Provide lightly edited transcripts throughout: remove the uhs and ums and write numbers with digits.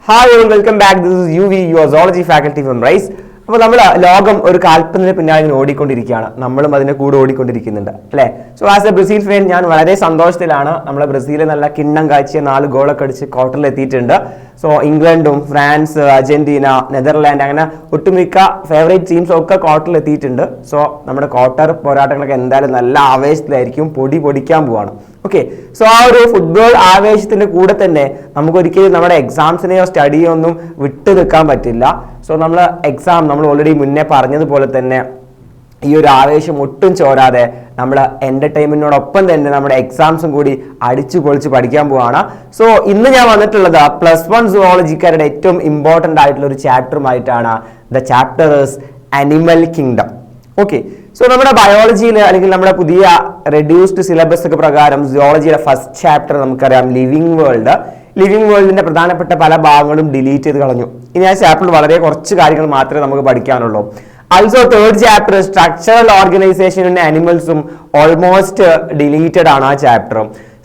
Hi all, welcome back. This is UV, your zoology faculty from Rice. അപ്പോൾ നമ്മൾ ലോകം ഒരു കാൽപ്പനിന് പിന്നാലെ ഓടിക്കൊണ്ടിരിക്കുകയാണ്, നമ്മളും അതിനെ കൂടെ ഓടിക്കൊണ്ടിരിക്കുന്നുണ്ട് അല്ലേ. So as A Brazil fan ഞാൻ വളരെ സന്തോഷത്തിലാണ്. നമ്മളെ ബ്രസീൽ നല്ല കിണ്ണം കാഴ്ച 4 ഗോളൊക്കെ അടിച്ച് ക്വാർട്ടറിൽ എത്തിയിട്ടുണ്ട്. സോ ഇംഗ്ലണ്ടും ഫ്രാൻസ്, അർജന്റീന, നെതർലാൻഡ് അങ്ങനെ ഒട്ടുമിക്ക ഫേവറേറ്റ് ടീംസും ഒക്കെ ക്വാർട്ടറിൽ എത്തിയിട്ടുണ്ട്. സോ നമ്മുടെ ക്വാർട്ടർ പോരാട്ടങ്ങളൊക്കെ എന്തായാലും നല്ല ആവേശത്തിലായിരിക്കും, പൊടിക്കാൻ പോവാണ്. ഓക്കെ, സോ ആ ഒരു ഫുട്ബോൾ ആവേശത്തിന്റെ കൂടെ തന്നെ നമുക്കൊരിക്കലും നമ്മുടെ എക്സാംസിനെയോ സ്റ്റഡിയോ ഒന്നും വിട്ടു നിൽക്കാൻ പറ്റില്ല. സോ നമ്മൾ നമ്മൾ ഓൾറെഡി മുന്നേ പറഞ്ഞതുപോലെ തന്നെ ഈ ഒരു ആവേശം ഒട്ടും ചോരാതെ നമ്മൾ എന്റർടൈൻമെന്റിനോടൊപ്പം തന്നെ നമ്മുടെ എക്സാംസും കൂടി അടിച്ചു പൊളിച്ച് പഠിക്കാൻ പോവാണ്. സോ ഇന്ന് ഞാൻ വന്നിട്ടുള്ളത് +1 സുവോളജിക്കാരുടെ ഏറ്റവും ഇമ്പോർട്ടന്റ് ആയിട്ടുള്ള ഒരു ചാപ്റ്ററുമായിട്ടാണ്. The chapter is animal kingdom. Okay, so നമ്മുടെ ബയോളജിയിൽ അല്ലെങ്കിൽ നമ്മുടെ പുതിയ റെഡ്യൂസ്ഡ് സിലബസ് ഒക്കെ പ്രകാരം സുവോളജിയുടെ ഫസ്റ്റ് ചാപ്റ്റർ നമുക്കറിയാം ലിവിങ് വേൾഡിന്റെ പ്രധാനപ്പെട്ട പല ഭാഗങ്ങളും ഡിലീറ്റ് ചെയ്ത് കളഞ്ഞു. ഇനി ആ ചാപ്റ്ററിൽ വളരെ കുറച്ച് കാര്യങ്ങൾ മാത്രമേ നമുക്ക് പഠിക്കാനുള്ളൂ. Also third chapter structural organization in animalsum almost deleted ആണ് ആ ചാപ്റ്റർ.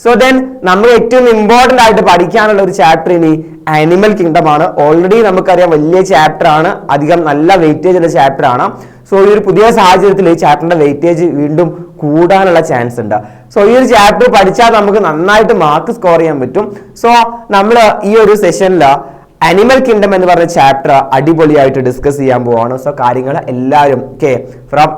സോ ദെൻ നമ്മൾ ഏറ്റവും ഇമ്പോർട്ടന്റ് ആയിട്ട് പഠിക്കാനുള്ള ഒരു ചാപ്റ്റർ ഇനി ആനിമൽ കിങ്ഡം ആണ്. ഓൾറെഡി നമുക്കറിയാം വലിയ ചാപ്റ്റർ ആണ്, അധികം നല്ല വെയിറ്റേജ് ഉള്ള ചാപ്റ്റർ ആണ്. സോ ഈ ഒരു പുതിയ സാഹചര്യത്തിൽ ഈ ചാപ്റ്ററിന്റെ വെയിറ്റേജ് വീണ്ടും കൂടാനുള്ള ചാൻസ് ഉണ്ട്. സോ ഈ ഒരു ചാപ്റ്റർ പഠിച്ചാൽ നമുക്ക് നന്നായിട്ട് മാർക്ക് സ്കോർ ചെയ്യാൻ പറ്റും. സോ നമ്മൾ ഈ ഒരു സെഷനിൽ അനിമൽ കിങ്ഡം എന്ന് പറഞ്ഞ ചാപ്റ്റർ അടിപൊളിയായിട്ട് ഡിസ്കസ് ചെയ്യാൻ പോവാണ്. സോ കാര്യങ്ങൾ എല്ലാവരും ഫ്രം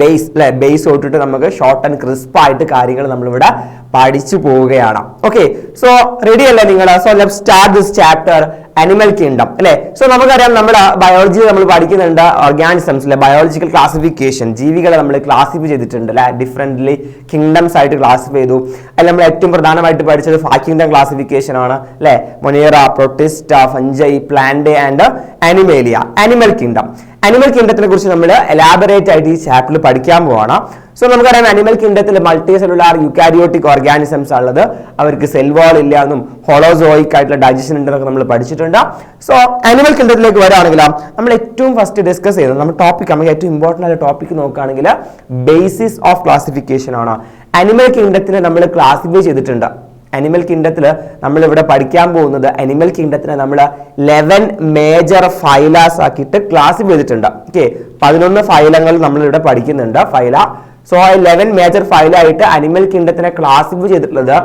ബേസ് തൊട്ടിട്ട് നമുക്ക് ഷോർട്ട് ആൻഡ് ക്രിസ്പ് ആയിട്ട് കാര്യങ്ങൾ നമ്മളിവിടെ പഠിച്ചു പോവുകയാണ്. ഓക്കെ, സോ റെഡി അല്ലേ നിങ്ങൾ? So let's start this chapter animal kingdom അല്ലെ. സോ നമുക്കറിയാം നമ്മുടെ ബയോളജി നമ്മൾ പഠിക്കുന്നുണ്ട് ഓർഗാനിസംസ്, ബയോളജിക്കൽ ക്ലാസിഫിക്കേഷൻ, ജീവികളെ നമ്മൾ ക്ലാസിഫൈ ചെയ്തിട്ടുണ്ട് അല്ലെ, ഡിഫറെന്റ്ലി കിങ്ഡംസ് ആയിട്ട് ക്ലാസിഫൈ ചെയ്തു. അതിൽ നമ്മൾ ഏറ്റവും പ്രധാനമായിട്ട് പഠിച്ചത് കിങ്ഡം ക്ലാസിഫിക്കേഷൻ ആണ് അല്ലെ. Monera, protista, fungi, plant and animalia. Animal കിങ്ഡത്തിനെ കുറിച്ച് നമ്മൾ എലാബറേറ്റ് ആയിട്ട് ഈ ചാപ്റ്ററിൽ പഠിക്കാൻ പോവാണ്. സോ നമുക്കറിയാം അനിമൽ കിങ്ഡത്തിൽ മൾട്ടി സെല്ലുലാർ യൂക്കാരിയോട്ടിക് ഓർഗാനിസംസ് ഉള്ളത്, അവർക്ക് സെൽ വാൾ ഇല്ല എന്നും ഹോളോസോയിക് ആയിട്ടുള്ള ഡൈജഷൻ ഉണ്ടെന്നൊക്കെ നമ്മൾ പഠിച്ചിട്ടുണ്ട്. സോ അനിമൽ കിങ്ഡത്തിലേക്ക് വരികയാണെങ്കിൽ നമ്മൾ ഏറ്റവും ഫസ്റ്റ് ഡിസ്കസ് ചെയ്യുന്നത് നമ്മുടെ ടോപ്പിക്, നമുക്ക് ഏറ്റവും ഇമ്പോർട്ടന്റ് ആയ ടോപ്പിക് നോക്കുകയാണെങ്കിൽ ബേസിസ് ഓഫ് ക്ലാസിഫിക്കേഷൻ ആണ്. അനിമൽ കിങ്ഡത്തിനെ നമ്മൾ ക്ലാസിഫൈ ചെയ്തിട്ടുണ്ട്. അനിമൽ കിങ്ഡത്തിൽ നമ്മൾ ഇവിടെ പഠിക്കാൻ പോകുന്നത് അനിമൽ കിങ്ഡത്തിനെ നമ്മൾ 11 മേജർ ഫൈലാസ് ആക്കിയിട്ട് ക്ലാസിഫൈ ചെയ്തിട്ടുണ്ട്. ഓക്കെ, 11 ഫൈലങ്ങൾ നമ്മൾ ഇവിടെ പഠിക്കുന്നുണ്ട്, ഫൈല. സോ 11 മേജർ ഫൈലായിട്ട് അനിമൽ കിങ്ഡത്തിനെ ക്ലാസിഫൈ ചെയ്തിട്ടുള്ളത്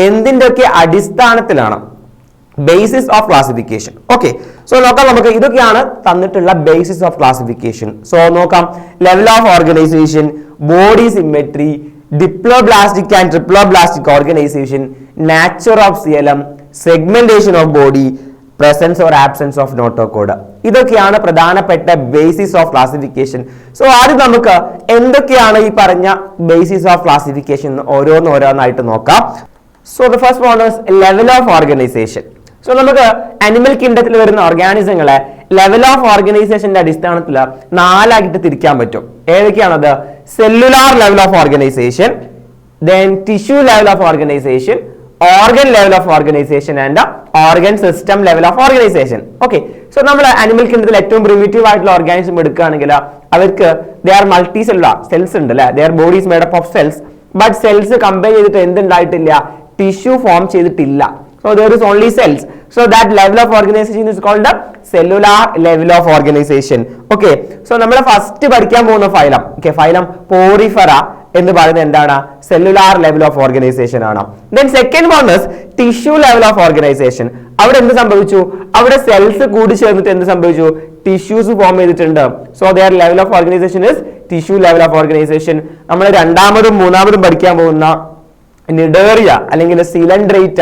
എന്തിൻ്റെയൊക്കെ അടിസ്ഥാനത്തിലാണ്? Basis of classification. Okay, so നോക്കാം, നമുക്ക് ഇതൊക്കെയാണ് തന്നിട്ടുള്ള ബേസിസ് ഓഫ് ക്ലാസിഫിക്കേഷൻ. സോ നോക്കാം, level of organisation, body symmetry, diploblastic and triploblastic organisation, nature of coelom, segmentation of body, presence or absence of notochord. ഇതൊക്കെയാണ് പ്രധാനപ്പെട്ട ബേസിസ് ഓഫ് ക്ലാസിഫിക്കേഷൻ. സോ ആദ്യം നമുക്ക് എന്തൊക്കെയാണ് ഈ പറഞ്ഞ ബേസിസ് ഓഫ് ക്ലാസിഫിക്കേഷൻ ഓരോന്നായിട്ട് നോക്കാം. So the first one is level of organisation. So നമുക്ക് അനിമൽ കിങ്ഡത്തിൽ വരുന്ന ഓർഗാനിസങ്ങളെ ലെവൽ ഓഫ് ഓർഗനൈസേഷന്റെ അടിസ്ഥാനത്തിൽ 4 ആയിട്ട് തിരിക്കാൻ പറ്റും. ഏതൊക്കെയാണത്? Cellular level of organisation, then tissue level of organisation, organ level of organisation and organ system level of organisation. Okay, so നമ്മൾ animal കിങ്ഡത്തിൽ ഏറ്റവും പ്രിമിറ്റീവ് ആയിട്ടുള്ള ഓർഗാനിസം എടുക്കുകയാണെങ്കിൽ അവർക്ക് they are multi cellular, cells ഉണ്ട് അല്ലെ, they are bodies made up of cells. But cells compare ചെയ്തിട്ട് എന്തുണ്ടായിട്ടില്ല? ടിഷ്യൂ ഫോം ചെയ്തിട്ടില്ല. So there is only cells. So that level of organization is called the cellular level of organization. Okay, so നമ്മൾ first പഠിക്കാൻ പോകുന്ന phylum, phylum Porifera എന്ന് പറയുന്നത് എന്താണ്? Cellular level of organisation ആണ്. Then second one is tissue level of organisation. അവിടെ എന്ത് സംഭവിച്ചു? അവിടെ സെൽസ് കൂടി ചേർന്നിട്ട് എന്ത് സംഭവിച്ചു? ടിഷ്യൂസ് ഫോം ചെയ്തിട്ടുണ്ട്. So their level of organisation is tissue level of organisation. നമ്മൾ രണ്ടാമതും മൂന്നാമതും പഠിക്കാൻ പോകുന്ന നിഡേറിയ അല്ലെങ്കിൽ സിലൻഡ്രേറ്റ,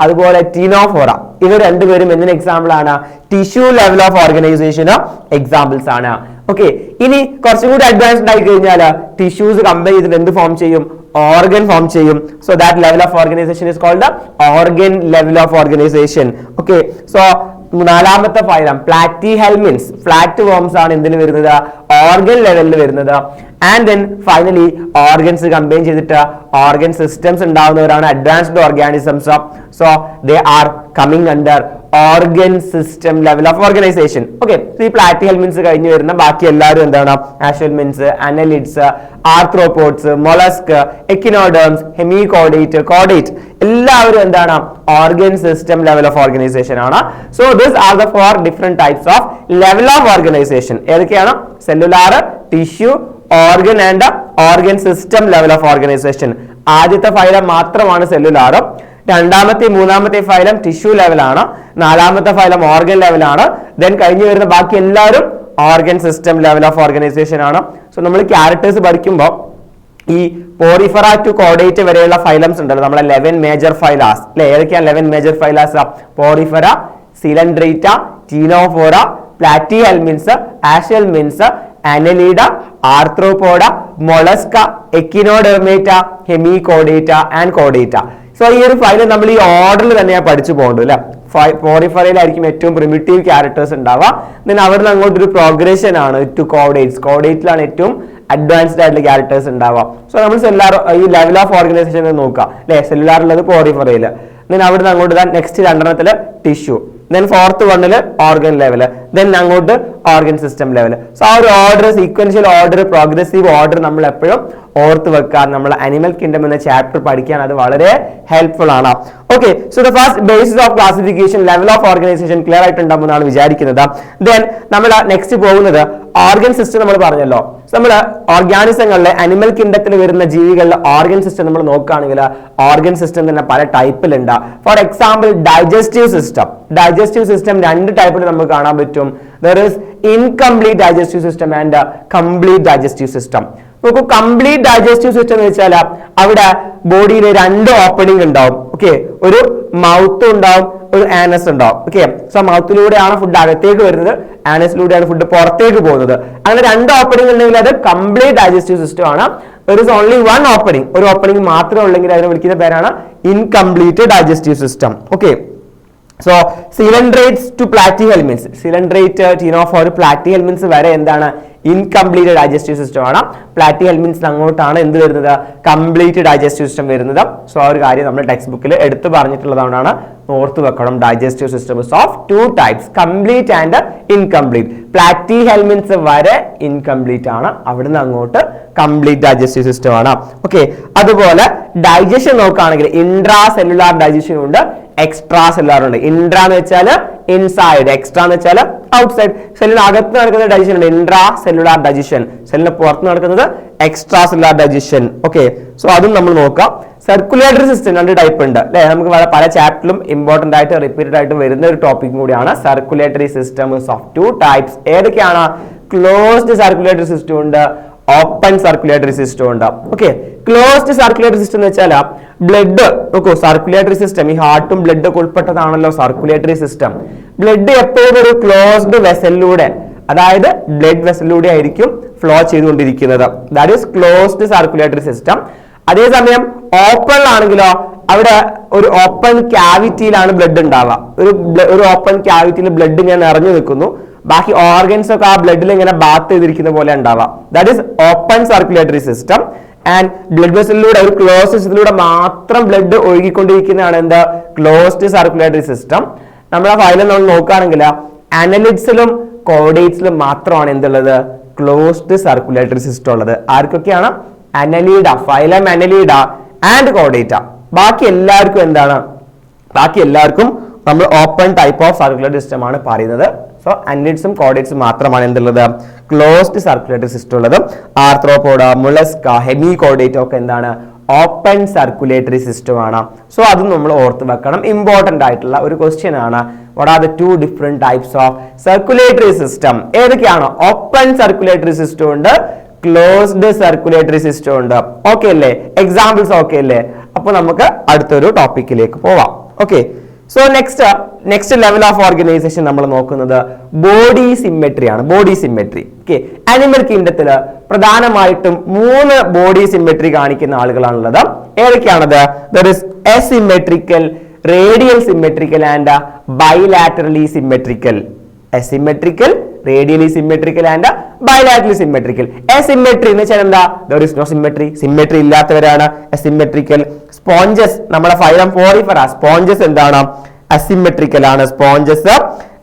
അതുപോലെ ടീനോഫോറ, ഇവർ രണ്ടുപേരും എന്തിന് എക്സാമ്പിൾ ആണ്? ടിഷ്യൂ ലെവൽ ഓഫ് ഓർഗനൈസേഷന് എക്സാമ്പിൾസ് ആണ്. ഓക്കെ, ഇനി കുറച്ചും കൂടി അഡ്വാൻസ്ഡ് ആയി കഴിഞ്ഞാൽ ടിഷ്യൂസ് കമ്പയർ ചെയ്തിട്ട് എന്ത് ഫോം ചെയ്യും? ഓർഗൻ ഫോം ചെയ്യും. So that level of organisation is called organ level of organisation. Okay, so നാലാമത്തെ phylum platyhelminthes, flatworms ആണ് എന്തിന് വരുന്നത്? ഓർഗൻ ലെവലിൽ വരുന്നത്. And then finally organs combine ചെയ്തിട്ട് ഓർഗൻ സിസ്റ്റംസ് ഉണ്ടാവുന്നവരാണ് advanced organisms. So they are coming under organ system level of organisation. Okay, ഈ platyhelminthes കഴിഞ്ഞ് വരുന്ന ബാക്കി എല്ലാവരും എന്താണ്? Aschelminthes, annelids, arthropods, mollusc, echinoderms, hemichordate, കോഡേറ്റ് എല്ലാവരും എന്താണ്? Organ system level of organisation ആണ്. So this are the 4 different types of level of organisation. ഏതൊക്കെയാണ്? Cellular, tissue, organ and organ system level of organisation. ആദ്യത്തെ ഫൈലം മാത്രമാണ് cellular. രണ്ടാമത്തെ മൂന്നാമത്തെ phylum tissue ലെവലാണ്. നാലാമത്തെ ഫൈലം ഓർഗൻ ലെവലാണ്. ദെൻ കഴിഞ്ഞു വരുന്ന ബാക്കി എല്ലാവരും organ system level of organisation ആണ്. സോ നമ്മൾ ക്യാരക്ടേഴ്സ് പഠിക്കുമ്പോൾ ഈ പോറിഫറ ടു കോഡേറ്റ് വരെയുള്ള ഫൈലംസ് ഉണ്ടല്ലോ, നമ്മളെ 11 മേജർ ഫൈലാസ് അല്ലെ. ഏതൊക്കെയാണ് 11 major phylas? Porifera, coelenterata, Ctenophora, platyhelminthes, aschelminthes, annelida, arthropoda, mollusca, Echinodermata, hemichordata and കോഡേറ്റ. സോ ഈ ഒരു ഫൈൽ നമ്മൾ ഈ ഓർഡറിൽ തന്നെയാണ് പഠിച്ചു പോകേണ്ടത് അല്ലെ. പോറിഫറയിലായിരിക്കും ഏറ്റവും പ്രിമിറ്റീവ് ക്യാരക്ടേഴ്സ് ഉണ്ടാവുക. ദെൻ അവിടുന്ന് അങ്ങോട്ടൊരു പ്രോഗ്രഷൻ ആണ് ടു കോഡേറ്റ്സ്. കോഡേറ്റിലാണ് ഏറ്റവും അഡ്വാൻസ്ഡ് ആയിട്ടുള്ള ക്യാരക്ടേഴ്സ് ഉണ്ടാവുക. സോ നമ്മൾ സെല്ലുലാർ ഈ ലെവൽ ഓഫ് ഓർഗനൈസേഷൻ നോക്കുക അല്ലെ. സെല്ലുലാർ ഉള്ളത് പോറിഫറയിൽ. ദെൻ അവിടുന്ന് അങ്ങോട്ട് next 2 tissue, then 4th 1 organ level, then അങ്ങോട്ട് ഓർഗൻ സിസ്റ്റം ലെവൽ. സോ ആ ഒരു order, sequential order, progressive order നമ്മൾ എപ്പോഴും ഓർത്ത് വെക്കാൻ, നമ്മൾ അനിമൽ കിങ്ഡം എന്ന ചാപ്റ്റർ പഠിക്കാൻ അത് വളരെ ഹെൽപ്ഫുൾ ആണ്. Okay, so the first basis of classification level of organisation clear ആയിട്ടുണ്ടാകുമെന്നാണ് വിചാരിക്കുന്നത്. ദെൻ നമ്മൾ നെക്സ്റ്റ് പോകുന്നത് ഓർഗൻ സിസ്റ്റം. നമ്മൾ പറഞ്ഞല്ലോ, നമ്മൾ ഓർഗാനിസങ്ങളിലെ അനിമൽ കിങ്ഡത്തിൽ വരുന്ന ജീവികളിലെ ഓർഗൻ സിസ്റ്റം നമ്മൾ നോക്കുകയാണെങ്കിൽ ഓർഗൻ സിസ്റ്റം തന്നെ പല ടൈപ്പിലുണ്ട്. For example digestive system. Digestive system 2 ടൈപ്പിൽ നമുക്ക് കാണാൻ പറ്റും. There is incomplete digestive system and complete digestive system. നോക്കൂ, കംപ്ലീറ്റ് ഡൈജസ്റ്റീവ് സിസ്റ്റം എന്ന് വെച്ചാൽ അവിടെ ബോഡിയിൽ 2 ഓപ്പണിംഗ് ഉണ്ടാവും. ഓക്കെ, ഒരു മൗത്ത് ഉണ്ടാവും, ഒരു ആനസ് ഉണ്ടാവും. ഓക്കെ, സോ മൗത്തിലൂടെയാണ് ഫുഡ് അകത്തേക്ക് വരുന്നത്, ആനസിലൂടെയാണ് ഫുഡ് പുറത്തേക്ക് പോകുന്നത്. അങ്ങനെ 2 ഓപ്പണിംഗ് ഉണ്ടെങ്കിൽ അത് കംപ്ലീറ്റ് ഡൈജസ്റ്റീവ് സിസ്റ്റം ആണ്. there is only one opening, ഒരു ഓപ്പണിംഗ് മാത്രമേ ഉള്ളെങ്കിൽ അതിനെ വിളിക്കുന്ന പേരാണ് incomplete digestive system. Okay, so coelenterates to platyhelminthes, coelenterate, ctenophore, platyhelminthes വരെ എന്താണ്? ഇൻകംപ്ലീറ്റ് ഡൈജസ്റ്റീവ് സിസ്റ്റം ആണ്. പ്ലാറ്റിഹെൽമിൻസ് അങ്ങോട്ടാണ് എന്ത് വരുന്നത്? കംപ്ലീറ്റ് ഡൈജസ്റ്റീവ് സിസ്റ്റം വരുന്നത്. സോ ആ ഒരു കാര്യം നമ്മൾ ടെക്സ്റ്റ് ബുക്കിൽ എടുത്തു പറഞ്ഞിട്ടുള്ളതാണ്, ഓർത്ത് വെക്കണം. Digestive systems of 2 types, complete and incomplete. Platyhelminthes വരെ ഇൻകംപ്ലീറ്റ് ആണ്, അവിടുന്ന് അങ്ങോട്ട് കംപ്ലീറ്റ് ഡൈജസ്റ്റീവ് സിസ്റ്റം ആണ്. ഓക്കെ, അതുപോലെ ഡൈജഷൻ നോക്കുകയാണെങ്കിൽ ഇൻട്രാ സെല്ലുലാർ ഡൈജഷൻ ഉണ്ട്, എക്സ്ട്രാ സെല്ലുലാർ ഉണ്ട്. ഇൻട്രാ എന്ന് വെച്ചാൽ ഇൻസൈഡ്, എക്സ്ട്രാ എന്ന് വെച്ചാൽ ഔട്ട്സൈഡ്. സെല്ലിന് അകത്ത് നടക്കുന്ന ഡൈജഷൻ ഉണ്ട് ഇൻട്രാ സെല്ലുലാർ ഡൈജഷൻ, സെല്ലിന് പുറത്ത് നടക്കുന്നത് extra cellular digestion. Okay, so അതും നമ്മൾ നോക്കാം. സർക്കുലേറ്ററി സിസ്റ്റം 2 ടൈപ്പ് ഉണ്ട് അല്ലെ. നമുക്ക് പല ചാപ്റ്ററിലും ഇമ്പോർട്ടന്റ് ആയിട്ട് റിപ്പീറ്റഡ് ആയിട്ട് വരുന്ന ഒരു ടോപ്പിക് കൂടിയാണ്. Circulatory systems of 2 types. ഏതൊക്കെയാണ്? ക്ലോസ്ഡ് സർക്കുലേറ്ററി സിസ്റ്റം ഉണ്ട്, ഓപ്പൺ സർക്കുലേറ്ററി സിസ്റ്റം ഉണ്ട്. ഓക്കെ, ക്ലോസ്ഡ് സർക്കുലേറ്ററി സിസ്റ്റം എന്ന് വെച്ചാൽ ബ്ലഡ് നോക്കൂ, സർക്കുലേറ്ററി സിസ്റ്റം ഈ ഹാർട്ടും ബ്ലഡ് ഒക്കെ ഉൾപ്പെട്ടതാണല്ലോ സർക്കുലേറ്ററി സിസ്റ്റം. ബ്ലഡ് എപ്പോഴും ഒരു ക്ലോസ്ഡ് വെസലിലൂടെ, അതായത് ബ്ലഡ് വെസലിലൂടെ ആയിരിക്കും ഫ്ലോ ചെയ്തുകൊണ്ടിരിക്കുന്നത്. That is closed circulatory system. അതേസമയം ഓപ്പൺ ആണെങ്കിലോ അവിടെ ഒരു ഓപ്പൺ ക്യാവിറ്റിയിലാണ് ബ്ലഡ് ഉണ്ടാവുക. ഒരു ഓപ്പൺ ക്യാവിറ്റിയിൽ ബ്ലഡ് ഇങ്ങനെ നിറഞ്ഞു നിൽക്കുന്നു, ബാക്കി ഓർഗൻസ് ഒക്കെ ആ ബ്ലഡിൽ ഇങ്ങനെ ബാത്ത് ചെയ്തിരിക്കുന്ന പോലെ ഉണ്ടാവുക. That is open circulatory system. And blood വെസലിലൂടെ, ഒരു ക്ലോസ്ഡ് സിസ്റ്റത്തിലൂടെ മാത്രം ബ്ലഡ് ഒഴുകിക്കൊണ്ടിരിക്കുന്നതാണ് എന്ത്? Closed circulatory system. നമ്മുടെ ഫൈലിൽ നമ്മൾ നോക്കുകയാണെങ്കിൽ അനലിഡ്സിലും കോഡേറ്റ്സിലും മാത്രമാണ് എന്തുള്ളത്? ക്ലോസ്ഡ് സർക്കുലേറ്ററി സിസ്റ്റം ഉള്ളത്. ആർക്കൊക്കെയാണ്? അനലീഡ, ഫൈലം അനലീഡ ആൻഡ് കോഡേറ്റ. ബാക്കി എല്ലാവർക്കും എന്താണ്? ബാക്കി എല്ലാവർക്കും നമ്മൾ open type of circulatory system ആണ് പറയുന്നത്. സോ അനലിഡ്സും കോഡേറ്റ്സും മാത്രമാണ് എന്തുള്ളത്? ക്ലോസ്ഡ് സർക്കുലേറ്ററി സിസ്റ്റം ഉള്ളത്. ആർത്രോപോഡ, മുളസ്ക, ഹെമികോഡേറ്റ ഒക്കെ എന്താണ്? ഓപ്പൺ സർക്കുലേറ്ററി സിസ്റ്റം ആണ്. സോ അതും നമ്മൾ ഓർത്ത് വെക്കണം, ഇമ്പോർട്ടന്റ് ആയിട്ടുള്ള ഒരു ക്വസ്റ്റ്യൻ ആണ്. What are the 2 different types of circulatory system? ഏതൊക്കെയാണ്? ഓപ്പൺ സർക്കുലേറ്ററി സിസ്റ്റം ഉണ്ട്, ക്ലോസ്ഡ് സർക്കുലേറ്ററി സിസ്റ്റം ഉണ്ട്. ഓക്കെ അല്ലേ? എക്സാമ്പിൾസ് ഓക്കെ അല്ലേ? അപ്പൊ നമുക്ക് അടുത്തൊരു ടോപ്പിക്കിലേക്ക് പോവാം. Okay, so next level of organisation നമ്മൾ നോക്കുന്നത് ബോഡി സിമെട്രി ആണ്. Body symmetry. ഓക്കെ, അനിമൽ കിങ്ഡത്തില് പ്രധാനമായിട്ടും 3 ബോഡി സിമെട്രി കാണിക്കുന്ന ആളുകളാണുള്ളത്. ഏതൊക്കെയാണത്? There is asymmetrical, radial symmetrical and bilaterally symmetrical. Asymmetrical, radially symmetrical and bilaterally symmetrical. Asymmetry എന്ന് വെച്ചാൽ എന്താ? There is no symmetry, symmetry ഇല്ലാത്തവരാണ് asymmetrical. Sponges, നമ്മുടെ ഫൈലം പോറിഫറ, സ്പോഞ്ചസ് എന്താണ്? Asymmetrical ആണ്. Sponges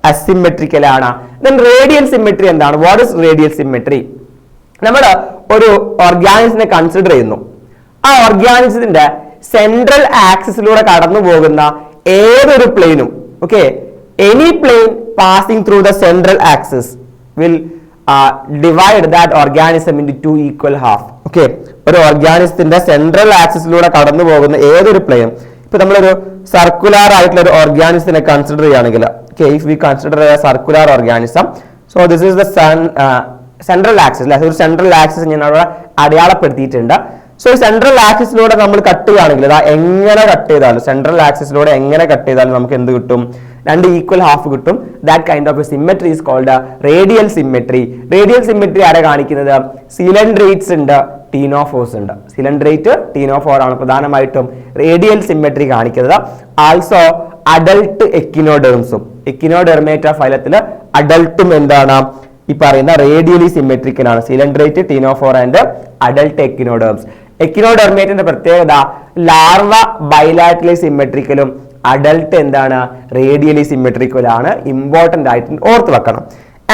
asymmetrical ആണ്. ദെൻ റേഡിയൽ സിമെട്രി എന്താണ്? What is radial symmetry? നമ്മൾ ഒരു ഓർഗാനിസത്തിനെ കൺസിഡർ ചെയ്യുന്നു. ആ ഓർഗാനിസത്തിന്റെ സെൻട്രൽ ആക്സിസിലൂടെ കടന്നു പോകുന്ന ഏതൊരു പ്ലെയിനും, okay, any plane passing through the central axis will divide that organism into two equal half. Okay, ഒരു ഓർഗാനിസത്തിന്റെ സെൻട്രൽ ആക്സിസിലൂടെ കടന്നു പോകുന്ന ഏതൊരു പ്ലെയിനും, ഇപ്പൊ നമ്മളൊരു സർക്കുലർ ആയിട്ടുള്ള ഒരു ഓർഗാനിസത്തിനെ കൺസിഡർ ചെയ്യുകയാണെങ്കിൽ, okay, if we consider a circular organism, so this is the central axis അല്ലെ, ഒരു സെൻട്രൽ ആക്സിസ് ഞാൻ അവിടെ അടയാളപ്പെടുത്തിയിട്ടുണ്ട്. സോ സെൻട്രൽ ആക്സിസിലൂടെ നമ്മൾ കട്ട് ചെയ്യുകയാണെങ്കിൽ ഇതാ എങ്ങനെ കട്ട് ചെയ്താലും, സെൻട്രൽ ആക്സിസിലൂടെ എങ്ങനെ കട്ട് ചെയ്താലും നമുക്ക് എന്ത് കിട്ടും? രണ്ട് ഈക്വൽ ഹാഫ് കിട്ടും. That kind of a symmetry is called radial symmetry. Radial symmetry ആരെ കാണിക്കുന്നത്? സിലിൻഡ്രേറ്റ്സ് ഉണ്ട്, ടീനോഫോഴ്സ് ഉണ്ട്. സിലിൻഡ്രേറ്റ്, ടീനോഫോർ ആണ് പ്രധാനമായിട്ടും റേഡിയൽ സിമെട്രി കാണിക്കുന്നത്. ആൾസോ അഡൽട്ട് എക്കിനോഡേംസും, എക്കിനോഡെർമേറ്റ ഫൈലത്തില് അഡൽട്ടും എന്താണ് ഈ പറയുന്ന റേഡിയലി സിമെട്രിക്കൽ ആണ്. Coelenterate, ctenophore and adult echinoderms. എക്കിനോഡെർമേറ്റിന്റെ പ്രത്യേകത ലാർവ ബൈലാറ്ററലി സിമെട്രിക്കലും അഡൽട്ട് എന്താണ് റേഡിയലി സിമെട്രിക്കലും ആണ്. ഇമ്പോർട്ടന്റ് ആയിട്ട് ഓർത്ത് വെക്കണം.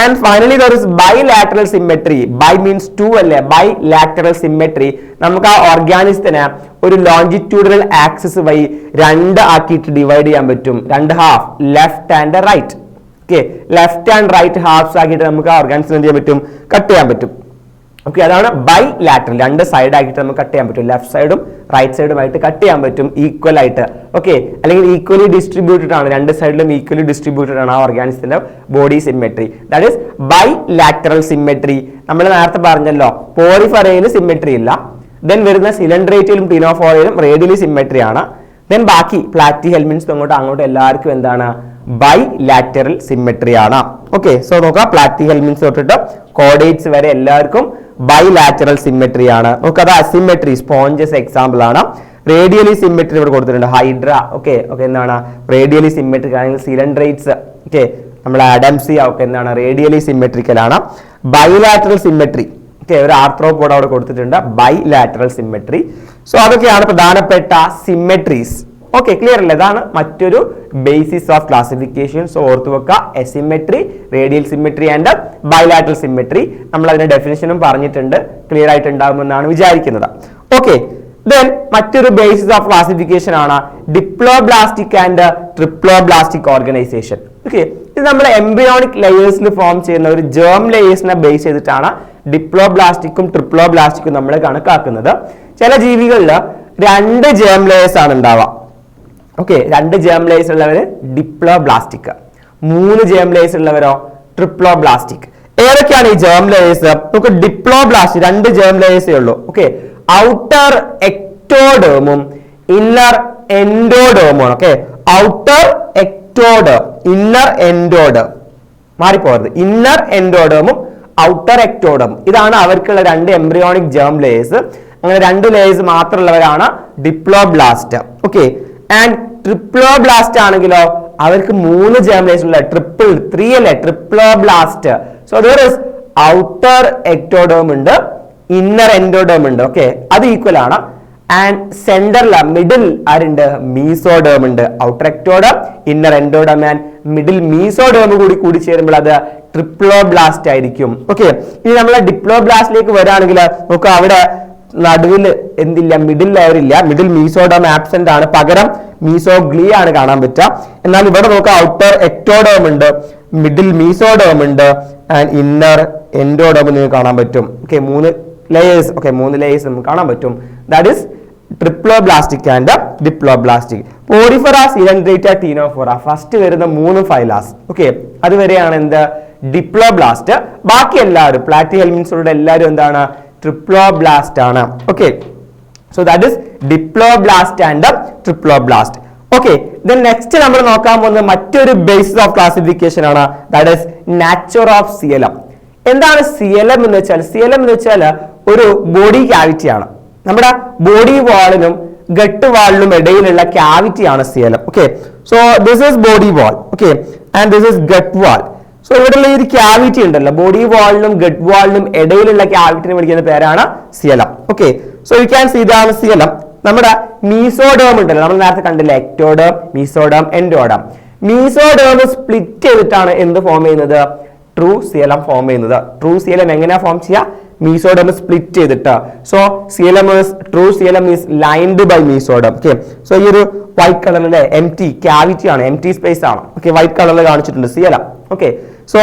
And finally there is bilateral symmetry. Bi means two അല്ലേ? ബൈലാറ്ററൽ സിമെട്രി നമുക്ക് ആ ഓർഗാനിസത്തിനെ ഒരു ലോഞ്ചിറ്റ്യൂഡിനൽ ആക്സിസ് വഴി രണ്ട് ആക്കിയിട്ട് ഡിവൈഡ് ചെയ്യാൻ പറ്റും. രണ്ട് half, left and right. Okay, left and right halves ആക്കിയിട്ട് നമുക്ക് ആ ഓർഗാനിസം എന്ത് ചെയ്യാൻ പറ്റും? കട്ട് ചെയ്യാൻ പറ്റും. ഓക്കെ, അതാണ് ബൈലാറ്ററൽ. രണ്ട് സൈഡ് ആക്കിയിട്ട് നമുക്ക് കട്ട് ചെയ്യാൻ പറ്റും. ലെഫ്റ്റ് സൈഡും റൈറ്റ് സൈഡും ആയിട്ട് കട്ട് ചെയ്യാൻ പറ്റും ഈക്വൽ ആയിട്ട്. ഓക്കെ, അല്ലെങ്കിൽ ഈക്വലി ഡിസ്ട്രിബ്യൂട്ടഡ് ആണ്, രണ്ട് സൈഡിലും ഈക്വലി ഡിസ്ട്രിബ്യൂട്ടഡ് ആണ് ആ ഓർഗാനിസത്തിന്റെ body symmetry. That is bilateral symmetry. നമ്മൾ നേരത്തെ പറഞ്ഞല്ലോ പോറിഫറയിൽ സിമെട്രി ഇല്ല. ദെൻ വരുന്ന സിലിൻഡ്രേറ്റിലും ടീനോഫോറയിലും റേഡിയലി സിമെട്രി ആണ്. ദെൻ ബാക്കി പ്ലാറ്റി ഹെൽമിൻസ് അങ്ങോട്ടും എല്ലാവർക്കും എന്താണ്? ബൈലാറ്ററൽ സിമെട്രി ആണ്. ഓക്കെ, സോ നോക്കാം, പ്ലാറ്റി ഹെൽമിൻസ് തൊട്ടിട്ട് കോഡേറ്റ്സ് വരെ എല്ലാവർക്കും ബൈലാറ്ററൽ സിമെട്രി ആണ്. നോക്കാം, അത് അസിമെട്രി, സ്പോഞ്ചസ് എക്സാമ്പിൾ ആണ്. റേഡിയലി സിമെട്രി ഇവിടെ കൊടുത്തിട്ടുണ്ട്, ഹൈഡ്ര. ഓക്കെ, എന്താണ് റേഡിയലി സിമെട്രിക് ആണെങ്കിൽ സിലിൻഡ്രേറ്റ്സ്, ഓക്കെ, നമ്മുടെ അഡംസിയ ഒക്കെ എന്താണ് റേഡിയലി സിമെട്രിക്കൽ ആണ്. ബൈലാറ്ററൽ സിമെട്രി, ഓക്കെ, ഒരു ആർത്രോപോഡ് അവിടെ കൊടുത്തിട്ടുണ്ട്, ബൈലാറ്ററൽ സിമെട്രി. സോ അതൊക്കെയാണ് പ്രധാനപ്പെട്ട സിമെട്രീസ്. ഓക്കെ, ക്ലിയർ അല്ലേ? ഇതാണ് മറ്റൊരു ബേസിസ് ഓഫ് ക്ലാസിഫിക്കേഷൻ. സോ ഓർത്തു വെക്കുക, asymmetry, radial symmetry and bilateral symmetry. നമ്മൾ അതിന്റെ ഡെഫിനിഷനും പറഞ്ഞിട്ടുണ്ട്. ക്ലിയർ ആയിട്ടുണ്ടാകുമെന്നാണ് വിചാരിക്കുന്നത്. ഓക്കെ, ദെൻ മറ്റൊരു ബേസിസ് ഓഫ് ക്ലാസിഫിക്കേഷൻ ആണ് diploblastic and triploblastic organisation. Okay, ഇത് നമ്മുടെ എംബ്രിയോണിക് ലെയേഴ്സിൽ ഫോം ചെയ്യുന്ന ഒരു ജേം ലെയേഴ്സിനെ ബേസ് ചെയ്തിട്ടാണ് ഡിപ്ലോബ്ലാസ്റ്റിക്കും ട്രിപ്ലോബ്ലാസ്റ്റിക്കും നമ്മൾ കണക്കാക്കുന്നത്. ചില ജീവികളിൽ രണ്ട് ജേം ലെയേഴ്സ് ആണ് ഉണ്ടാവുക. ഓക്കെ, രണ്ട് ജേം ലെയേഴ്സ് ഉള്ളവര് ഡിപ്ലോബ്ലാസ്റ്റിക്, മൂന്ന് ജേം ലെയേഴ്സ് ഉള്ളവരോ ട്രിപ്ലോബ്ലാസ്റ്റിക്. ഏതൊക്കെയാണ് ഈ ജേം ലെയേഴ്സ്? നമുക്ക് ഡിപ്ലോബ്ലാസ്റ്റ് രണ്ട് ജേം ലെയേഴ്സേ ഉള്ളൂ. ഓക്കെ, ഔട്ടർ എക്ടോഡേമും ഇന്നർ എൻഡോഡേമും. Okay, outer ectoderm, inner endoderm, മാറിപ്പോകരുത്. ഇന്നർ എൻഡോഡേമും ഔട്ടർ എക്ടോഡേം, ഇതാണ് അവർക്കുള്ള രണ്ട് എംബ്രിയോണിക് ജേം ലെയേഴ്സ്. അങ്ങനെ രണ്ട് ലെയേഴ്സ് മാത്രമുള്ളവരാണ് ഡിപ്ലോബ്ലാസ്റ്റ്. ഓക്കെ, ആൻഡ് ട്രിപ്ലോബ്ലാസ്റ്റ് ആണെങ്കിലോ അവർക്ക് മൂന്ന് ജേം ലെയേഴ്സ് ഉള്ള ട്രിപ്പിൾ, ത്രീ അല്ലേ, triploblast. So there is outer ectoderm ഉണ്ട്, ഇന്നർ എൻഡോഡേം ഉണ്ട്. ഓക്കെ, അത് ഈക്വൽ ആണ്. ആൻഡ് സെന്ററിൽ മിഡിൽ ആരുണ്ട്? മീസോഡേം ഉണ്ട്. Outer ectoderm, inner endoderm and middle mesoderm കൂടി ചേരുമ്പോൾ അത് ട്രിപ്ലോബ്ലാസ്റ്റ് ആയിരിക്കും. ഓക്കെ, ഇനി നമ്മളെ ഡിപ്ലോബ്ലാസ്റ്റിലേക്ക് വരികയാണെങ്കിൽ നമുക്ക് അവിടെ നടുവിൽ എന്തില്ല? മിഡിൽ ലെയർ ഇല്ല. മിഡിൽ മീസോഡേം ആബ്സെന്റ് ആണ്, പകരം മീസോഗ്ലി ആണ് കാണാൻ പറ്റുക. എന്നാൽ ഇവിടെ നോക്കാം, ഔട്ടർ എക്ടോഡേം ഉണ്ട്, മിഡിൽ മീസോഡേം ഉണ്ട് ആൻഡ് ഇന്നർ എൻഡോഡേം നിങ്ങൾക്ക് കാണാൻ പറ്റും. ഓക്കെ, മൂന്ന് ലെയേഴ്സ്. ഓക്കെ, മൂന്ന് ലെയേഴ്സ് നമുക്ക് കാണാൻ പറ്റും. That is triploblastic and diploblastic. Porifera, coelenterata, ctenophora, first വരുന്ന മൂന്ന് ഫൈലാസ്. ഓക്കെ, അതുവരെയാണ് എന്ത്? ഡിപ്ലോബ്ലാസ്റ്റ്. ബാക്കി എല്ലാവരും പ്ലാറ്റി ഹെൽമിൻസോടെ എല്ലാവരും എന്താണ്? ട്രിപ്ലോബ്ലാസ്റ്റ് ആണ്. Okay, so that is diploblast and triploblast. Okay, then next നമ്മൾ നോക്കാൻ പോകുന്നത് മറ്റൊരു ബേസിസ് ഓഫ് ക്ലാസിഫിക്കേഷൻ ആണ്. That is nature of coelom. എന്താണ് സിയലം എന്ന് വെച്ചാൽ? സിയലം എന്ന് വെച്ചാൽ ഒരു ബോഡി ക്യാവിറ്റി ആണ്. നമ്മുടെ ബോഡി വാളിനും ഗട്ട് വാളിനും ഇടയിലുള്ള ക്യാവിറ്റി ആണ് coelom. Okay, so this is body wall. Okay, and this is gut wall. So ഇവിടെയുള്ള ഈ ക്യാവിറ്റി ഉണ്ടല്ലോ, ബോഡി വാളിനും ഗട്ട് വാളിനും ഇടയിലുള്ള ക്യാവിറ്റിനെ വിളിക്കുന്ന പേരാണ് coelom. Okay, so you can see ഇതാണ് സിയലം. നമ്മുടെ മീസോഡേം ഉണ്ടല്ലോ, നമ്മൾ നേരത്തെ കണ്ടില്ലേ, ectoderm, mesoderm, endoderm. Mesoderm split ചെയ്തിട്ടാണ് എന്ത് ഫോം ചെയ്യുന്നത്? ട്രൂ സിയലം ഫോം ചെയ്യുന്നത്. ട്രൂ സിയലം എങ്ങനെയാ ഫോം ചെയ്യുക? മീസോഡേം സ്പ്ലിറ്റ് ചെയ്തിട്ട്. So true coelom is lined by mesoderm. Okay, so ഈ ഒരു വൈറ്റ് കളറിലെ എംറ്റി ക്യാവിറ്റി ആണ്, എംറ്റി സ്പേസ് ആണ്. ഓക്കെ, വൈറ്റ് കളറിൽ കാണിച്ചിട്ടുണ്ട് സിയലം. ഓക്കെ, സോ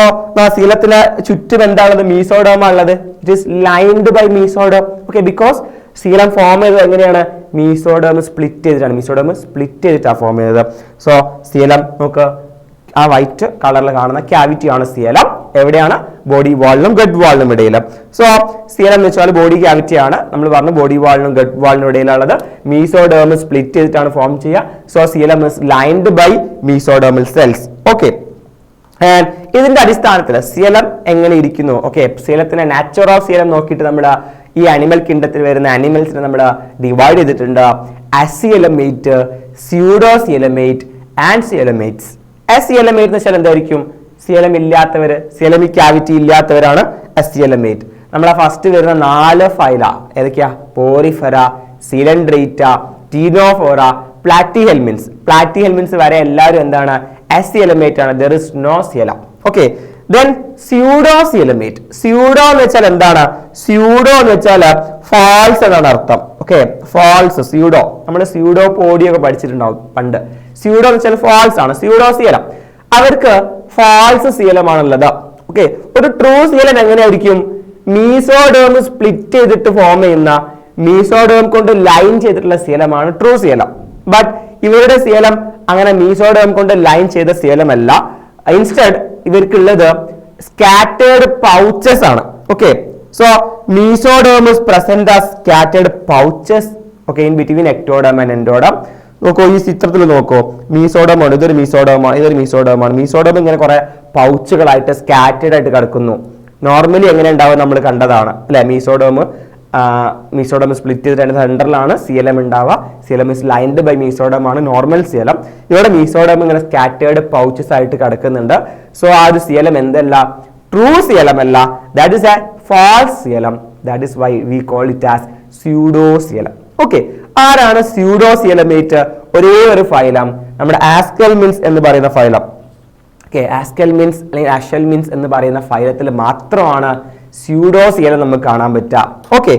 സീലത്തിന് ചുറ്റും എന്താണുള്ളത്? മീസോഡേം ഉള്ളത്. It is lined by mesoderm. Okay, because coelom form ചെയ്തത് എങ്ങനെയാണ്? മീസോഡേം സ്പ്ലിറ്റ് ചെയ്തിട്ടാണ്. മീസോഡേം സ്പ്ലിറ്റ് ചെയ്തിട്ടാണ് ഫോം ചെയ്തത്. സോ സീലം നമുക്ക് ആ വൈറ്റ് കളറിൽ കാണുന്ന ക്യാവിറ്റി ആണ് സീലം. എവിടെയാണ്? ബോഡി വാളിനും ഗട്ട് വാളിനും ഇടയിൽ. സോ സീലം എന്ന് വെച്ചാൽ ബോഡി ക്യാവിറ്റി ആണ്. നമ്മൾ പറഞ്ഞു ബോഡി വാളിനും ഗട്ട് വാളിനും ഇടയിലുള്ളത്. മീസോഡേം സ്പ്ലിറ്റ് ചെയ്തിട്ടാണ് ഫോം ചെയ്യുക. So coelom is lined by mesodermal cells. Okay, ഇതിന്റെ അടിസ്ഥാനത്തിൽ സീലം എങ്ങനെ ഇരിക്കുന്നു? ഓക്കെ, സീലത്തിന്റെ നാച്ചർ ഓഫ് സീലം നോക്കിയിട്ട് നമ്മൾ ഈ അനിമൽ കിങ്ഡത്തിൽ വരുന്ന അനിമൽസിനെ നമ്മൾ ഡിവൈഡ് ചെയ്തിട്ടുണ്ട്. അസിയലമേറ്റ്, സ്യൂഡോ സിയലമേറ്റ് ആൻഡ് സിയലമേറ്റ്സ്. അസിയലമേറ്റ് എന്ന് വെച്ചാൽ എന്തായിരിക്കും? സിയലം ഇല്ലാത്തവര്, സിയലമിക് ക്യാവിറ്റി ഇല്ലാത്തവരാണ് അസിയലമേറ്റ്. നമ്മളെ ഫസ്റ്റ് വരുന്ന 4 ഫൈല ഏതൊക്കെയാ? Porifera, Coelenterata, Ctenophora, Platyhelminthes. Platyhelminthes വരെ എല്ലാവരും എന്താണ്? അസിയലമേറ്റ് ആണ്. There is no coelom. Okay, then pseudocoelomate. Pseudo എന്ന് വെച്ചാൽ എന്താണ്? സ്യൂഡോ എന്ന് വെച്ചാൽ ഫാൾസ് എന്നാണ് അർത്ഥം. ഓക്കെ, ഫാൾസ്, സ്യൂഡോ. നമ്മൾ സ്യൂഡോ പോഡിയൊക്കെ പഠിച്ചിട്ടുണ്ടാവും പണ്ട്. സ്യൂഡോ എന്ന് വെച്ചാൽ ഫാൾസ് ആണ്. സ്യൂഡോ സിയലം അവർക്ക് ഫാൾസ് സിയലമാണുള്ളത്. ഓക്കെ, ഒരു ട്രൂ സിയലം എങ്ങനെയായിരിക്കും? മീസോഡേം സ്പ്ലിറ്റ് ചെയ്തിട്ട് ഫോം ചെയ്യുന്ന, മീസോഡേം കൊണ്ട് ലൈൻ ചെയ്തിട്ടുള്ള സിയലമാണ് ട്രൂ സിയലം. ബട്ട് ഇവരുടെ സിയലം അങ്ങനെ മീസോഡേം കൊണ്ട് ലൈൻ ചെയ്ത സിയലമല്ല. ഇൻസ്റ്റഡ് ഇവർക്കുള്ളത് സ്കാറ്റേർഡ് പൗച്ചസ് ആണ്. Okay, so mesoderm is present as scattered pouches. Okay, in between ectoderm and endoderm. നോക്കൂ, ഈ ചിത്രത്തിൽ നോക്കൂ, മീസോഡേം ആണ്, ഇതൊരു മീസോഡേം ആണ്, ഇതൊരു മീസോഡേം ആണ്. മീസോഡേം ഇങ്ങനെ കുറെ പൗച്ചുകളായിട്ട് സ്കാറ്റേർഡ് ആയിട്ട് കിടക്കുന്നു. നോർമലി എങ്ങനെ ഉണ്ടാവും നമ്മൾ കണ്ടതാണ് അല്ലെ? മീസോഡേം സ്പ്ലിറ്റ് ചെയ്തിട്ട് സെൻട്രലാണ് സിയലം ഉണ്ടാവുക. സിയലം ഇസ് ലൈൻഡ് ബൈ മീസോഡേം ആണ് നോർമൽ സിയലം. ഇവിടെ മീസോഡേം ഇങ്ങനെ സ്കാറ്റേർഡ് പൗച്ചസ് ആയിട്ട് കിടക്കുന്നുണ്ട്. സോ ആ ഒരു സിയലം എന്തല്ല? ട്രൂ സിയലം അല്ല. That is a false coelom. That is why we call it as pseudocoelom. Okay, ആരാണ് സ്യൂഡോ സിയലമേറ്റ്? ഒരേ ഒരു ഫൈലം, നമ്മുടെ ആസ്കെൽമിൻസ് എന്ന് പറയുന്ന ഫൈലം. ഓക്കെ, ആസ്കെൽമിൻസ് അല്ലെങ്കിൽ അഷെൽമിൻസ് എന്ന് പറയുന്ന ഫൈലത്തിൽ മാത്രമാണ് സ്യൂഡോ സിയലം നമുക്ക് കാണാൻ പറ്റുക. ഓക്കെ,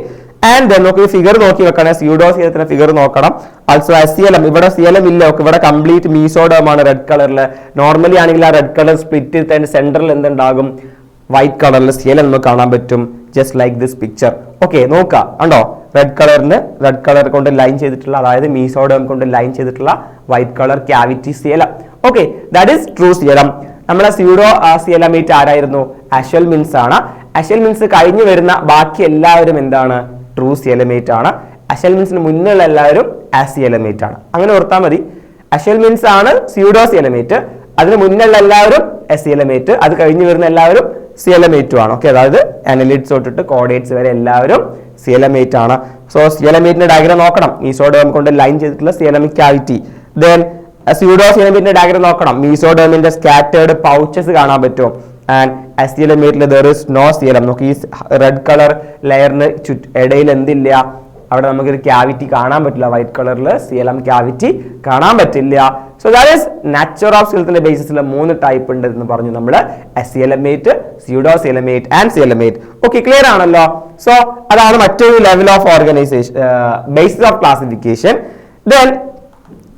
ആൻഡ് നമുക്ക് ഫിഗർ നോക്കി വെക്കണം. സ്യൂഡോ സിയലത്തിന്റെ ഫിഗർ നോക്കണം. ആൾസോ അസിയലം, ഇവിടെ സിയലം ഇല്ല. ഓക്കെ, ഇവിടെ കംപ്ലീറ്റ് മീസോഡേം ആണ് റെഡ് കളറിൽ. നോർമലി ആണെങ്കിൽ ആ റെഡ് കളർ സ്പ്ലിറ്റ് ചെയ്തിട്ട് അതിന്റെ സെന്ററിൽ എന്തുണ്ടാകും? വൈറ്റ് കളറിൽ സിയലം നമുക്ക് കാണാൻ പറ്റും. Just like this picture. Okay, നോക്കാം, ഉണ്ടോ? റെഡ് കളർ കൊണ്ട് ലൈൻ ചെയ്തിട്ടുള്ള, അതായത് മീസോഡേം കൊണ്ട് ലൈൻ ചെയ്തിട്ടുള്ള white colour cavity coelom. Okay, that is true coelom. നമ്മുടെ സ്യൂഡോ സിയലമേറ്റ് ആരായിരുന്നു? അഷെൽമിൻസ് ആണ്. അഷെൽമിൻസ് കഴിഞ്ഞു വരുന്ന ബാക്കി എല്ലാവരും എന്താണ്? ട്രൂ സിയലമേറ്റ് ആണ്. അഷെൽമിൻസിന് മുന്നുള്ള എല്ലാവരും അസിയലമേറ്റ് ആണ്. അങ്ങനെ ഓർത്താൽ മതി. അഷെൽമിൻസ് ആണ് സ്യൂഡോ സിയലമേറ്റ്, അതിന് മുന്നുള്ള എല്ലാവരും അസിയലമേറ്റ്, അത് കഴിഞ്ഞു വരുന്ന എല്ലാവരും സിയലമേറ്റും ആണ്. ഓക്കെ, അതായത് അനലിഡ്സ് തൊട്ടിട്ട് കോഡേറ്റ്സ് വരെ എല്ലാവരും സിയലമേറ്റ് ആണ്. സോ സിയലമേറ്റിന്റെ ഡയഗ്രാം നോക്കണം. മീസോഡേം കൊണ്ട് ലൈൻ ചെയ്തിട്ടുള്ള സിയലമിക് ക്യാവിറ്റി. ദെൻ സ്യൂഡോ സിയലമേറ്റിന്റെ ഡയഗ്രാം നോക്കണം. മീസോഡേമിന്റെ സ്കാറ്റേർഡ് പൗച്ചസ് കാണാൻ പറ്റും. ആൻഡ് അസിയലമേറ്റിൽ ദർ ഇസ് നോ സിയലം. നോക്കി, ഈ റെഡ് കളർ ലെയറിന് ഇടയിൽ എന്തില്ല? അവിടെ നമുക്കൊരു ക്യാവിറ്റി കാണാൻ പറ്റില്ല. വൈറ്റ് കളറിൽ സിയലം ക്യാവിറ്റി കാണാൻ പറ്റില്ല. So that is nature of സിയലത്തിന്റെ ബേസിസിൽ 3 ടൈപ്പ് ഉണ്ട് എന്ന് പറഞ്ഞു നമ്മൾ. Acoelomate, pseudocoelomate and coelomate. Okay, clear ആണല്ലോ? സോ അതാണ് മറ്റൊരു level of organisation, basis of classification. Then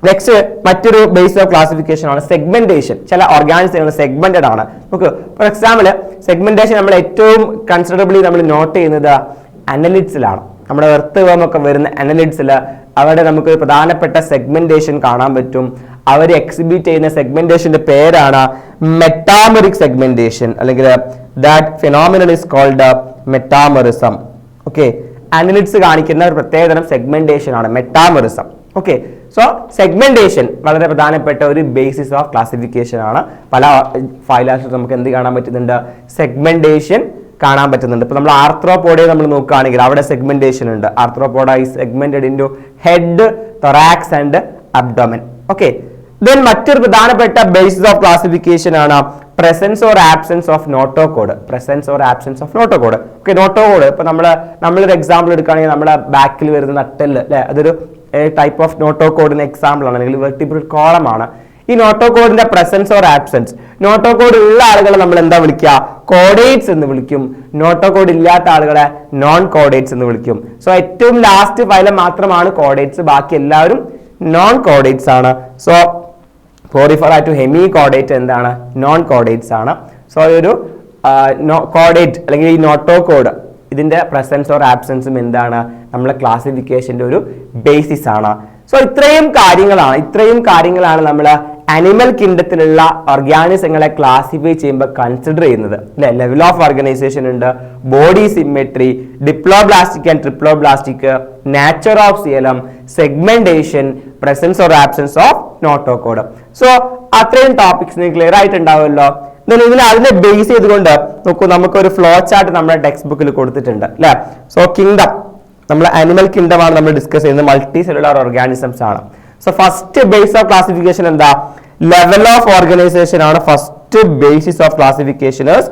next മറ്റൊരു ബേസ് ഓഫ് ക്ലാസിഫിക്കേഷൻ ആണ് സെഗ്മെന്റേഷൻ. ചില ഓർഗാനിസങ്ങൾ സെഗ്മെന്റഡ് ആണ്. നമുക്ക് ഫോർ എക്സാമ്പിൾ സെഗ്മെന്റേഷൻ നമ്മൾ ഏറ്റവും കൺസിഡറബിളി നമ്മൾ നോട്ട് ചെയ്യുന്നത് അനലിഡ്സിലാണ്. നമ്മുടെ എർത്ത് വേം ഒക്കെ വരുന്ന അനലിഡ്സിൽ അവിടെ നമുക്ക് പ്രധാനപ്പെട്ട സെഗ്മെന്റേഷൻ കാണാൻ പറ്റും. അവർ എക്സിബിറ്റ് ചെയ്യുന്ന സെഗ്മെന്റേഷന്റെ പേരാണ് മെറ്റാമറിക് സെഗ്മെന്റേഷൻ, അല്ലെങ്കിൽ that phenomenon is called metamerism. Okay, annelids കാണിക്കുന്ന ഒരു പ്രത്യേകതരം സെഗ്മെന്റേഷൻ ആണ് മെറ്റാമറിസം. ഓക്കെ, സോ സെഗ്മെന്റേഷൻ വളരെ പ്രധാനപ്പെട്ട ഒരു ബേസിസ് ഓഫ് ക്ലാസിഫിക്കേഷൻ ആണ്. പല ഫൈലാസിലും നമുക്ക് എന്ത് കാണാൻ പറ്റുന്നുണ്ട്? സെഗ്മെന്റേഷൻ കാണാൻ പറ്റുന്നുണ്ട്. ഇപ്പൊ നമ്മൾ ആർത്രോപോഡയെ നമ്മൾ നോക്കുകയാണെങ്കിൽ അവിടെ സെഗ്മെന്റേഷൻ ഉണ്ട്. Arthropoda is segmented into head, thorax and abdomen. Okay, then മറ്റൊരു പ്രധാനപ്പെട്ട ബേസിസ് ഓഫ് ക്ലാസിഫിക്കേഷൻ ആണ് presence or absence of notochord. Presence or absence of notochord. Okay, notochord ഇപ്പൊ നമ്മളൊരു എക്സാമ്പിൾ എടുക്കുകയാണെങ്കിൽ നമ്മുടെ ബാക്കിൽ വരുന്ന നട്ടെല്ല് അല്ലെ, അതൊരു ടൈപ്പ് ഓഫ് നോട്ടോകോഡിന് എക്സാമ്പിൾ ആണ്, അല്ലെങ്കിൽ വെർട്ടിബ്രൽ കോളം ആണ്. ഈ നോട്ടോകോഡിന്റെ പ്രസൻസ് ഓർ ആബ്സെൻസ്, നോട്ടോകോഡ് ഉള്ള ആളുകളെ നമ്മൾ എന്താ വിളിക്കുക? കോഡേറ്റ്സ് എന്ന് വിളിക്കും. നോട്ടോകോഡ് ഇല്ലാത്ത ആളുകളെ നോൺ കോഡേറ്റ്സ് എന്ന് വിളിക്കും. സോ ഏറ്റവും ലാസ്റ്റ് ഫൈലം മാത്രമാണ് കോഡേറ്റ്സ്, ബാക്കി എല്ലാവരും നോൺ കോഡേറ്റ്സ് ആണ്. So Porifera to hemi caudate എന്താണ്? നോൺ കോഡേറ്റ്സ് ആണ്. സോ ഒരു കോഡേറ്റ് അല്ലെങ്കിൽ ഈ നോട്ടോകോഡ് ഇതിന്റെ പ്രസൻസ് ഓർ ആബ്സെൻസും എന്താണ്? നമ്മളെ ക്ലാസിഫിക്കേഷന്റെ ഒരു ബേസിസ് ആണ്. സോ ഇത്രയും കാര്യങ്ങളാണ് നമ്മൾ അനിമൽ കിങ്ഡത്തിലുള്ള ഓർഗാനിസങ്ങളെ ക്ലാസിഫൈ ചെയ്യുമ്പോൾ കൺസിഡർ ചെയ്യുന്നത് അല്ലെ. ലെവൽ ഓഫ് ഓർഗനൈസേഷൻ ഉണ്ട്, body symmetry, diploblastic and triploblastic, nature of coelom, segmentation, presence or absence of notochord. So അത്രയും ടോപ്പിക്സ് ക്ലിയർ ആയിട്ടുണ്ടാവുമല്ലോ. ഇതിൽ അതിനെ ബേസ് ചെയ്തുകൊണ്ട് നോക്കൂ, നമുക്കൊരു ഫ്ലോ ചാർട്ട് നമ്മുടെ ടെക്സ്റ്റ് ബുക്കിൽ കൊടുത്തിട്ടുണ്ട് അല്ലെ. സോ കിങ്ഡം, നമ്മൾ അനിമൽ കിങ്ഡം ആണ് നമ്മൾ ഡിസ്കസ് ചെയ്യുന്നത്, മൾട്ടി സെല്ലുലാർ ഓർഗാനിസംസ് ആണ്. So first base of classification എന്താ? ലെവൽ ഓഫ് ഓർഗനൈസേഷൻ ആണ്. First basis of classification is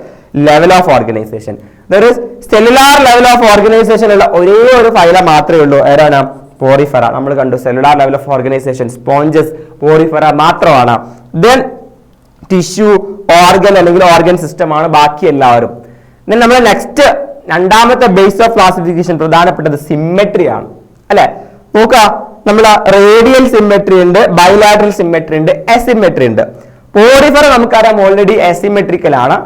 level of organisation. There is cellular level of organisation ഉള്ള ഒരേ ഒരു ഫൈലം മാത്രമേ ഉള്ളൂ. ഏതാണ്? പോറിഫെറ. നമ്മൾ കണ്ടു cellular level of organisation sponges, Porifera മാത്രമാണ്. ദെൻ ടിഷ്യൂ, ഓർഗൻ അല്ലെങ്കിൽ ഓർഗൻ സിസ്റ്റം ആണ് ബാക്കി എല്ലാവരും. നമ്മൾ നെക്സ്റ്റ് രണ്ടാമത്തെ ബേസ് ഓഫ് ക്ലാസിഫിക്കേഷൻ പ്രധാനപ്പെട്ടത് സിമെട്രി ആണ് അല്ലെ. നോക്ക, നമ്മൾ റേഡിയൽ സിമെട്രി ഉണ്ട്, ബൈലാറ്ററൽ സിമെട്രി ഉണ്ട്, അസിമെട്രി ഉണ്ട്. പോറിഫെറ നമുക്കറിയാം ഓൾറെഡി അസിമെട്രിക്കൽ ആണ്.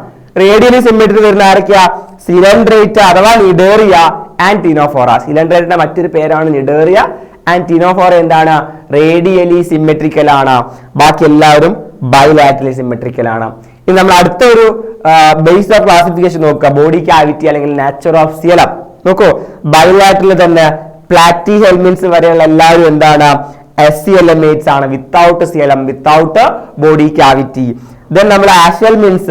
റേഡിയലി സിമെട്രി വരുന്ന ആരൊക്കെയാ? സിലൻഡ്രേറ്റ അഥവാ നിഡേറിയ ആൻഡ് ടീനോഫോറ. സിലൻഡ്രേറ്റയുടെ മറ്റൊരു പേരാണ് നിഡേറിയ ആൻഡ് ടീനോഫോറ എന്താണ്? റേഡിയലി സിമെട്രിക്കൽ ആണ്. ബാക്കി എല്ലാവരും ബൈലാറ്ററലി സിമെട്രിക്കൽ ആണ്. ഇനി നമ്മൾ അടുത്ത ഒരു ബേസ് ഓഫ് ക്ലാസിഫിക്കേഷൻ നോക്കുക, ബോഡി ക്യാവിറ്റി അല്ലെങ്കിൽ നാച്ചർ ഓഫ് സിയലം. നോക്കൂ, ബൈലാറ്ററൽ തന്നെ പ്ലാറ്റി ഹെൽമിൻസ് വരെയുള്ള എല്ലാവരും എന്താണ്? എസ്സിഎലമേറ്റ്സ് ആണ്, without coelom, without body cavity. Then നമ്മൾ ആഷ്കൽമിൻസ്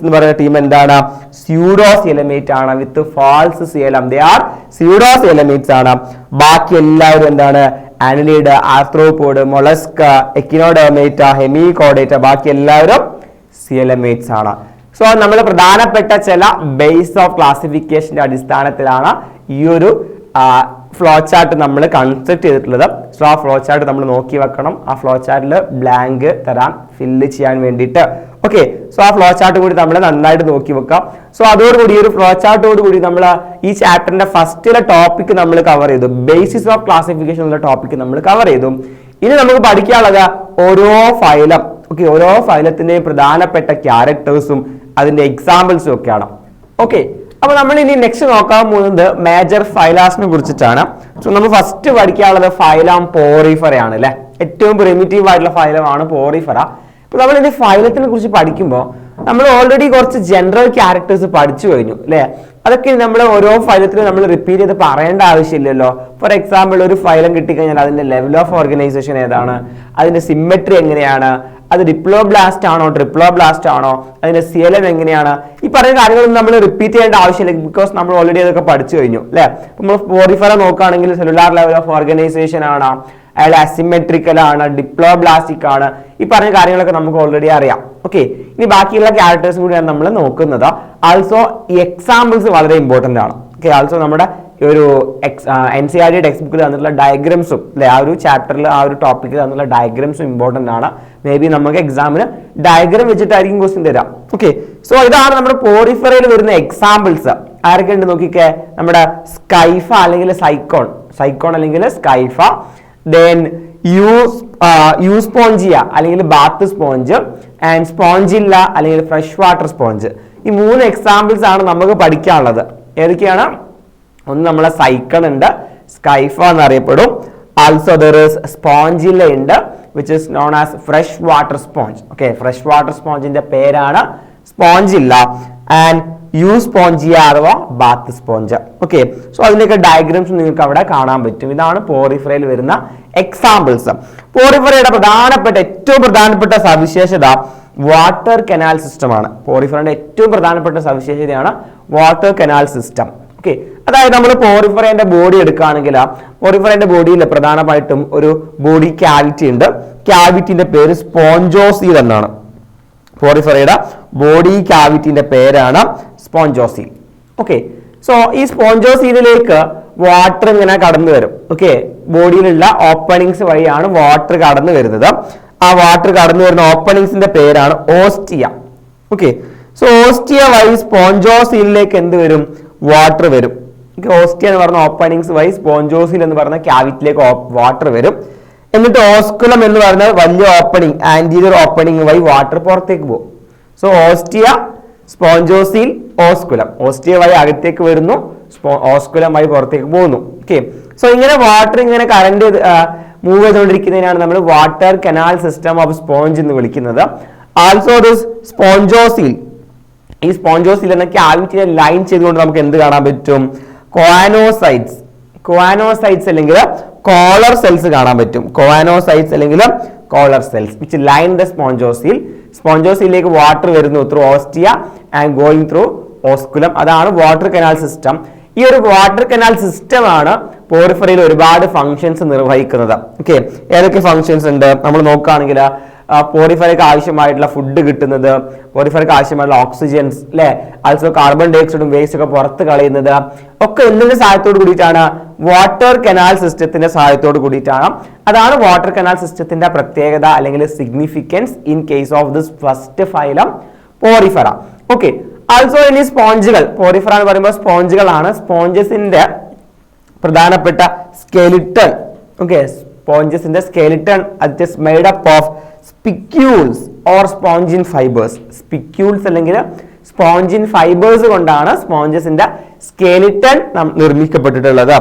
എന്ന് പറയുന്ന ടീം എന്താണ്? സ്യൂഡോ സിയലമേറ്റ് ആണ്, with false coelom. They are pseudocoelomates ആണ്. ബാക്കി എല്ലാവരും എന്താണ്? Annelid, Arthropod, Mollusca, Echinodermata, Hemichordata, ബാക്കി എല്ലാവരും സിയലമേറ്റ്സ് ആണ്. സോ നമ്മൾ പ്രധാനപ്പെട്ട ചില ബേസ് ഓഫ് ക്ലാസിഫിക്കേഷന്റെ അടിസ്ഥാനത്തിലാണ് ഈ ഒരു ഫ്ലോ ചാർട്ട് നമ്മൾ കൺസ്ട്രക്ട് ചെയ്തിട്ടുള്ളത്. സോ ആ ഫ്ലോ ചാർട്ട് നമ്മൾ നോക്കി വെക്കണം. ആ ഫ്ലോ ചാർട്ടിൽ ബ്ലാങ്ക് തരാം ഫില്ല് ചെയ്യാൻ വേണ്ടിയിട്ട്. ഓക്കെ, സോ ആ ഫ്ലോ ചാർട്ട് കൂടി നമ്മൾ നന്നായിട്ട് നോക്കി വെക്കാം. സോ അതോടുകൂടി ഈ ഒരു ഫ്ലോ ചാർട്ടോട് കൂടി നമ്മൾ ഈ ചാപ്റ്ററിന്റെ ഫസ്റ്റിലെ ടോപ്പിക് നമ്മൾ കവർ ചെയ്തു. ബേസിസ് ഓഫ് ക്ലാസിഫിക്കേഷൻ എന്നുള്ള ടോപ്പിക് നമ്മൾ കവർ ചെയ്തു. ഇനി നമുക്ക് പഠിക്കാനുള്ളത് ഓരോ ഫൈലം, ഓക്കെ, ഓരോ ഫൈലത്തിന്റെയും പ്രധാനപ്പെട്ട ക്യാരക്ടേഴ്സും അതിന്റെ എക്സാമ്പിൾസും ഒക്കെയാണ്. ഓക്കെ, അപ്പൊ നമ്മൾ ഇനി നെക്സ്റ്റ് നോക്കാൻ പോകുന്നത് മേജർ ഫൈലാസിനെ കുറിച്ചിട്ടാണ്. സോ നമ്മൾ ഫസ്റ്റ് പഠിക്കാനുള്ളത് ഫൈലം പോറിഫെറ ആണ് അല്ലെ. ഏറ്റവും പ്രിമിറ്റീവ് ആയിട്ടുള്ള ഫൈലമാണ് പോറിഫെറ. ഇപ്പൊ നമ്മൾ ഇനി ഫൈലത്തിനെ കുറിച്ച് പഠിക്കുമ്പോൾ നമ്മൾ ഓൾറെഡി കുറച്ച് ജനറൽ ക്യാരക്ടേഴ്സ് പഠിച്ചു കഴിഞ്ഞു അല്ലെ. അതൊക്കെ നമ്മൾ ഓരോ ഫൈലത്തിനും നമ്മൾ റിപ്പീറ്റ് ചെയ്ത് പറയേണ്ട ആവശ്യമില്ലല്ലോ. ഫോർ എക്സാമ്പിൾ, ഒരു ഫൈലം കിട്ടിക്കഴിഞ്ഞാൽ അതിന്റെ ലെവൽ ഓഫ് ഓർഗനൈസേഷൻ ഏതാണ്, അതിന്റെ സിമെട്രി എങ്ങനെയാണ്, അത് ഡിപ്ലോബ്ലാസ്റ്റ് ആണോ ട്രിപ്ലോബ്ലാസ്റ്റ് ആണോ, അതിന്റെ സിയലം എങ്ങനെയാണ്, ഈ പറയുന്ന കാര്യങ്ങളൊന്നും നമ്മൾ റിപ്പീറ്റ് ചെയ്യേണ്ട ആവശ്യമില്ല. ബിക്കോസ് നമ്മൾ ഓൾറെഡി അതൊക്കെ പഠിച്ചു കഴിഞ്ഞു അല്ലെ. നമ്മൾ പോറിഫെറ നോക്കുകയാണെങ്കിൽ സെല്ലുലാർ ലെവൽ ഓഫ് ഓർഗനൈസേഷൻ ആണ്, അയാൾ അസിമെട്രിക്കൽ ആണ്, ഡിപ്ലോബ്ലാസ്റ്റിക് ആണ്, ഈ പറഞ്ഞ കാര്യങ്ങളൊക്കെ നമുക്ക് ഓൾറെഡി അറിയാം. ഓക്കെ, ഇനി ബാക്കിയുള്ള ക്യാരക്ടേഴ്സ് കൂടിയാണ് നമ്മൾ നോക്കുന്നത്. ആൾസോ ഈ എക്സാമ്പിൾസ് വളരെ ഇമ്പോർട്ടന്റ് ആണ്. ഓക്കെ, ആൾസോ നമ്മുടെ ഒരു NCERT ടെക്സ്റ്റ് ബുക്കിൽ തന്നിട്ടുള്ള ഡയഗ്രാംസും അല്ലെ, ആ ഒരു ചാപ്റ്ററിൽ ആ ഒരു ടോപ്പിക്കിൽ തന്നിട്ടുള്ള ഡയഗ്രാംസും ഇമ്പോർട്ടന്റ് ആണ്. മേ ബി നമുക്ക് എക്സാമിന് ഡയഗ്രാം വെച്ചിട്ടായിരിക്കും ക്വസ്റ്റ്യൻ തരാം. ഓക്കെ, സോ ഇതാണ് നമ്മുടെ പോറിഫെറയിൽ വരുന്ന എക്സാമ്പിൾസ്. ആരൊക്കെ ഉണ്ട് നോക്കിക്കേ? നമ്മുടെ സ്കൈഫ അല്ലെങ്കിൽ സൈക്കോൺ അല്ലെങ്കിൽ സ്കൈഫ, ദെൻ യൂസ്പോഞ്ചിയ അല്ലെങ്കിൽ ബാത്ത് സ്പോഞ്ച്, ആൻഡ് സ്പോഞ്ചില്ല അല്ലെങ്കിൽ ഫ്രഷ് വാട്ടർ സ്പോഞ്ച്. ഈ 3 എക്സാമ്പിൾസ് ആണ് നമുക്ക് പഠിക്കാനുള്ളത്. ഏതൊക്കെയാണ്? ഒന്ന് നമ്മളെ സൈക്കൺ ഉണ്ട്, സ്കൈഫ എന്നറിയപ്പെടും. ആൾസോ ദർ ഈസ് സ്പോഞ്ചില്ല ഉണ്ട്, which is known as fresh water sponge. Okay, fresh water സ്പോഞ്ചിന്റെ പേരാണ് സ്പോഞ്ചില്ല. ആൻഡ് യൂസ്പോഞ്ചിയ അഥവാ ബാത്ത് സ്പോഞ്ച്. ഓക്കെ, സോ അതിന്റെയൊക്കെ ഡയഗ്രാംസ് നിങ്ങൾക്ക് അവിടെ കാണാൻ പറ്റും. ഇതാണ് പോറിഫെറയിൽ വരുന്ന എക്സാമ്പിൾസ്. പോറിഫെറയുടെ ഏറ്റവും പ്രധാനപ്പെട്ട സവിശേഷത വാട്ടർ കനാൽ സിസ്റ്റം ആണ്. പോറിഫെറയുടെ ഏറ്റവും പ്രധാനപ്പെട്ട സവിശേഷതയാണ് വാട്ടർ കനാൽ സിസ്റ്റം. ഓക്കെ, അതായത് നമ്മൾ പോറിഫെറയുടെ ബോഡി എടുക്കുകയാണെങ്കിൽ പോറിഫെറയുടെ ബോഡിയിൽ പ്രധാനമായിട്ടും ഒരു ബോഡി ക്യാവിറ്റി ഉണ്ട്. ക്യാവിറ്റിന്റെ പേര് സ്പോഞ്ചോസീൽ എന്നാണ്. പോറിഫെറയുടെ ബോഡി ക്യാവിറ്റിന്റെ പേരാണ് സ്പോഞ്ചോസീൽ. ഓക്കെ, സോ ഈ സ്പോഞ്ചോസീലിലേക്ക് വാട്ടർ ഇങ്ങനെ കടന്നു വരും. ഓക്കെ, ബോഡിയിലുള്ള ഓപ്പണിങ്സ് വഴിയാണ് വാട്ടർ കടന്നു വരുന്നത്. ആ വാട്ടർ കടന്നു വരുന്ന ഓപ്പണിങ്സിന്റെ പേരാണ് ഓസ്റ്റിയ. ഓക്കെ, സോ ഓസ്റ്റിയ വഴി സ്പോഞ്ചോസീലിലേക്ക് എന്ത് വരും? വാട്ടർ വരും. ഓസ്റ്റിയ എന്ന് പറഞ്ഞ ഓപ്പണിങ്സ് വഴി സ്പോഞ്ചോസീൽ എന്ന് പറഞ്ഞ ക്യാവിറ്റിലേക്ക് വാട്ടർ വരും. എന്നിട്ട് ഓസ്കുലം എന്ന് പറഞ്ഞ വലിയ ഓപ്പണിംഗ്, ആന്റീരിയർ ഓപ്പണിംഗ് വഴി വാട്ടർ പുറത്തേക്ക് പോകും. So ostia, spongocoel, osculum. Ostia വഴി അകത്തേക്ക് വരുന്നു, ഓസ്കുലം വഴി പുറത്തേക്ക് പോകുന്നു. ഓക്കെ, സോ ഇങ്ങനെ വാട്ടർ ഇങ്ങനെ കറണ്ട് മൂവ് ചെയ്തുകൊണ്ടിരിക്കുന്നതിനാണ് നമ്മൾ water canal system of sponge എന്ന് വിളിക്കുന്നത്. ആൾസോ ദിസ് സ്പോഞ്ചോസീൽ, ഈ സ്പോഞ്ചോസീൽ എന്ന ക്യാവിറ്റിയെ ലൈൻ ചെയ്തുകൊണ്ട് നമുക്ക് എന്ത് കാണാൻ പറ്റും? കോവാനോസൈറ്റ്സ്, കോവാനോസൈറ്റ്സ് അല്ലെങ്കിൽ കോളർ സെൽസ് കാണാൻ പറ്റും. കോവാനോസൈറ്റ്സ് അല്ലെങ്കിൽ collar cells which line the spongocoel. സ്പോഞ്ചോസീലിലേക്ക് വാട്ടർ വരുന്നു through ostia and going through osculum. അതാണ് വാട്ടർ കനാൽ സിസ്റ്റം. ഈ ഒരു വാട്ടർ കനാൽ സിസ്റ്റം ആണ് പോറിഫറയിൽ ഒരുപാട് ഫങ്ഷൻസ് നിർവഹിക്കുന്നത്. ഓക്കെ, ഏതൊക്കെ ഫങ്ഷൻസ് ഉണ്ട് നമ്മൾ നോക്കുകയാണെങ്കിൽ, പോറിഫറയ്ക്ക് ആവശ്യമായിട്ടുള്ള ഫുഡ് കിട്ടുന്നത്, പോറിഫറയ്ക്ക് ആവശ്യമായിട്ടുള്ള ഓക്സിജൻസ് അല്ലെ, ആൾസോ കാർബൺ ഡൈ ഓക്സൈഡും വേസ്റ്റ് ഒക്കെ പുറത്ത് കളയുന്നത് ഒക്കെ എന്തിന്റെ സഹായത്തോട് കൂടിയിട്ടാണ്? വാട്ടർ കനാൽ സിസ്റ്റത്തിന്റെ സഹായത്തോട് കൂടിയിട്ടാണ്. അതാണ് വാട്ടർ കനാൽ സിസ്റ്റത്തിന്റെ പ്രത്യേകത അല്ലെങ്കിൽ significance in case of this first phylum Porifera. Okay, also ഇനി സ്പോഞ്ചുകൾ, പോറിഫറ എന്ന് പറയുമ്പോൾ സ്പോഞ്ചുകളാണ്. സ്പോഞ്ചസിന്റെ പ്രധാനപ്പെട്ട സ്കെലിട്ടൺ. ഓക്കെ, സ്പോഞ്ചസിന്റെ skeleton it is made up of spicules or spongin fibres. Spicules അല്ലെങ്കിൽ സ്പോഞ്ചിൻ ഫൈബേഴ്സ് കൊണ്ടാണ് സ്പോഞ്ചസിന്റെ സ്കെലിട്ടൺ നിർമ്മിക്കപ്പെട്ടിട്ടുള്ളത്.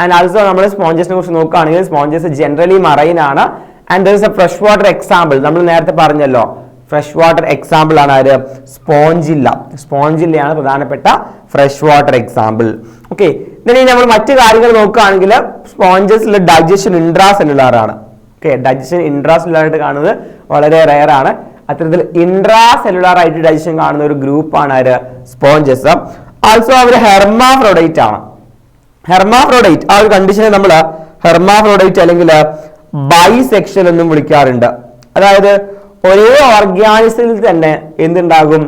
ആൻഡ് ആൾസോ നമ്മൾ സ്പോഞ്ചസിനെ കുറിച്ച് നോക്കുകയാണെങ്കിൽ സ്പോഞ്ചസ് ജനറലി മറൈൻ ആണ്. And there is a fresh water example. നമ്മൾ നേരത്തെ പറഞ്ഞല്ലോ, ഫ്രഷ് വാട്ടർ എക്സാമ്പിൾ ആണ് ആര്? സ്പോഞ്ചില്ല. സ്പോഞ്ചില്ലയാണ് പ്രധാനപ്പെട്ട ഫ്രഷ് വാട്ടർ എക്സാമ്പിൾ. ഓക്കെ, ഇനി നമ്മൾ മറ്റു കാര്യങ്ങൾ നോക്കുകയാണെങ്കിൽ സ്പോഞ്ചസിലെ ഡൈജഷൻ ഇൻട്രാ സെല്ലുലാർ ആണ്. ഓക്കെ, ഡൈജഷൻ ഇൻട്രാ സെല്ലുലാർ ആയിട്ട് കാണുന്നത് വളരെ റെയർ ആണ്. അത്തരത്തിൽ ഇൻട്രാ സെല്ലുലാർ ആയിട്ട് ഡൈജഷൻ കാണുന്ന ഒരു ഗ്രൂപ്പാണ് ആര്? സ്പോഞ്ചസ്. ആൾസോ അവർ ഹെർമാഫ്രോഡൈറ്റ് ആണ്. ഹെർമാഫ്രോഡൈറ്റ് ആ ഒരു കണ്ടീഷനെ നമ്മൾ ഹെർമാഫ്രോഡൈറ്റ് അല്ലെങ്കിൽ ബൈസെക്ഷൽ എന്നും വിളിക്കാറുണ്ട്. അതായത് ഒരേ ഓർഗാനിസത്തിൽ തന്നെ എന്തുണ്ടാകും?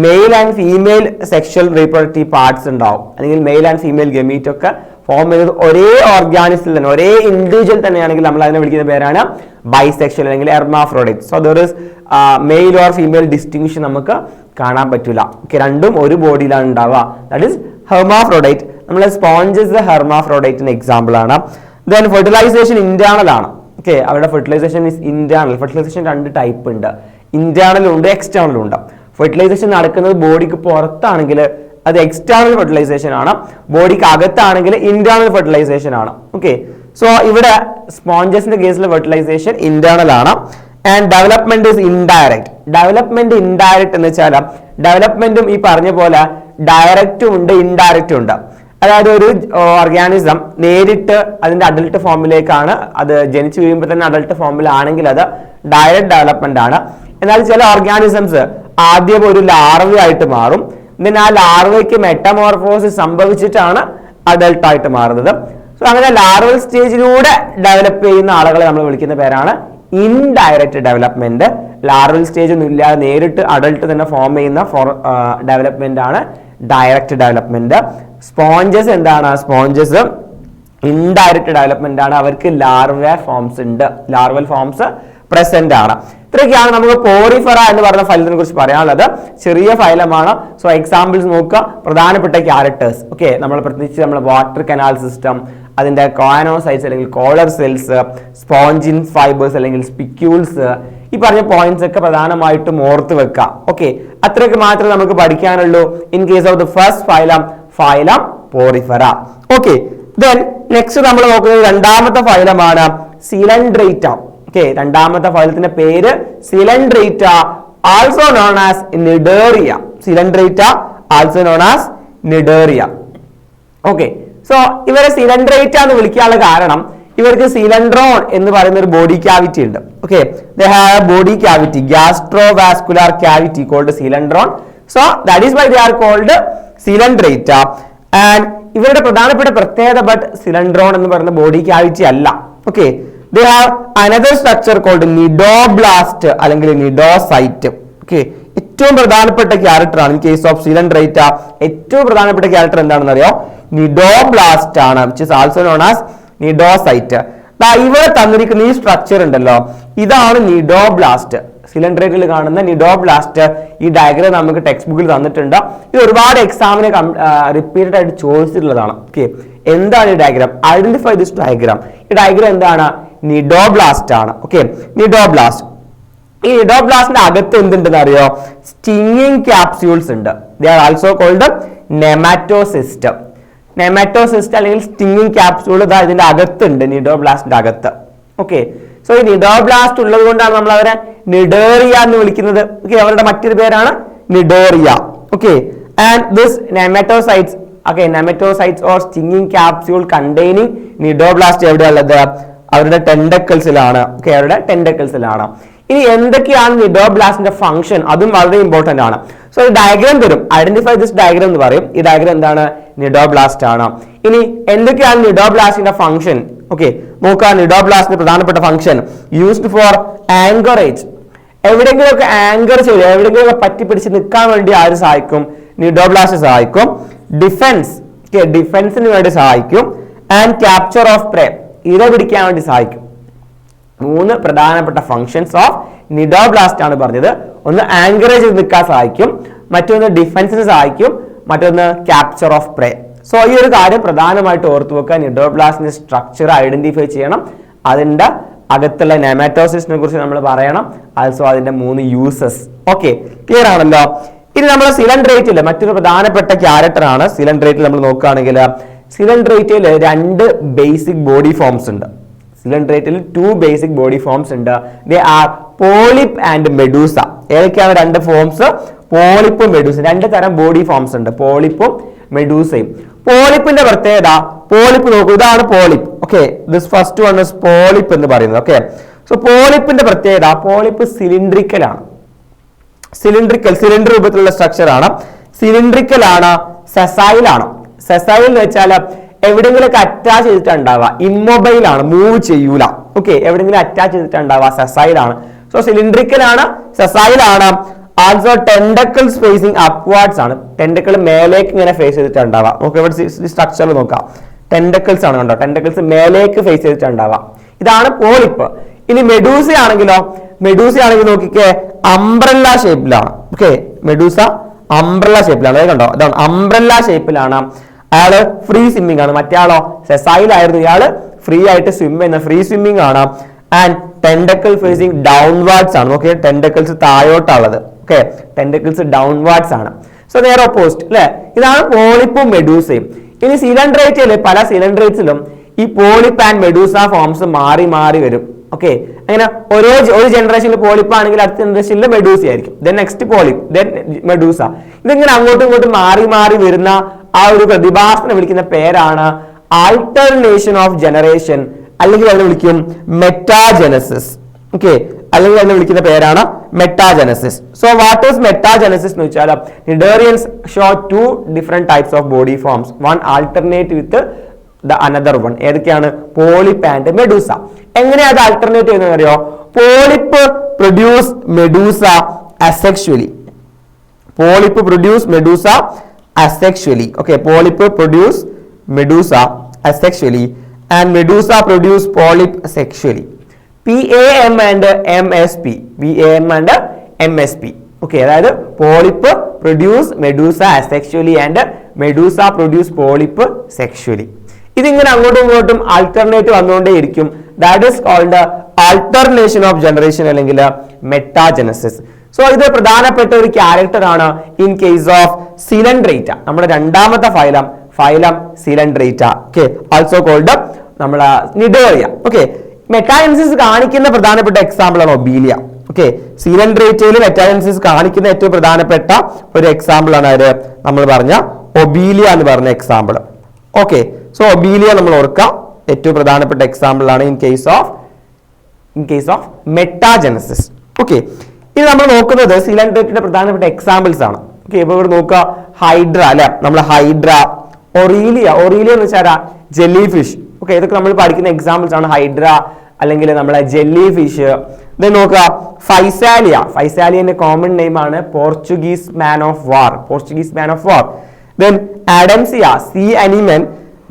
Male and female sexual reproductive parts ഉണ്ടാവും, അല്ലെങ്കിൽ മെയിൽ ആൻഡ് ഫീമെയിൽ ഗമീറ്റ് ഒക്കെ ഫോം ചെയ്തത് ഒരേ ഓർഗാനിസത്തിൽ തന്നെ, ഒരേ ഇൻഡിവിജ്വൽ തന്നെയാണെങ്കിൽ നമ്മൾ അതിനെ വിളിക്കുന്ന പേരാണ് ബൈസെക്ഷൽ അല്ലെങ്കിൽ hermaphrodite. So there is male or female distinction നമുക്ക് കാണാൻ പറ്റില്ല. രണ്ടും ഒരു ബോഡിയിലാണ് ഉണ്ടാവുക. That is hermaphrodite. നമ്മൾ സ്പോഞ്ചസ് ഹെർമാഫ്രോഡൈറ്റിന് എക്സാമ്പിൾ ആണ്. ദെൻ ഫെർട്ടിലൈസേഷൻ ഇന്റേണൽ ആണ്. ഓക്കെ, അവരുടെ ഫെർട്ടിലൈസേഷൻ ഇസ് ഇന്റേണൽ. ഫെർട്ടിലൈസേഷൻ രണ്ട് ടൈപ്പ് ഉണ്ട്, ഇന്റേണലും ഉണ്ട്, എക്സ്റ്റേണലും ഉണ്ട്. ഫെർട്ടിലൈസേഷൻ നടക്കുന്നത് ബോഡിക്ക് പുറത്താണെങ്കിൽ അത് എക്സ്റ്റേണൽ ഫെർട്ടിലൈസേഷൻ ആണ്, ബോഡിക്ക് അകത്താണെങ്കിൽ ഇന്റേണൽ ഫെർട്ടിലൈസേഷൻ ആണ്. ഓക്കെ, സോ ഇവിടെ സ്പോഞ്ചസിന്റെ കേസിൽ ഫെർട്ടിലൈസേഷൻ ഇന്റേണൽ ആണ്. And development is indirect. Development indirect എന്ന് വെച്ചാൽ ഡെവലപ്മെന്റും ഈ പറഞ്ഞ പോലെ ഡയറക്റ്റും ഉണ്ട്, ഇൻഡയറക്റ്റും ഉണ്ട്. അതായത് ഒരു ഓർഗാനിസം നേരിട്ട് അതിന്റെ അഡൽട്ട് ഫോമിലേക്കാണ്, അത് ജനിച്ചു വീഴുമ്പോൾ തന്നെ അഡൽട്ട് ഫോമിലാണെങ്കിൽ അത് ഡയറക്റ്റ് ഡെവലപ്മെന്റ് ആണ്. എന്നാൽ ചില ഓർഗാനിസംസ് ആദ്യം ഒരു ലാർവ ആയിട്ട് മാറും, then ആ ലാർവയ്ക്ക് മെറ്റമോർഫോസിസ് സംഭവിച്ചിട്ടാണ് അഡൽട്ട് ആയിട്ട് മാറുന്നത്. സോ അങ്ങനെ ലാർവൽ സ്റ്റേജിലൂടെ ഡെവലപ്പ് ചെയ്യുന്ന ആളുകളെ നമ്മൾ വിളിക്കുന്ന പേരാണ് ഇൻഡയറക്റ്റ് ഡെവലപ്മെന്റ്. ലാർവൽ സ്റ്റേജ് ഒന്നും ഇല്ലാതെ നേരിട്ട് അഡൽട്ട് തന്നെ ഫോം ചെയ്യുന്ന ഡെവലപ്മെന്റ് ആണ് ഡയറക്റ്റ് ഡെവലപ്മെന്റ്. സ്പോഞ്ചസ് എന്താണ്? സ്പോഞ്ചസ് ഇൻഡയറക്റ്റ് ഡെവലപ്മെന്റ് ആണ്. അവർക്ക് ലാർവ ഫോംസ് ഉണ്ട്, ലാർവൽ ഫോംസ് പ്രസന്റ് ആണ്. ഇത്രയൊക്കെയാണ് നമുക്ക് പോറിഫറ എന്ന് പറഞ്ഞ ഫൈലത്തിനെ കുറിച്ച് പറയാനുള്ളത്. ചെറിയ ഫൈലമാണ്. സോ എക്സാമ്പിൾസ് നോക്കുക, പ്രധാനപ്പെട്ട ക്യാരക്ടേഴ്സ്. ഓക്കെ, നമ്മൾ പ്രത്യേകിച്ച് നമ്മൾ വാട്ടർ കനാൽ സിസ്റ്റം, അതിന്റെ കോവാനോസൈറ്റ്സ് അല്ലെങ്കിൽ കോളർ സെൽസ്, സ്പോഞ്ചിൻ ഫൈബേഴ്സ് അല്ലെങ്കിൽ സ്പിക്യൂൾസ്, ഈ പറഞ്ഞ പോയിന്റ്സ് ഒക്കെ പ്രധാനമായിട്ടും ഓർത്ത് വെക്കാം. ഓക്കെ, അത്രയൊക്കെ മാത്രമേ നമുക്ക് പഠിക്കാനുള്ളൂ in case of the first phylum, phylum Porifera. Okay, then next നമ്മൾ നോക്കുന്നത് രണ്ടാമത്തെ ഫൈലമാണ് സിലൻഡ്രേറ്റ. ഓക്കെ, രണ്ടാമത്തെ ഫൈലത്തിന്റെ പേര് Coelenterata, also known as Cnidaria. Coelenterata also known as Cnidaria. Okay, so ഇവരെ സിലൻഡ്രേറ്റ എന്ന് വിളിക്കാനുള്ള കാരണം ഇവർക്ക് സിലൻഡ്രോൺ എന്ന് പറയുന്ന ഒരു ബോഡി ക്യാവിറ്റി ഉണ്ട്. Okay, they have a body cavity, gastrovascular cavity called coelenteron. So that is why they are called Coelenterata. And ഇവരുടെ പ്രധാനപ്പെട്ട പ്രത്യേകത ബട്ട് സിലൻഡ്രോൺ എന്ന് പറയുന്ന ബോഡി ക്യാവിറ്റി അല്ല. Okay, they have another structure called nidoblast അല്ലെങ്കിൽ cnidocyte. Okay, ഏറ്റവും പ്രധാനപ്പെട്ട character ആണ് ഇൻ കേസ് ഓഫ് സിലൻഡ്രേറ്റ. ഏറ്റവും പ്രധാനപ്പെട്ട ക്യാരക്ടർ എന്താണെന്ന് അറിയോ? നിഡോബ്ലാസ്റ്റ് ആണ്, which is also known as cnidocyte. ഇവിടെ തന്നിരിക്കുന്ന ഈ സ്ട്രക്ചർ ഉണ്ടല്ലോ, ഇതാണ് നിഡോബ്ലാസ്റ്റ്. സിലിണ്ടറിൽ കാണുന്ന നിഡോബ്ലാസ്റ്റ്. ഈ ഡയഗ്രാം നമുക്ക് ടെക്സ്റ്റ് ബുക്കിൽ തന്നിട്ടുണ്ട്. ഇത് ഒരുപാട് എക്സാമിന് റിപ്പീറ്റഡ് ആയിട്ട് ചോദിച്ചിട്ടുള്ളതാണ്. ഓക്കെ, എന്താണ് ഈ ഡയഗ്രാം? Identify this diagram. ഈ ഡയഗ്രാം എന്താണ്? നിഡോബ്ലാസ്റ്റ് ആണ്. Okay, cnidoblast. ഈ നിഡോബ്ലാസ്റ്റിന്റെ അകത്ത് എന്തുണ്ടെന്ന് അറിയോ? സ്റ്റിങ്ങിങ് ക്യാപ്സ്യൂൾസ് ഉണ്ട്. They are also called nematocyst. Nematocyst അല്ലെങ്കിൽ സ്റ്റിങ്ങിങ് ക്യാപ്സ്യൂൾ ഇതിന്റെ അകത്തുണ്ട്, നിഡോബ്ലാസ്റ്റിന്റെ അകത്ത്. ഓക്കെ, സോ ഈ നിഡോബ്ലാസ്റ്റ് ഉള്ളത് കൊണ്ടാണ് നമ്മൾ അവരെ നിഡേറിയ എന്ന് വിളിക്കുന്നത്. ഓക്കെ, അവരുടെ മറ്റൊരു പേരാണ് Cnidaria. Okay, and this nematocytes, okay, nematocytes or stinging capsule containing cnidoblast എവിടെയുള്ളത്? അവരുടെ ടെൻഡക്കിൾസിലാണ്. ഓക്കെ, അവരുടെ ടെൻഡക്കിൾസിലാണ്. ഇനി എന്തൊക്കെയാണ് നിഡോബ്ലാസ്റ്റിന്റെ ഫംഗ്ഷൻ? അതും വളരെ ഇമ്പോർട്ടന്റ് ആണ്. സോ ഒരു ഡയഗ്രാം തരും, ഐഡന്റിഫൈ ദിസ് ഡയഗ്രാം എന്ന് പറയും. ഈ ഡയഗ്രാം എന്താണ്? നിഡോബ്ലാസ്റ്റ് ആണ്. ഇനി എന്തൊക്കെയാണ് നിഡോബ്ലാസ്റ്റിന്റെ ഫംഗ്ഷൻ? ഓക്കെ, നോക്കാം. നിഡോബ്ലാസ്റ്റിന്റെ പ്രധാനപ്പെട്ട ഫംഗ്ഷൻ യൂസ്ഡ് ഫോർ ആങ്കറേജ്. എവിടെയെങ്കിലുമൊക്കെ ആങ്കർ ചെയ്ത് എവിടെയെങ്കിലുമൊക്കെ പറ്റിപ്പിടിച്ച് നിൽക്കാൻ വേണ്ടി ആര് സഹായിക്കും? നിഡോബ്ലാസ്റ്റ് സഹായിക്കും. ഡിഫെൻസ്, ഡിഫെൻസിന് വേണ്ടി സഹായിക്കും. ആൻഡ് ക്യാപ്ചർ ഓഫ് പ്രേ, ഇര പിടിക്കാൻ വേണ്ടി സഹായിക്കും. 3 പ്രധാനപ്പെട്ട ഫങ്ഷൻസ് ഓഫ് നിഡോബ്ലാസ്റ്റ് ആണ് പറഞ്ഞത്. ഒന്ന് ആങ്കറേജ് ചെയ്ത് നിൽക്കാൻ സഹായിക്കും, മറ്റൊന്ന് ഡിഫെൻസിന് സഹായിക്കും, മറ്റൊന്ന് ക്യാപ്ചർ ഓഫ് പ്രേ. സോ ഈ ഒരു കാര്യം പ്രധാനമായിട്ട് ഓർത്തു വെക്കുക. നിഡോബ്ലാസ്റ്റിന്റെ സ്ട്രക്ചർ ഐഡന്റിഫൈ ചെയ്യണം. അതിന്റെ അകത്തുള്ള നെമാറ്റോസിസിനെ കുറിച്ച് നമ്മൾ പറയണം. ആൾസോ അതിന്റെ 3 യൂസസ്. ഓക്കെ, ക്ലിയർ ആണല്ലോ? ഇനി നമ്മൾ സിലിണ്ടറേറ്റിൽ മറ്റൊരു പ്രധാനപ്പെട്ട ക്യാരക്ടർ ആണ്. സിലിണ്ടറേറ്റിൽ നമ്മൾ നോക്കുകയാണെങ്കിൽ സിലിണ്ടറേറ്റിൽ 2 ബേസിക് ബോഡി ഫോംസ് ഉണ്ട്. സിലിണ്ടറേറ്റിൽ 2 ബേസിക് ബോഡി ഫോംസ് ഉണ്ട്. They R polyp and Medusa. ഏതൊക്കെയാണ് 2 ഫോംസ്? പോളിപ്പും മെഡൂസ. 2 തരം ബോഡി ഫോംസ് ഉണ്ട്, പോളിപ്പും മെഡൂസയും. പോളിപ്പിന്റെ പ്രത്യേകത, പോളിപ്പ് നോക്കൂ, ഇതാണ് polyp. Okay, this first one is polyp എന്ന് പറയുന്നത്. ഓക്കെ, സോ പോളിപ്പിന്റെ പ്രത്യേകത, പോളിപ്പ് സിലിണ്ടറിക്കൽ ആണ്. സിലിണ്ടർ രൂപത്തിലുള്ള സ്ട്രക്ചർ ആണ്. സിലിണ്ടറിക്കൽ ആണ്, സെസൈൽ ആണ്. സെസൈൽ എന്ന് വെച്ചാൽ എവിടെയെങ്കിലും അറ്റാച്ച് ചെയ്തിട്ടുണ്ടാവുക, ഇമ്മൊബൈൽ ആണ്, മൂവ് ചെയ്യൂല. ഓക്കെ, എവിടെയെങ്കിലും അറ്റാച്ച് ചെയ്തിട്ടുണ്ടാവുക, സെസൈൽ ആണ്. സോ സിലിണ്ടറിക്കൽ ആണ്, സെസൈൽ ആണ്. ആൾസോ ടെൻഡക്കിൾസ് ഫേസിങ് അപ്വാർഡ്സ് ആണ്. ടെൻഡക്കിൾ മേലേക്ക് ഇങ്ങനെ ഫേസ് ചെയ്തിട്ടുണ്ടാവുക. നോക്കാം, ഇവിടെ സ്ട്രക്ചർ നോക്കാം, ടെൻഡക്കിൾസ് ആണ് കണ്ടോ, ടെൻഡക്കിൾസ് മേലേക്ക് ഫേസ് ചെയ്തിട്ടുണ്ടാവുക. ഇതാണ് പോളിപ്പ്. ഇനി മെഡൂസ ആണെങ്കിലോ, മെഡൂസ ആണെങ്കിൽ നോക്കിക്കേ, അംബ്രല്ല ഷേപ്പിലാണ്. ഓക്കെ, മെഡൂസ അംബ്രല്ല ഷേപ്പിലാണ്. അത് കണ്ടോ, ഇതാണ് അംബ്രല്ല ഷേപ്പിലാണ്. അയാള് ഫ്രീ സ്വിമ്മിംഗ് ആണ്. മറ്റേ ആളോ സെസൈൽ ആയിരുന്നു, ഇയാള് ഫ്രീ ആയിട്ട് സ്വിം ചെയ്യുന്ന ഫ്രീ സ്വിമ്മിംഗ് ആണ്. ആൻഡ് ടെൻഡക്കിൾ ഫേസിങ് ഡൗൺവാർഡ്സ് ആണ്. ഓക്കെ, ടെൻഡക്കിൾസ് താഴോട്ടുള്ളത്. ഓക്കെ, ടെൻഡക്കിൾസ് ഡൗൺവാർഡ്സ് ആണ്. സോ നേരെ ഓപ്പോസിറ്റ് അല്ലെ. ഇതാണ് പോളിപ്പും മെഡൂസയും. ഇനി സിലിണ്ടറേറ്റില് പല സിലിണ്ടറേറ്റ്സിലും ഈ പോളിപ്പ് ആൻഡ് മെഡൂസ ഫോംസ് മാറി മാറി വരും. ഓക്കെ, അങ്ങനെ ഒരു ജനറേഷനിൽ പോളിപ്പ് ആണെങ്കിൽ അടുത്ത ജനറേഷനിൽ മെഡൂസ ആയിരിക്കും. Then next polyp, then Medusa. ഇതിങ്ങനെ അങ്ങോട്ടും ഇങ്ങോട്ടും മാറി മാറി വരുന്ന ആ ഒരു പ്രതിഭാസത്തിനെ വിളിക്കുന്ന പേരാണ് ആൾട്ടർനേഷൻ ഓഫ് ജനറേഷൻ, അല്ലെങ്കിൽ അതിനെ വിളിക്കും മെറ്റാജനസിസ്. ഓക്കെ, അല്ലെങ്കിൽ അതിനെ വിളിക്കുന്ന പേരാണ് metagenesis. So what is metagenesis എന്ന് വെച്ചാൽ cnidarians show 2 different types of body forms, one alternate with the another one. ഏതൊക്കെയാണ്? Polyp and medusa. എങ്ങനെയാ അത് ആൾട്ടർനേറ്റ് ചെയ്യുന്നത് അറിയോ? Polyp produce medusa asexually. Polyp produce medusa asexually. Okay, polyp produce medusa asexually and medusa produce polyp sexually. PAM and MSP. PAM and MSP. Okay, അതായത് polyp produce medusa asexually and medusa produce polyp sexually. ഇതിങ്ങനെ അങ്ങോട്ടും ഇങ്ങോട്ടും alternate വന്നുകൊണ്ടേയിരിക്കും. That is called alternation of generation അല്ലെങ്കിൽ metagenesis. So ഇത് പ്രധാനപ്പെട്ട ഒരു character ആണ് ഇൻ കേസ് ഓഫ് സിലിണ്ടറേറ്റ. നമ്മുടെ രണ്ടാമത്തെ ഫൈലം സിലിണ്ടറേറ്റ. ഓക്കെ, ആൾസോ കോൾഡ് നമ്മുടെ നിഡേറിയ. ഓക്കെ, മെറ്റാജനസിസ് കാണിക്കുന്ന പ്രധാനപ്പെട്ട എക്സാമ്പിൾ ആണ് ഒബീലിയ. ഓക്കെ, സിലിണ്ടറേറ്റയിൽ മെറ്റാജനസിസ് കാണിക്കുന്ന ഏറ്റവും പ്രധാനപ്പെട്ട ഒരു എക്സാമ്പിൾ ആണ് അത് നമ്മൾ പറഞ്ഞ ഒബീലിയ എന്ന് പറഞ്ഞ എക്സാമ്പിൾ. ഓക്കെ, സോ ഒബീലിയ നമ്മൾ ഓർക്കാം, ഏറ്റവും പ്രധാനപ്പെട്ട എക്സാമ്പിൾ ആണ് in case of metagenesis. Okay, ഇത് നമ്മൾ നോക്കുന്നത് സിലിണ്ടറേറ്റിന്റെ പ്രധാനപ്പെട്ട എക്സാമ്പിൾസ് ആണ്. ഓക്കെ, ഇപ്പൊ ഇവിടെ നോക്കുക, ഹൈഡ്ര അല്ലെ, നമ്മൾ ഹൈഡ്ര, ഒറീലിയ എന്ന് വെച്ചാൽ ജെല്ലി ഫിഷ്. ഓക്കെ, ഇതൊക്കെ നമ്മൾ പഠിക്കുന്ന എക്സാമ്പിൾസ് ആണ്, ഹൈഡ്ര അല്ലെങ്കിൽ നമ്മളെ ജെല്ലി ഫിഷ്. ഇത് നോക്കുക, ഫൈസാലിയന്റെ കോമൺ നെയിം ആണ് Portuguese man of war. Then Adamsia, sea anemone.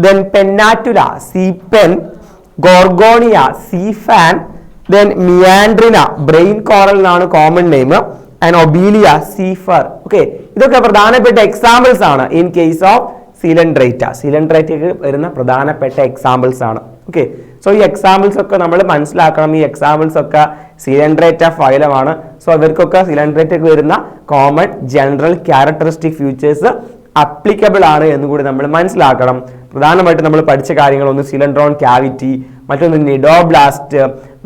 Then Pennatula, sea pen. Gorgonia, sea fan, then Meandrina, brain coral എന്നാണ് common name, and Obelia, sea fur. Okay, ഇതൊക്കെ പ്രധാനപ്പെട്ട എക്സാമ്പിൾസ് ആണ് ഇൻ കേസ് ഓഫ് സിലൻഡ്രേറ്റ. സിലൻഡ്രേറ്റയ്ക്ക് വരുന്ന പ്രധാനപ്പെട്ട examples ആണ്. Okay, so ഈ examples ഒക്കെ നമ്മൾ മനസ്സിലാക്കണം. ഈ എക്സാമ്പിൾസ് ഒക്കെ സിലൻഡ്രേറ്റ ഫൈലമാണ്. സോ ഇവർക്കൊക്കെ സിലൻഡ്രേറ്റയ്ക്ക് വരുന്ന common general characteristic features applicable ആണ് എന്നുകൂടി നമ്മൾ മനസ്സിലാക്കണം. പ്രധാനമായിട്ട് നമ്മൾ പഠിച്ച കാര്യങ്ങൾ ഒന്ന് സിലൻഡ്രോൺ ക്യാവിറ്റി, മറ്റൊന്ന് നിഡോബ്ലാസ്റ്റ്,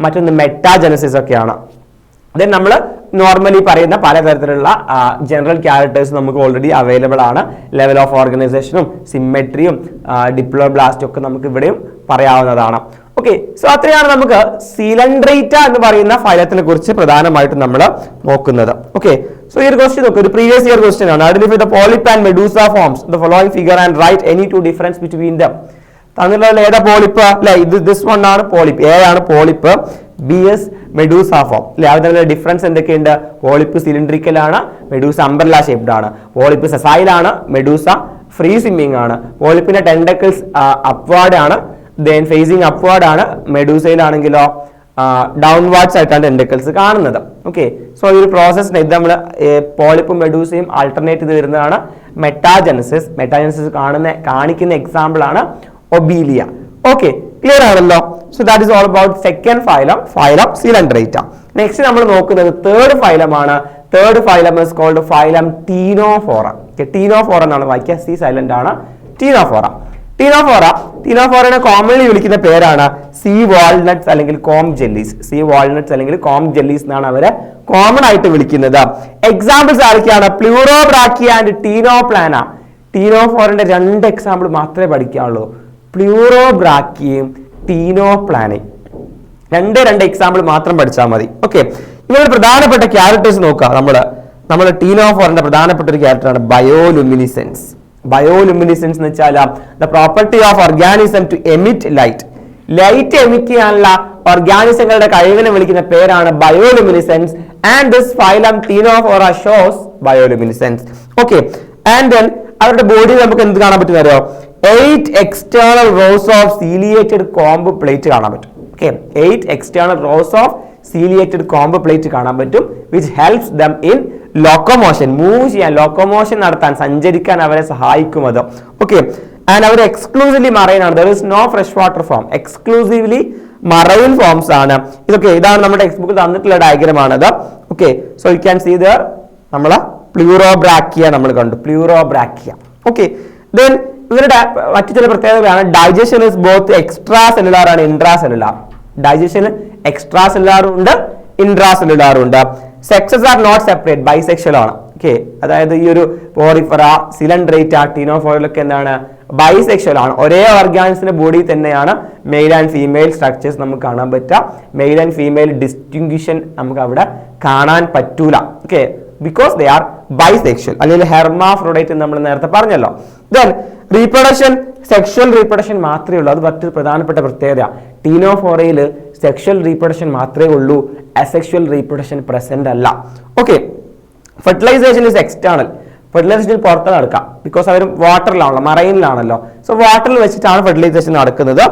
മറ്റൊന്ന് മെറ്റാജനസിസ് ഒക്കെയാണ്. ദെൻ നമ്മൾ നോർമലി പറയുന്ന പലതരത്തിലുള്ള ജനറൽ ക്യാരക്ടേഴ്സ് നമുക്ക് ഓൾറെഡി അവൈലബിൾ ആണ്. ലെവൽ ഓഫ് ഓർഗനൈസേഷനും സിമെട്രിയും ഡിപ്ലോബ്ലാസ്റ്റും ഒക്കെ നമുക്ക് ഇവിടെയും പറയാവുന്നതാണ്. ഓക്കെ, സോ അത്രയാണ് നമുക്ക് സിലൻഡ്രേറ്റ എന്ന് പറയുന്ന ഫൈലത്തിനെ കുറിച്ച് പ്രധാനമായിട്ടും നമ്മൾ നോക്കുന്നത്. ഓക്കെ, സോ ഈ ഒരു ക്വസ്റ്റ്യൻ നോക്കുക, ഒരു പ്രീവിയസ് ഇയർ ക്വസ്റ്റ്യൻ ആണ്. Identify the polyp and medusa forms the following figure and write any two difference between them. തന്നിട്ടുള്ള ഏതാ പോളിപ്പ് അല്ലെ? ദിസ് വൺ ആണ് പോളിപ്പ്, എ ആണ് polyp, b is medusa form അല്ലെ. അതിന്റെ ഡിഫറൻസ് എന്തൊക്കെയുണ്ട്? പോളിപ്പ് സിലിണ്ടറിക്കൽ ആണ്, മെഡൂസ അംബ്രല്ല ഷേപ്ഡ് ആണ്. പോളിപ്പ് സെസൈൽ ആണ്, മെഡൂസ ഫ്രീ സ്വിമ്മിങ് ആണ്. പോളിപ്പിന്റെ ടെൻഡക്കിൾസ് അപ്വാർഡ് ആണ്, ദെൻ ഫേസിങ് അപ്വാർഡ് ആണ്. മെഡൂസയിലാണെങ്കിലോ ഡൗൺവാർഡ്സ് ആയിട്ടാണ് ടെൻഡക്കിൾസ് കാണുന്നത്. ഓക്കെ, സോ ഈ ഒരു പ്രോസസ്സിന് ഇത് നമ്മൾ പോളിപ്പും മെഡൂസയും ആൾട്ടർനേറ്റ് ചെയ്ത് വരുന്നതാണ് മെറ്റാജനസിസ്. മെറ്റാജനസിസ് കാണിക്കുന്ന എക്സാമ്പിൾ ആണ് ഒബീലിയ. ഓക്കെ, ക്ലിയർ ആണല്ലോ? So that is all about second phylum, phylum Coelenterata. Next നമ്മൾ നോക്കുന്നത് തേർഡ് ഫൈലമാണ്. Third phylum is called phylum Ctenophora. Ctenophora എന്നാണ് വായിക്കുക, സി സൈലന്റ് ആണ്. ടീനോഫോറ. ടീനോഫോറനെ കോമൺലി വിളിക്കുന്ന പേരാണ് സീ വാൾനട്ട്സ് അല്ലെങ്കിൽ കോം ജെല്ലീസ്. സീ വാൾനട്ട്സ് അല്ലെങ്കിൽ കോം ജെല്ലീസ് എന്നാണ് അവരെ കോമൺ ആയിട്ട് വിളിക്കുന്നത്. എക്സാമ്പിൾസ് ആരൊക്കെയാണ്? പ്ലൂറോബ്രാക്കിയ ആൻഡ് ടീനോപ്ലാന. ടീനോഫോറിന്റെ രണ്ട് എക്സാമ്പിൾ മാത്രമേ പഠിക്കാനുള്ളൂ, പ്ലൂറോബ്രാക്കിയയും ടീനോപ്ലാനയും. രണ്ട് എക്സാമ്പിൾ മാത്രം പഠിച്ചാൽ മതി. ഓക്കെ, ഇവരുടെ പ്രധാനപ്പെട്ട ക്യാരക്ടേഴ്സ് നോക്കുക. നമ്മൾ ടീനോഫോറിന്റെ പ്രധാനപ്പെട്ട ഒരു ക്യാരക്ടറാണ് ബയോലുമിനിസെൻസ്. ബയോലുമിനിസെൻസ് എന്ന് വെച്ചാൽ the property of organism to emit light. Light emit ചെയ്യാനുള്ള ഓർഗാനിസങ്ങളുടെ കഴിവിനെ വിളിക്കുന്ന പേരാണ് bioluminescence. And this phylum Ctenophora shows bioluminescence. Okay, and then അവരുടെ ബോഡിയിൽ നമുക്ക് എന്ത് കാണാൻ പറ്റും അറിയോ? 8 external rows of ciliated comb plate കാണാൻ പറ്റും. Okay, 8 external rows of ciliated comb plate കാണാൻ പറ്റും, which helps them in locomotion, move ചെയ്യാൻ, ലോക്കോമോഷൻ നടത്താൻ, സഞ്ചരിക്കാൻ അവരെ സഹായിക്കും അത്. ഓക്കെ, ആൻഡ് അവർ എക്സ്ക്ലൂസീവ്ലി മറൈൻ ആണ്. There is no fresh water form, exclusively marine forms ആണ് ഇതൊക്കെ. ഇതാണ് നമ്മുടെ ടെക്സ്റ്റ് ബുക്കിൽ തന്നിട്ടുള്ള ഡയഗ്രാം ആണത്. Okay, so you can see there നമ്മളെ പ്ലൂറോബ്രാക്കിയ നമ്മൾ കണ്ടു, പ്ലൂറോബ്രാക്കിയ. ഓക്കെ, ദെൻ ഇവരുടെ മറ്റു ചില പ്രത്യേകതകളാണ്. Digestion is both extracellular ആണ് ഇൻട്രാ സെല്ലുലാർ. ഡൈജഷൻ എക്സ്ട്രാ സെല്ലുലാറും ഉണ്ട്, ഇൻട്രാ സെല്ലുലാറും ഉണ്ട്. Sexes are not separate, bisexual ആണ്. ഓക്കെ, അതായത് ഈ ഒരു പോറിഫറ, സിലൻഡ്രേറ്റ, ടീനോഫോറിലൊക്കെ എന്താണ്? ബൈസെക്ഷൽ ആണ്. ഒരേ ഓർഗാനിസിന്റെ ബോഡി തന്നെയാണ് മെയിൽ ആൻഡ് ഫീമെയിൽ സ്ട്രക്ചേഴ്സ് നമുക്ക് കാണാൻ പറ്റുക. മെയിൽ ആൻഡ് ഫീമെയിൽ ഡിസ്റ്റിങ്വിഷൻ നമുക്ക് അവിടെ കാണാൻ പറ്റൂല. Okay, because they R bisexual അല്ലെങ്കിൽ ഹെർമാഫ്രോഡൈറ്റ് എന്ന് നമ്മൾ നേരത്തെ പറഞ്ഞല്ലോ. ദെൻ റീപ്രൊഡക്ഷൻ, സെക്ഷൽ റീപ്രൊഡക്ഷൻ മാത്രമേ ഉള്ളൂ. അത് മറ്റൊരു പ്രധാനപ്പെട്ട പ്രത്യേകത. ടീനോഫോറയിൽ സെക്ഷൽ റീപ്രൊഡക്ഷൻ മാത്രമേ ഉള്ളൂ, അസെക്ഷൽ റീപ്രൊഡക്ഷൻ പ്രസന്റ് അല്ല. Okay, fertilisation is external. Fertilisation പുറത്ത് നടക്കാം, ബിക്കോസ് അവർ വാട്ടറിലാണല്ലോ, മറൈനിലാണല്ലോ. സോ വാട്ടറിൽ വെച്ചിട്ടാണ് ഫെർട്ടിലൈസേഷൻ നടക്കുന്നത്.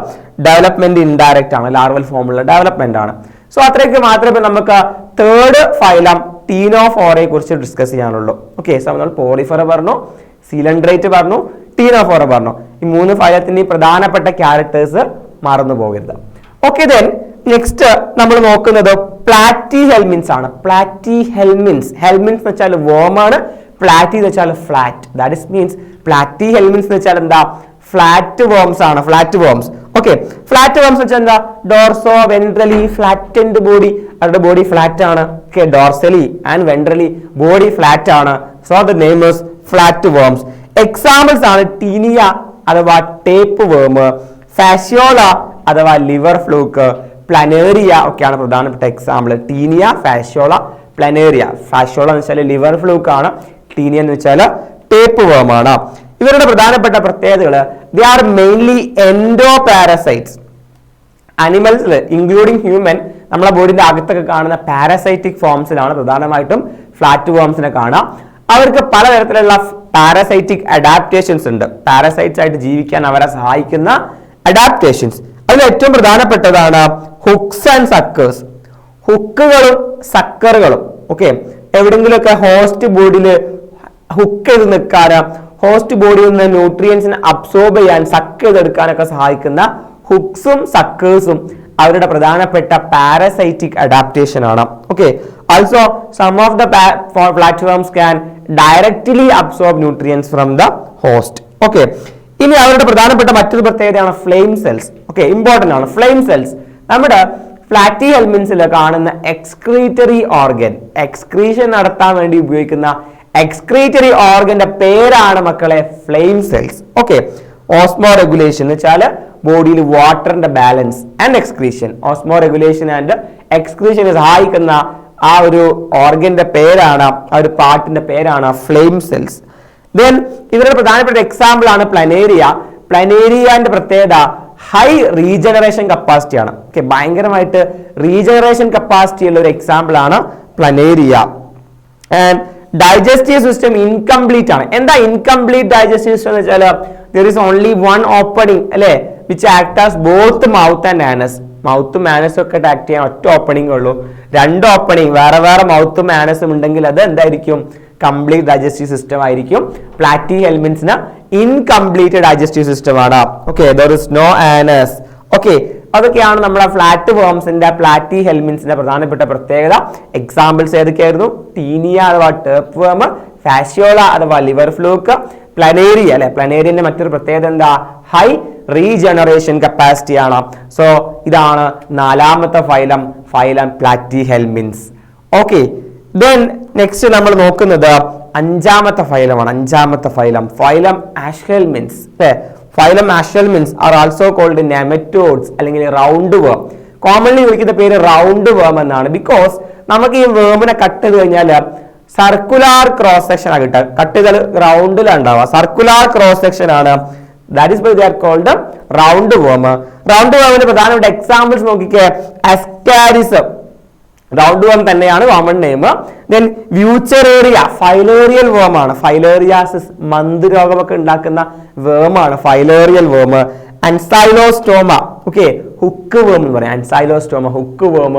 ഡെവലപ്മെന്റ് ഇൻഡയറക്റ്റ് ആണ്, ലാർവൽ ഫോമുള്ള ഡെവലപ്മെന്റ് ആണ്. സോ അത്രയ്ക്ക് മാത്രമേ നമുക്ക് തേർഡ് ഫൈലം ടീനോഫോറയെ കുറിച്ച് ഡിസ്കസ് ചെയ്യാനുള്ളൂ. ഓക്കെ, സോ നമ്മൾ പോളിഫറ പറഞ്ഞു, സിലൻഡ്രേറ്റ് പറഞ്ഞു, ടീനോഫോറ പറഞ്ഞു. ഈ മൂന്ന് ഫൈലത്തിന്റെ പ്രധാനപ്പെട്ട ക്യാരക്ടേഴ്സ് മറന്നു പോകരുത്. ഓക്കെ, ദെൻ നെക്സ്റ്റ് നമ്മൾ നോക്കുന്നത് പ്ലാറ്റി ഹെൽമിൻസ് ആണ്. പ്ലാറ്റി ഹെൽമിൻസ്, ഹെൽമിൻസ് എന്ന് വെച്ചാൽ വോം ആണ്, പ്ലാറ്റി എന്ന് വെച്ചാൽ flat. That is means Platyhelminthes എന്ന് വെച്ചാൽ എന്താ? ഫ്ലാറ്റ് വോംസ് ആണ്, flatworms. Okay, flatworms വെച്ചാൽ എന്താ? Dorsoventrally flattened body. അവരുടെ ബോഡി ഫ്ലാറ്റ് ആണ്. Okay, dorsally and ventrally body flat ആണ്. So the name is flatworms. Examples ആണ് ടീനിയ അഥവാ ടേപ്പ് വേം, ഫാഷ്യോള അഥവാ ലിവർ ഫ്ലൂക്ക്, പ്ലാനേറിയ ഒക്കെയാണ് പ്രധാനപ്പെട്ട example. Taenia, Fasciola, Planaria. Fasciola എന്ന് വെച്ചാൽ ലിവർ ഫ്ലൂക്ക് ആണ്, ടീനിയ എന്ന് വെച്ചാൽ ടേപ്പ് വേം ആണ്. ഇവരുടെ പ്രധാനപ്പെട്ട പ്രത്യേകതകൾ, ദേ ആർ മെയിൻലി എൻഡോപാരസൈറ്റ്സ്. അനിമൽസിൽ ഇൻക്ലൂഡിങ് ഹ്യൂമൻ നമ്മളെ ബോഡിന്റെ അകത്തൊക്കെ കാണുന്ന പാരസൈറ്റിക് ഫോംസിലാണ് പ്രധാനമായിട്ടും ഫ്ലാറ്റ് വോംസിനെ കാണാം. അവർക്ക് പലതരത്തിലുള്ള പാരസൈറ്റിക് അഡാപ്റ്റേഷൻസ് ഉണ്ട്. പാരസൈറ്റ്സ് ആയിട്ട് ജീവിക്കാൻ അവരെ സഹായിക്കുന്ന അഡാപ്റ്റേഷൻസ്. അതിൽ ഏറ്റവും പ്രധാനപ്പെട്ടതാണ് ഹുക്സ് ആൻഡ് സക്കേഴ്സ്. ഹുക്കുകളും സക്കറുകളും. ഓക്കെ, എവിടെങ്കിലുമൊക്കെ ഹോസ്റ്റ് ബോഡിയിൽ ഹുക്ക് ചെയ്ത് നിൽക്കാൻ, ഹോസ്റ്റ് ബോഡിയിൽ നിന്ന് ന്യൂട്രിയൻസിനെ അബ്സോർബ് ചെയ്യാൻ, സക്ക് ചെയ്തെടുക്കാനൊക്കെ സഹായിക്കുന്ന ഹുക്സും സക്കേഴ്സും അവരുടെ പ്രധാനപ്പെട്ട പാരസൈറ്റിക് അഡാപ്റ്റേഷൻ ആണ്. Okay, also some of the flatworms can directly absorb nutrients from the host. Okay, ഇനി അവരുടെ പ്രധാനപ്പെട്ട മറ്റൊരു പ്രത്യേകതയാണ് ഫ്ലെയിം സെൽസ്. ഓക്കെ, ഇമ്പോർട്ടന്റ് ആണ് ഫ്ലെയിം സെൽസ്. നമ്മുടെ ഫ്ലാറ്റി ഹെൽമിൻസിൽ കാണുന്ന എക്സ്ക്രീറ്ററി ഓർഗൻ, എക്സ്ക്രീഷൻ നടത്താൻ വേണ്ടി ഉപയോഗിക്കുന്ന എക്സ്ക്രീറ്ററി ഓർഗന്റെ പേരാണ് മക്കളെ flame cells. Okay, osmoregulation എന്ന് വെച്ചാൽ ബോഡിയിൽ വാട്ടറിന്റെ balance and excretion, osmoregulation and എക്സ്ക്രീഷന് സഹായിക്കുന്ന ആ ഒരു ഓർഗന്റെ പേരാണ്, ആ ഒരു പാർട്ടിന്റെ പേരാണ് ഫ്ലെയിം സെൽസ്. ദെൻ ഇവരുടെ പ്രധാനപ്പെട്ട എക്സാമ്പിൾ ആണ് പ്ലനേരിയ. പ്ലനേരിയന്റെ പ്രത്യേകത ഹൈ റീജനറേഷൻ കപ്പാസിറ്റി ആണ്. ഓക്കെ, ഭയങ്കരമായിട്ട് റീജനറേഷൻ കപ്പാസിറ്റി ഉള്ള ഒരു എക്സാമ്പിൾ ആണ് Planaria. And digestive system incomplete ആണ്. എന്താ ഇൻകംപ്ലീറ്റ് ഡൈജസ്റ്റീവ് സിസ്റ്റം എന്ന് വെച്ചാൽ there is only one opening അല്ലെ, which act as both mouth and anus. മൗത്തും ആനസും ഒക്കെ ആക്ട് ചെയ്യാൻ ഒറ്റ ഓപ്പണിംഗ് ഉള്ളൂ. രണ്ട് ഓപ്പണിംഗ് വേറെ വേറെ മൗത്തും ആനസും ഉണ്ടെങ്കിൽ അത് എന്തായിരിക്കും? കംപ്ലീറ്റ് ഡൈജസ്റ്റീവ് സിസ്റ്റം ആയിരിക്കും. പ്ലാറ്റി ഹെൽമിൻസിന് ഇൻകംപ്ലീറ്റ് ഡൈജസ്റ്റീവ് സിസ്റ്റം ആണ്. Okay, there is no anus. Okay, അതൊക്കെയാണ് നമ്മുടെ ഫ്ലാറ്റ് വേംസിന്റെ പ്ലാറ്റി ഹെൽമിൻസിന്റെ പ്രധാനപ്പെട്ട പ്രത്യേകത. എക്സാമ്പിൾസ് ഏതൊക്കെയായിരുന്നു? ടീനിയ അഥവാ ടേപ്പ് വേം, ഫാഷ്യോള അഥവാ ലിവർ ഫ്ലൂക്ക്, പ്ലനേരിയ അല്ലെ. പ്ലനേരിയന്റെ മറ്റൊരു പ്രത്യേകത എന്താ? ഹൈ റീജനറേഷൻ കപ്പാസിറ്റി ആണ്. സോ ഇതാണ് നാലാമത്തെ phylum, phylum Platyhelminthes. Okay, then next നമ്മൾ നോക്കുന്നത് അഞ്ചാമത്തെ ഫൈലമാണ്. അഞ്ചാമത്തെ ഫൈലം, ഫൈലം ആഷ്ഹെൽമിൻസ് അല്ലെ. Phylum Aschelminthes are also called nematodes അല്ലെങ്കിൽ റൗണ്ട് വേം. കോമൺലി വിളിക്കുന്ന പേര് റൗണ്ട് വേം എന്നാണ്. ബിക്കോസ് നമുക്ക് ഈ വേമിനെ കട്ട് ചെയ്ത് കഴിഞ്ഞാൽ സർക്കുലാർ ക്രോസ് സെക്ഷൻ ആണ് കിട്ടുക. കട്ട് ചെയ്താൽ റൗണ്ടിലാണ് ഉണ്ടാവുക, സർക്കുലാർ ക്രോസ് സെക്ഷൻ ആണ്. That is why they are called round worm. Round വേമിന്റെ പ്രധാനപ്പെട്ട എക്സാമ്പിൾസ് നോക്കിക്കേ. അസ്കാരിസ് റൗണ്ട് വേം തന്നെയാണ് common name. Then Wuchereria filarial worm ആണ്. ഫൈലേറിയാസിസ് മന്ത് രോഗമൊക്കെ ഉണ്ടാക്കുന്ന വേമാണ് ഫൈലേറിയൽ വേം. അൻസൈലോസ്റ്റോമ ഓക്കെ, ഹുക്ക് വേം എന്ന് പറയാം. അൻസൈലോസ്റ്റോമ, ഹുക്ക് വേം,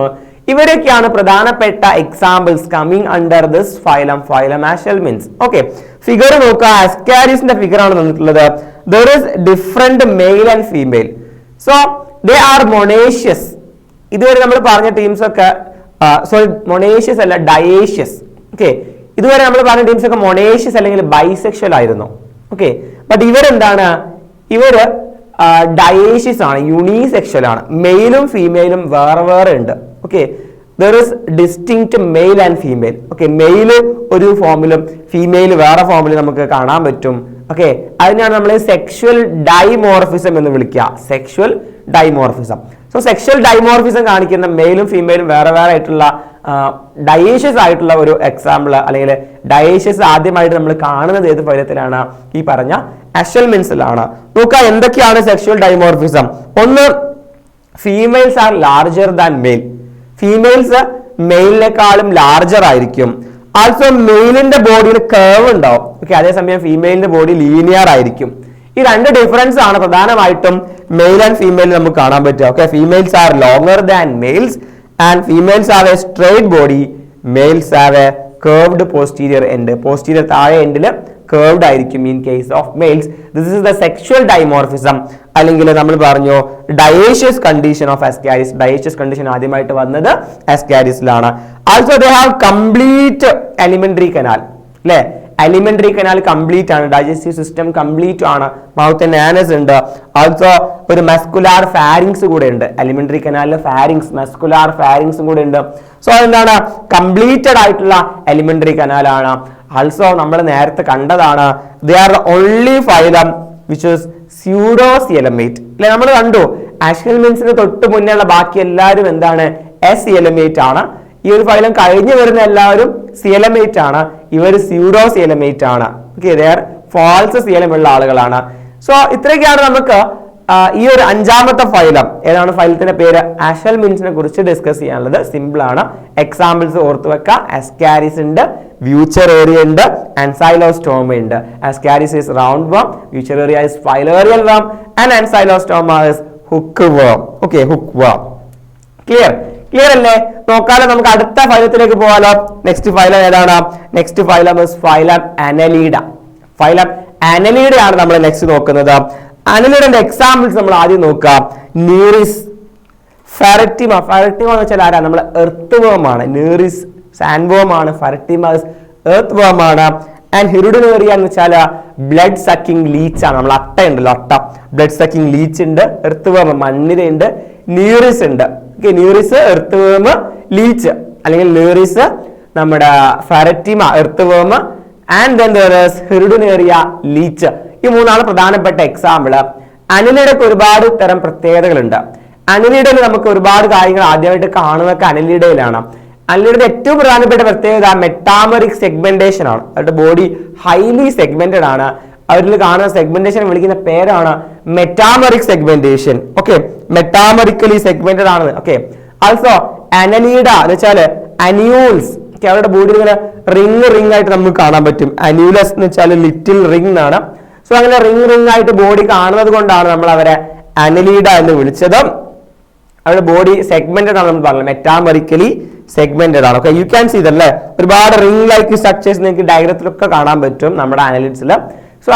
ഇവരൊക്കെയാണ് പ്രധാനപ്പെട്ട examples coming under this phylum, phylum Aschelminthes. Okay, figure നോക്കുക. അസ്കാരിസിന്റെ ഫിഗർ ആണ് തന്നിട്ടുള്ളത്. There is different male and female. So they are monoecious. ഇതുവരെ നമ്മൾ പറഞ്ഞ ടീംസ് ഒക്കെ സോറി മൊണേഷ്യസ് അല്ല, ഡയേഷ്യസ്. ഓക്കെ, ഇതുവരെ നമ്മൾ പറഞ്ഞ ടീംസ് ഒക്കെ മൊണേഷ്യസ് അല്ലെങ്കിൽ ബൈസെക്ഷൽ ആയിരുന്നു. ഓക്കെ, ബട്ട് ഇവരെന്താണ്? ഇവര് ഡയേഷ്യസ് ആണ്, യൂണിസെക്ഷൽ ആണ്. മെയിലും ഫീമെയിലും വേറെ വേറെ ഉണ്ട്. Okay, there is distinct male and female. Okay, male ഒരു ഫോമിലും ഫീമെയിൽ വേറെ ഫോമിലും നമുക്ക് കാണാൻ പറ്റും. ഓക്കെ, അതിനാണ് നമ്മൾ സെക്ഷുവൽ ഡൈമോർഫിസം എന്ന് വിളിക്കുക. Sexual dimorphism. So sexual dimorphism കാണിക്കുന്ന മെയിലും ഫീമെയിലും വേറെ വേറെ ആയിട്ടുള്ള ഡയേഷ്യസ് ആയിട്ടുള്ള ഒരു എക്സാമ്പിൾ അല്ലെങ്കിൽ ഡയേഷ്യസ് ആദ്യമായിട്ട് നമ്മൾ കാണുന്നത് ഏത് ഫൈലത്തിലാണ്? ഈ പറഞ്ഞ ആഷ്ഹെൽമിൻസിലാണ്. നോക്കുക എന്തൊക്കെയാണ് സെക്ഷുവൽ ഡൈമോർഫിസം. ഒന്ന്, females are larger than male. Females മെയിലിനെക്കാളും ലാർജർ ആയിരിക്കും. ആൾസോ മെയിലിന്റെ ബോഡിയിൽ കർവ് ഉണ്ടാവും. ഓക്കെ, അതേസമയം ഫീമെയിലിന്റെ ബോഡി ലീനിയർ ആയിരിക്കും. ഈ രണ്ട് ഡിഫറൻസ് ആണ് പ്രധാനമായിട്ടും മെയിൽ ആൻഡ് ഫീമെയിൽ നമുക്ക് കാണാൻ പറ്റുക. Okay, females are longer than males and females have a straight body, males have a curved posterior end. Posterior താഴെ എൻഡിൽ കർവ്ഡ് ആയിരിക്കും in case of males. This is the sexual dimorphism അല്ലെങ്കിൽ നമ്മൾ പറഞ്ഞു dioecious condition of Ascaris. Dioecious condition ആദ്യമായിട്ട് വന്നത് അസ്കാരിസിലാണ്. Also they have complete alimentary canal അല്ലെ. എലിമെന്ററി കനാൽ കംപ്ലീറ്റ് ആണ്, ഡൈജസ്റ്റീവ് സിസ്റ്റം കംപ്ലീറ്റ് ആണ്, മൗത്ത് ആൻഡ് ആനസ് ഉണ്ട്. ആൾസോ ഒരു മസ്കുലാർ ഫാരിങ്സ് കൂടെ ഉണ്ട്. എലിമെന്ററി കനാലിൽ ഫാരിങ്സ്, മസ്കുലാർ ഫാരിങ്സും കൂടെ ഉണ്ട്. സോ എന്താണ്? കംപ്ലീറ്റഡ് ആയിട്ടുള്ള എലിമെന്ററി കനാലാണ്. ആൾസോ നമ്മൾ നേരത്തെ കണ്ടതാണ് they are only phylum which is pseudocoelomate അല്ലെ. നമ്മൾ കണ്ടു ആഷ്ഹെൽമിൻസിന് തൊട്ട് മുന്നേ ഉള്ള ബാക്കി എല്ലാവരും എന്താണ്? എസിയലമേറ്റ് ആണ്. ഈ ഒരു ഫൈലം കഴിഞ്ഞു വരുന്ന എല്ലാവരും സിയലമേറ്റ് ആണ്. ഇവർ സ്യൂഡോസിയലമേറ്റ് ആണ്. ഓക്കെ, ദേ ആർ ഫാൾസ് സിയലമുള്ള ആളുകളാണ്. സോ ഇത്രയൊക്കെയാണ് നമുക്ക് ഈ ഒരു അഞ്ചാമത്തെ ഫൈലം. ഏതാണ് ഫൈലത്തിന്റെ പേര്? ആഷ്ഹെൽമിൻസിനെ കുറിച്ച് ഡിസ്കസ് ചെയ്യാനുള്ളത്. സിമ്പിൾ ആണ്. എക്സാമ്പിൾസ് ഓർത്ത് വെക്കുക. അസ്കാരിസ് ഉണ്ട്, വ്യൂച്ചറേറിയ ഉണ്ട്, അൻസൈലോസ്റ്റോമ ഉണ്ട്. അസ്കാരിസ് ഇസ് റൗണ്ട് വേം, വ്യൂച്ചറേറിയ ഇസ് ഫൈലേറിയൽ വേം, ആൻഡ് അൻസൈലോസ്റ്റോമ ഇസ് ഹുക്ക് വേം. ഓക്കെ, ഹുക്ക് വേം. ക്ലിയർ അല്ലേ? നോക്കാലോ, നമുക്ക് അടുത്ത ഫൈലത്തിലേക്ക് പോകാലോ. നെക്സ്റ്റ് ഫൈലം ഏതാണ്? Next phylum phylum അനലീഡ. ഫൈലം അനലീഡ ആണ് നമ്മൾ നെക്സ്റ്റ് നോക്കുന്നത്. അനലീഡന്റെ എക്സാമ്പിൾസ് നമ്മൾ ആദ്യം നോക്കുക. നീറിസ്, ഫെററ്റിമ. ഫെററ്റിമ എന്ന് വെച്ചാൽ ആരാ? നമ്മൾ എർത്ത് വേം ആണ്. നീറിസ് സാൻഡ് വേം ആണ്. ഫെററ്റിമസ് എർത്ത് വേം ആണ്. ആൻഡ് ഹിറുഡിനേറിയ എന്ന് വെച്ചാൽ ബ്ലഡ് സക്കിംഗ് ലീച്ച് ആണ്. നമ്മൾ അട്ട ഉണ്ടല്ലോ, അട്ട, ബ്ലഡ് സക്കിംഗ് ലീച്ച് ഉണ്ട്. എർത്ത് വേം മണ്ണിരയുണ്ട്. നീറിസ് ഉണ്ട്. നീറിസ്, എർത്ത് വേം, ലീച്ച് അല്ലെങ്കിൽ നീറിസ്, നമ്മുടെ Pheretima earthworm, and then there is Hirudinaria leech. ഈ മൂന്നാണ് പ്രധാനപ്പെട്ട എക്സാമ്പിൾ. അനലീഡയ്ക്ക് ഒരുപാട് തരം പ്രത്യേകതകളുണ്ട്. അനലീഡയിൽ നമുക്ക് ഒരുപാട് കാര്യങ്ങൾ ആദ്യമായിട്ട് കാണുന്നതൊക്കെ അനലീഡയിലാണ്. അനലീഡയുടെ ഏറ്റവും പ്രധാനപ്പെട്ട പ്രത്യേകത മെറ്റാമറിക് സെഗ്മെന്റേഷൻ ആണ്. അവരുടെ ബോഡി ഹൈലി സെഗ്മെന്റഡ് ആണ്. അവരിൽ കാണുന്ന സെഗ്മെന്റേഷൻ വിളിക്കുന്ന പേരാണ് മെറ്റാമറിക് സെഗ്മെന്റേഷൻ. ഓക്കെ, മെറ്റാമറിക്കലി സെഗ്മെന്റഡ് ആണ്. ഓക്കെ, ആൾസോ അനലീഡ എന്ന് വെച്ചാല് അന്യൂൾസ്. അവരുടെ ബോഡിയിൽ ഇങ്ങനെ റിംഗ് ആയിട്ട് നമുക്ക് കാണാൻ പറ്റും. അന്യൂലസ് എന്ന് വെച്ചാൽ ലിറ്റിൽ റിംഗ് എന്നാണ്. സോ അങ്ങനെ റിംഗ് ആയിട്ട് ബോഡി കാണുന്നത് കൊണ്ടാണ് നമ്മൾ അവരെ അനലീഡ എന്ന് വിളിച്ചത്. അവരുടെ ബോഡി സെഗ്മെന്റഡ് ആണ് നമ്മൾ പറഞ്ഞത്, മെറ്റാമറിക്കലി സെഗ്മെന്റഡ് ആണ്. ഓക്കെ, യു ക്യാൻ സീ ദല്ലേ, ഒരുപാട് റിംഗ് ലൈക്ക് സ്ട്രക്ചേഴ്സ് നിങ്ങൾക്ക് ഡയഗ്രത്തിലൊക്കെ കാണാൻ പറ്റും നമ്മുടെ അനലിഡ്സിൽ. സോ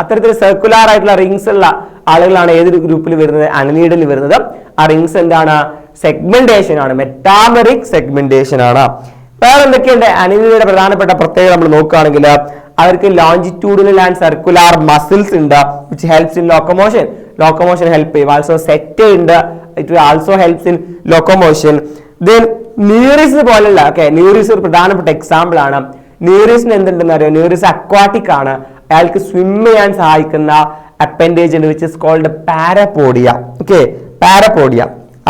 അത്തരത്തിൽ സർക്കുലർ ആയിട്ടുള്ള റിംഗ്സ് ഉള്ള ആളുകളാണ് ഏത് ഗ്രൂപ്പിൽ വരുന്നത്? അനലീഡിൽ വരുന്നത്. ആ റിംഗ്സ് എന്താണ്? സെഗ്മെന്റേഷൻ ആണ്, മെറ്റാമറിക് സെഗ്മെന്റേഷൻ ആണ്. വേറെ എന്തൊക്കെയുണ്ട് അനലീഡയുടെ പ്രധാനപ്പെട്ട പ്രത്യേകത നമ്മൾ നോക്കുകയാണെങ്കിൽ അവർക്ക് ലോഞ്ചിറ്റ്യൂഡിനൽ ആൻഡ് സർക്കുലർ മസിൽസ് ഉണ്ട്, which helps in locomotion help ചെയ്യും. ആൾസോ സെറ്റ് ഉണ്ട്, it also helps in locomotion. Then Nereis പോലുള്ള, ഓക്കെ, നീറിസ് ഒരു പ്രധാനപ്പെട്ട എക്സാമ്പിൾ ആണ്. നീറിസിന് എന്തുണ്ടെന്ന് അറിയോ? നീറിസ് അക്വാട്ടിക് ആണ്. അയാൾക്ക് സ്വിം ചെയ്യാൻ സഹായിക്കുന്ന അപ്പൻഡേജ് ഉണ്ട്, which is called parapodia. Okay, parapodia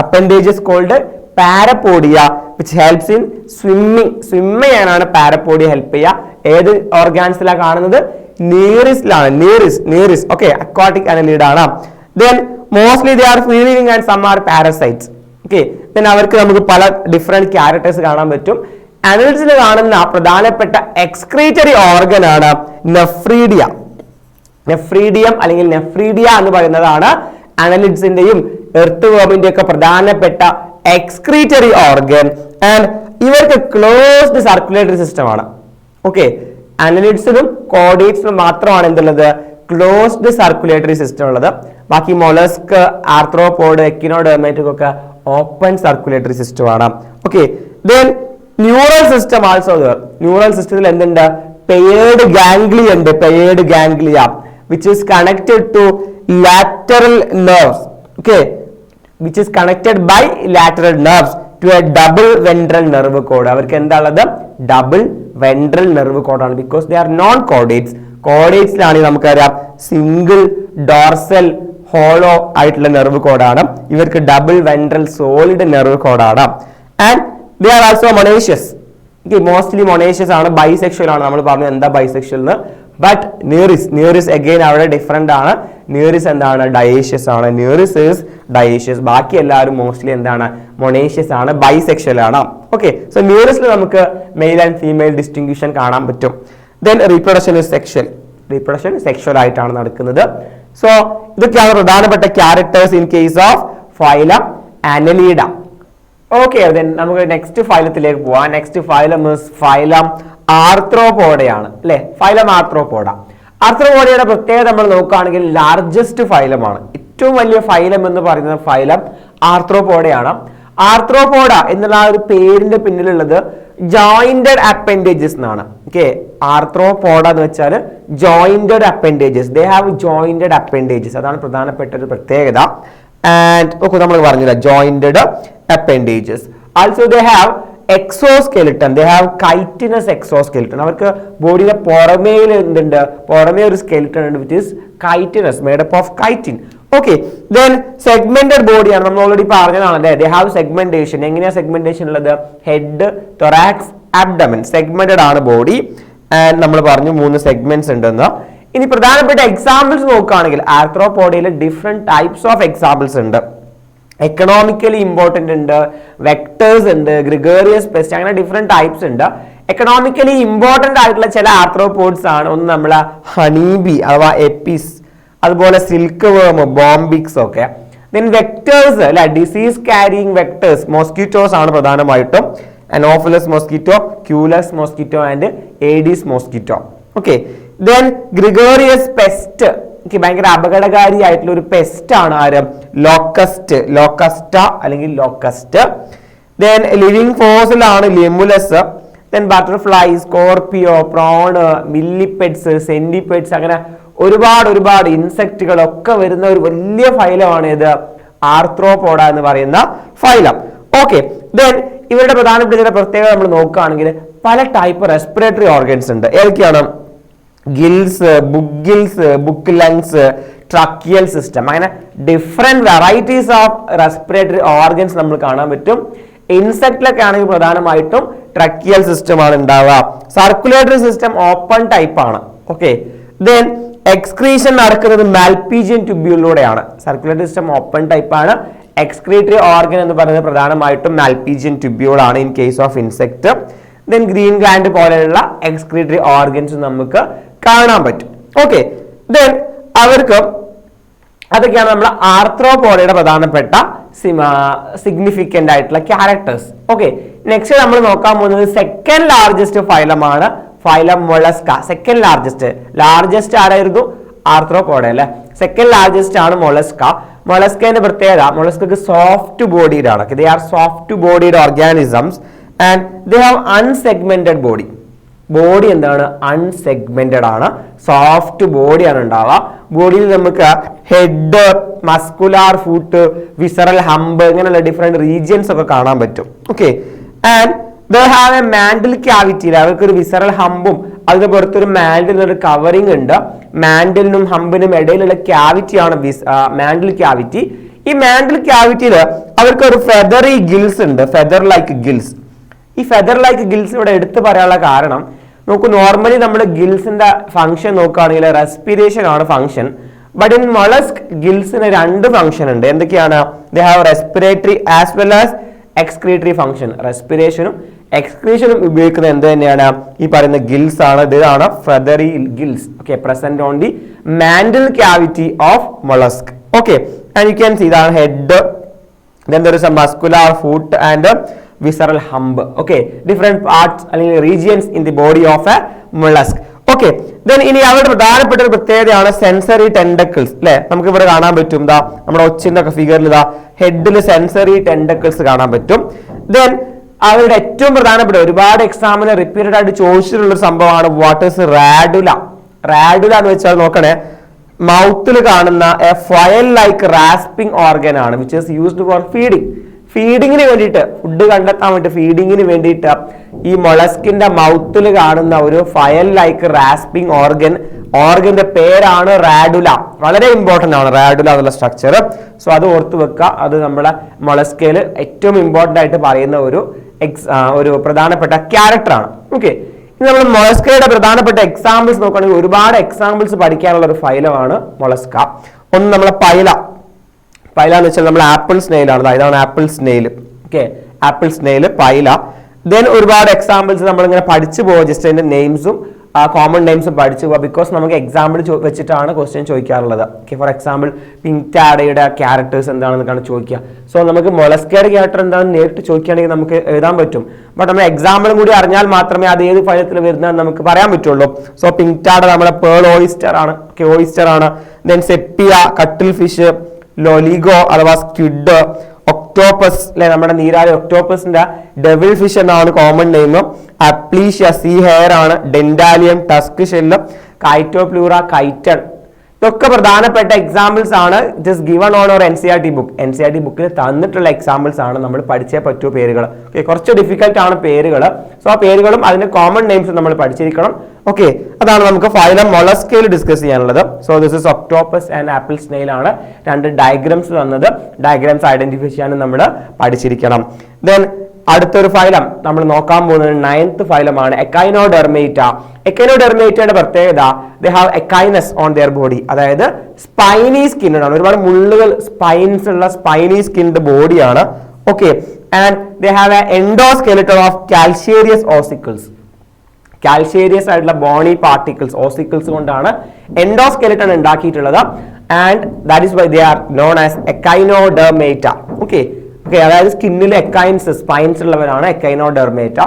appendage is called parapodia, which helps in swimming. Swim ചെയ്യാനാണ് പാരപോഡിയ ഹെൽപ്പ് ചെയ്യുക. ഏത് ഓർഗാൻസിലാണ് കാണുന്നത്? നീറിസ്. Okay, aquatic annelid ആണ്. Then mostly they are free living and some are parasites. Okay, then അവർക്ക് നമുക്ക് പല different characters കാണാൻ പറ്റും. അനലിഡ്സിൽ കാണുന്ന പ്രധാനപ്പെട്ട എക്സ്ക്രീറ്ററി ഓർഗൻ ആണ് നെഫ്രീഡിയം അല്ലെങ്കിൽ നെഫ്രീഡിയ എന്ന് പറയുന്നതാണ് അനലിഡ്സിന്റെയും എർത്ത് വേമിന്റെയും ഒക്കെ പ്രധാനപ്പെട്ട എക്സ്ക്രീറ്ററി ഓർഗൻ. ആൻഡ് ഇവർക്ക് ക്ലോസ്ഡ് സർക്കുലേറ്ററി സിസ്റ്റം ആണ്. ഓക്കെ, അനലിഡ്സിലും കോഡേറ്റ്സിലും മാത്രമാണ് എന്തുള്ളത്? ക്ലോസ്ഡ് സർക്കുലേറ്ററി സിസ്റ്റം ഉള്ളത്. ബാക്കി മൊളസ്ക്, ആർത്രോപോഡ്, എക്കിനോഡെർമേറ്റക് ഒക്കെ ഓപ്പൺ സർക്കുലേറ്ററി സിസ്റ്റം ആണ്. Okay, then neural system also. Neural സിസ്റ്റത്തിൽ എന്തുണ്ട്? പെയേർഡ് ഗാംഗ്ലിയ ഉണ്ട്. Paired ganglia which is connected to lateral nerves. Okay, which is connected by lateral nerves to a double ventral nerve cord. അവർക്ക് എന്താണുള്ളത്? Double ventral nerve cord ആണ്. Because they are non chordates. കോഡേറ്റ്സിലാണെങ്കിൽ നമുക്കറിയാം single dorsal hollow ആയിട്ടുള്ള nerve കോഡാണ്. ഇവർക്ക് double ventral solid nerve കോഡാണ്. And they are also monoecious. Mostly monoecious ആണ്. ബൈസെക്ഷൽ ആണ്. നമ്മൾ പറഞ്ഞു എന്താ ബൈസെക്ഷൽ എന്ന്. ബട്ട് നീറിസ് അഗൈൻ അവിടെ ഡിഫറെന്റ് ആണ്. നീറിസ് എന്താണ്? ഡയേഷ്യസ് ആണ്. Nereis is dioecious. ബാക്കി എല്ലാവരും മോസ്റ്റ്ലി എന്താണ്? മൊണേഷ്യസ് ആണ്, ബൈസെക്ഷൽ ആണ്. ഓക്കെ, സോ നീറിസിൽ നമുക്ക് മെയിൽ ആൻഡ് ഫീമെയിൽ ഡിസ്റ്റിങ്ഷൻ കാണാൻ പറ്റും. Then reproduction is sexual. Reproduction sexual ആയിട്ടാണ് നടക്കുന്നത്. സോ ഇതൊക്കെയാണ് പ്രധാനപ്പെട്ട characters in case of phylum അനലീഡ. Okay, then നമുക്ക് നെക്സ്റ്റ് ഫൈലത്തിലേക്ക് പോവാം. നെക്സ്റ്റ് ഫൈലം ഇസ് ഫൈലം ആർത്രോപോഡയാണ് അല്ലെ? ഫൈലം ആർത്രോപോഡ. ആർത്രോപോഡയുടെ പ്രത്യേകത നമ്മൾ നോക്കുകയാണെങ്കിൽ ലാർജസ്റ്റ് ഫൈലമാണ്. ഏറ്റവും വലിയ ഫൈലം എന്ന് പറയുന്നത് ഫൈലം ആർത്രോപോഡയാണ്. ആർത്രോപോഡ എന്നുള്ള ഒരു പേരിന്റെ പിന്നിലുള്ളത് ജോയിന്റഡ് അപ്പൻഡേജസ് എന്നാണ്. ഓക്കെ, ആർത്രോപോഡ എന്ന് വെച്ചാൽ jointed appendages. They have jointed appendages. അതാണ് പ്രധാനപ്പെട്ട ഒരു പ്രത്യേകത. ആൻഡ് ഓക്കെ, നമ്മൾ പറഞ്ഞില്ല jointed appendages. Also they have exoskeleton. They have chitinous exoskeleton. അവർക്ക് ബോഡിയുടെ പുറമേയിൽ എന്തുണ്ട്? പുറമേ ഒരു സ്കെലിറ്റൺ ഉണ്ട്, which is chitinous, made up of chitin. Okay, then segmented body ആണ്. നമ്മൾ ഓൾറെഡി പറഞ്ഞതാണ് അല്ലേ? They have segmentation. എങ്ങനെയാ segmentation ഉള്ളത്? Head, thorax, abdomen. സെഗ്മെന്റഡ് ആണ് ബോഡി. ആൻഡ് നമ്മൾ പറഞ്ഞു 3 സെഗ്മെന്റ്സ് ഉണ്ടെന്ന്. ഇനി പ്രധാനപ്പെട്ട എക്സാമ്പിൾസ് നോക്കുകയാണെങ്കിൽ ആർത്രോപോഡയിൽ ഡിഫറെന്റ് ടൈപ്സ് ഓഫ് എക്സാമ്പിൾസ് ഉണ്ട്. എക്കണോമിക്കലി ഇമ്പോർട്ടൻ്റ് ഉണ്ട്, വെക്ടേഴ്സ് ഉണ്ട്, ഗ്രിഗേറിയസ് പെസ്റ്റ്, അങ്ങനെ ഡിഫറെന്റ് ടൈപ്സ് ഉണ്ട്. എക്കണോമിക്കലി ഇമ്പോർട്ടൻ്റ് ആയിട്ടുള്ള ചില ആർത്രോപോഡ്സ് ആണ്. ഒന്ന് നമ്മളെ ഹണീബി അഥവാ എപ്പിസ്, അതുപോലെ സിൽക്ക് വേം, ബോംബിക്സ് ഒക്കെ. ദെൻ വെക്ടേഴ്സ് അല്ലെ, ഡിസീസ് ക്യാരിയിങ് വെക്ടേഴ്സ് മോസ്കിറ്റോസ് ആണ് പ്രധാനമായിട്ടും. Anopheles mosquito, Culex mosquito and Aedes mosquito. Okay, then Gregorios pest, ഭയങ്കര അപകടകാരിയായിട്ടുള്ള ഒരു പെസ്റ്റ് ആണ് ആര്? ലോക്കസ്റ്റ്, ലോക്കസ്റ്റ അല്ലെങ്കിൽ ലോക്കസ്റ്റ്. ദെൻ ലിവിങ് ഫോസിൽ ആണ് ലെമുലസ്. ദെൻ ബട്ടർഫ്ലൈ, സ്കോർപിയോ, പ്രോണ്, മില്ലിപ്പെഡ്സ്, സെന്റിപ്പെഡ്സ്, അങ്ങനെ ഒരുപാട് ഇൻസെക്റ്റുകളൊക്കെ വരുന്ന ഒരു വലിയ ഫൈലമാണ് ഇത് ആർത്രോപോഡ എന്ന് പറയുന്ന ഫൈലം. ഓക്കെ, ദെൻ ഇവരുടെ പ്രധാനപ്പെട്ട ചില പ്രത്യേകത നമ്മൾ നോക്കുകയാണെങ്കിൽ പല ടൈപ്പ് റെസ്പിറേറ്ററി ഓർഗൻസ് ഉണ്ട്. ഏതൊക്കെയാണ്? Gills, book gills, book lungs, tracheal system, അങ്ങനെ different varieties of respiratory organs നമ്മൾ കാണാൻ പറ്റും. ഇൻസെക്റ്റിലൊക്കെ ആണെങ്കിൽ പ്രധാനമായിട്ടും ട്രക്കിയൽ സിസ്റ്റം ആണ് ഉണ്ടാവുക. സർക്കുലേറ്ററി സിസ്റ്റം ഓപ്പൺ ടൈപ്പ് ആണ്. ഓക്കെ, ദെൻ എക്സ്ക്രീഷൻ നടക്കുന്നത് മാൽപീജിയൻ ട്യൂബ്യൂളിലൂടെയാണ്. സർക്കുലേറ്ററി സിസ്റ്റം ഓപ്പൺ ടൈപ്പ് ആണ്. എക്സ്ക്രീറ്ററി ഓർഗൻ എന്ന് പറയുന്നത് പ്രധാനമായിട്ടും മാൽപീജിയൻ ട്യൂബ്യൂൾ ആണ് in case of insect. Then green gland പോലെയുള്ള എക്സ്ക്രീറ്ററി ഓർഗൻസ് നമുക്ക് കാണാൻ പറ്റും. ഓക്കെ, ദെൻ അവർക്ക് അതൊക്കെയാണ് നമ്മുടെ ആർത്രോപോഡയുടെ പ്രധാനപ്പെട്ട സിഗ്നിഫിക്കന്റ് ആയിട്ടുള്ള ക്യാരക്ടേഴ്സ്. ഓക്കെ, നെക്സ്റ്റ് നമ്മൾ നോക്കാൻ പോകുന്നത് സെക്കൻഡ് ലാർജസ്റ്റ് ഫൈലമാണ് ഫൈലം മൊളസ്ക. സെക്കൻഡ് ലാർജസ്റ്റ് ആരായിരുന്നു? ആർത്രോപോഡ അല്ലെ. സെക്കൻഡ് ലാർജസ്റ്റ് ആണ് മൊളസ്ക. മൊളസ്കേന്റെ പ്രത്യേകത, മൊളസ്കക്ക് സോഫ്റ്റ് ബോഡീഡ് ആണ്. They are soft bodied organisms and they have unsegmented body. Body എന്താണ്? അൺസെഗ്മെന്റഡ് ആണ്. സോഫ്റ്റ് ബോഡിയാണ് ഉണ്ടാവുക. ബോഡിയിൽ നമുക്ക് head, muscular foot, visceral hump, ഇങ്ങനെയുള്ള ഡിഫറെന്റ് റീജിയൻസ് ഒക്കെ കാണാൻ പറ്റും. Okay, and they have a mantle cavity. അവർക്ക് ഒരു വിസറൽ ഹമ്പും അതിന് പുറത്തൊരു മാൻഡിൽ കവറിംഗ് ഉണ്ട്. മാൻഡിലിനും ഹമ്പിനും ഇടയിലുള്ള ക്യാവിറ്റിയാണ് മാൻഡിൽ ക്യാവിറ്റി. ഈ മാൻഡിൽ ക്യാവിറ്റിയിൽ അവർക്ക് ഒരു ഫെദറി ഗിൽസ് ഉണ്ട്, ഫെദർ ലൈക്ക് ഗിൽസ്. ഈ ഫെദർ ലൈക്ക് ഗിൽസ് ഇവിടെ എടുത്തു പറയാനുള്ള കാരണം, നോക്കൂ, നോർമലി നമ്മൾ ഗിൽസിന്റെ ഫംഗ്ഷൻ നോക്കുകയാണെങ്കിൽ റെസ്പിറേഷൻ ആണ് ഫംഗ്ഷൻ. ബട്ട് ഇൻ മൊളസ്ക് ഗിൽസിന് രണ്ട് ഫംഗ്ഷൻ ഉണ്ട്. എന്തൊക്കെയാണ്? They have respiratory as well as excretory function. റെസ്പിറേഷനും എക്സ്ക്രീഷനും ഉപയോഗിക്കുന്നത് എന്ത് തന്നെയാണ്? ഈ പറയുന്ന ഗിൽസ് ആണ്. ഇതാണ് feathery gills. Okay, present on the mantle cavity of mollusc. Okay, and you can see ഇതാണ് head. Then there is a muscular foot and visceral hump. Okay, different parts അല്ലെങ്കിൽ regions in the body of a mollusc. Okay, then ഇനി അവരുടെ പ്രധാനപ്പെട്ട ഒരു പ്രത്യേകതയാണ് sensory tentacles. അല്ലെ, നമുക്ക് ഇവിടെ കാണാൻ പറ്റും. ഇതാ നമ്മുടെ ഒച്ചിന്റെ ഒക്കെ ഫിഗറിൽ ഇതാ ഹെഡിൽ സെൻസറി ടെൻഡക്കിൾസ് കാണാൻ പറ്റും. ദെൻ അവരുടെ ഏറ്റവും പ്രധാനപ്പെട്ട ഒരുപാട് എക്സാമിന് റിപ്പീറ്റഡ് ആയിട്ട് ചോദിച്ചിട്ടുള്ള ഒരു സംഭവമാണ് വാട്ട് ഈസ് റാഡുല. റാഡുല എന്ന് വെച്ചാൽ നോക്കണേ, മൗത്തിൽ കാണുന്ന a file like rasping organ ആണ് which is used for feeding. ഫീഡിങ്ങിന് വേണ്ടിയിട്ട്, ഫുഡ് കണ്ടെത്താൻ വേണ്ടി ഫീഡിങ്ങിന് വേണ്ടിയിട്ട് ഈ മൊളസ്കിന്റെ മൗത്തിൽ കാണുന്ന ഒരു ഫയൽ ലൈക്ക് റാസ്പിംഗ് ഓർഗന്റെ പേരാണ് റാഡുല. വളരെ ഇമ്പോർട്ടന്റ് ആണ് റാഡുല എന്നുള്ള സ്ട്രക്ചർ. സോ അത് ഓർത്ത് വെക്കുക. അത് നമ്മുടെ മൊളസ്കയിൽ ഏറ്റവും ഇമ്പോർട്ടന്റ് ആയിട്ട് പറയുന്ന ഒരു പ്രധാനപ്പെട്ട ക്യാരക്ടർ ആണ്. ഓക്കെ, ഇനി നമ്മൾ മൊളസ്കയുടെ പ്രധാനപ്പെട്ട എക്സാമ്പിൾസ് നോക്കുകയാണെങ്കിൽ ഒരുപാട് എക്സാമ്പിൾസ് പഠിക്കാനുള്ള ഒരു ഫൈലമാണ് മൊളസ്ക. ഒന്ന് നമ്മളെ പൈല എന്ന് വെച്ചാൽ നമ്മൾ ആപ്പിൾ സ്നെയിലാണ്. ഇതാണ് apple snail. Okay, apple snail, Pila. Then ഒരുപാട് എക്സാമ്പിൾസ് നമ്മളിങ്ങനെ പഠിച്ചു പോവുക. ജസ്റ്റ് അതിന്റെ നെയിംസും കോമൺ നെയിംസും പഠിച്ചു പോവുക. ബിക്കോസ് നമുക്ക് എക്സാമ്പിൾ വെച്ചിട്ടാണ് ക്വസ്റ്റ്യൻ ചോദിക്കാറുള്ളത്. ഓക്കെ, ഫോർ എക്സാമ്പിൾ പിങ്ടാഡയുടെ ക്യാരക്ടേഴ്സ് എന്താണെന്നൊക്കെയാണ് ചോദിക്കുക. സോ നമുക്ക് മൊളസ്കയുടെ ക്യാരക്ടർ എന്താണെന്ന് നേരിട്ട് ചോദിക്കുകയാണെങ്കിൽ നമുക്ക് എഴുതാൻ പറ്റും. ബട്ട് നമ്മൾ എക്സാമ്പിളും കൂടി അറിഞ്ഞാൽ മാത്രമേ അത് ഏത് ഫലത്തിൽ വരുന്നതെന്ന് നമുക്ക് പറയാൻ പറ്റുള്ളൂ. സോ പിങ്ടാഡ നമ്മുടെ പേൾ ഓയിസ്റ്റർ ആണ്. ഓക്കെ, ഓയിസ്റ്റർ ആണ്. ദെൻ സെപ്പിയ, കട്ടിൽ ഫിഷ്, ലോലിഗോ അഥവാ സ്ക്വിഡ്, ഒക്ടോപ്പസ് അല്ലെ, നമ്മുടെ നീരാളി ഒക്ടോപ്പസിന്റെ ഡെവിൾ ഫിഷ് എന്നാണ് കോമൺ നെയിം. അപ്ലീഷ്യ സീ ഹെയർ ആണ്. ഡെന്റാലിയം, ടസ്ക് ഷെല്ല്, കൈറ്റോപ്ലൂറ, കൈറ്റൺ. ഇതൊക്കെ പ്രധാനപ്പെട്ട എക്സാമ്പിൾസ് ആണ്. Just given on or NCERT book. NCERT ബുക്കിൽ തന്നിട്ടുള്ള എക്സാമ്പിൾസ് ആണ്. നമ്മൾ പഠിച്ചേ പറ്റൂ പേരുകൾ. ഓക്കെ, കുറച്ച് ഡിഫിക്കൽട്ട് ആണ് പേരുകൾ. സോ ആ പേരുകളും അതിന്റെ കോമൺ നെയിംസും നമ്മൾ പഠിച്ചിരിക്കണം. ഓക്കെ, അതാണ് നമുക്ക് ഫൈലം മൊളസ്കയിൽ ഡിസ്കസ് ചെയ്യാനുള്ളത്. So this is octopus and apple snail ആണ് രണ്ട് ഡയഗ്രംസ് തന്നത്. ഡയഗ്രംസ് ഐഡന്റിഫൈ ചെയ്യാനും നമ്മൾ പഠിച്ചിരിക്കണം. ദെൻ അടുത്തൊരു ഫൈലം നമ്മൾ നോക്കാൻ പോകുന്നത് 9th ഫൈലമാണ് എക്കൈനോഡെർമേറ്റ. എക്കൈനോഡെർമേറ്റയുടെ പ്രത്യേകത, they have echinus on their body. അതായത് സ്പൈനി സ്കിന്നഡ് ആണ്. ഒരുപാട് മുള്ളുകൾ, സ്പൈൻസ് ഉള്ള സ്പൈനി സ്കിൻഡ് ബോഡിയാണ്. Okay, and they have a endoskeleton of calcareous ossicles. Calcareous ആയിട്ടുള്ള ബോണി പാർട്ടിക്കിൾസ്, ഓസിക്കിൾസ് കൊണ്ടാണ് എൻഡോസ്കെലിറ്റൺ ഉണ്ടാക്കിയിട്ടുള്ളത്. and that is why they are known as echinodermata. Okay, അതായത് സ്കിന്നിൽ എക്കൈൻസ് സ്പൈൻസ് ഉള്ളവരാണ് എക്കൈനോഡെർമേറ്റ.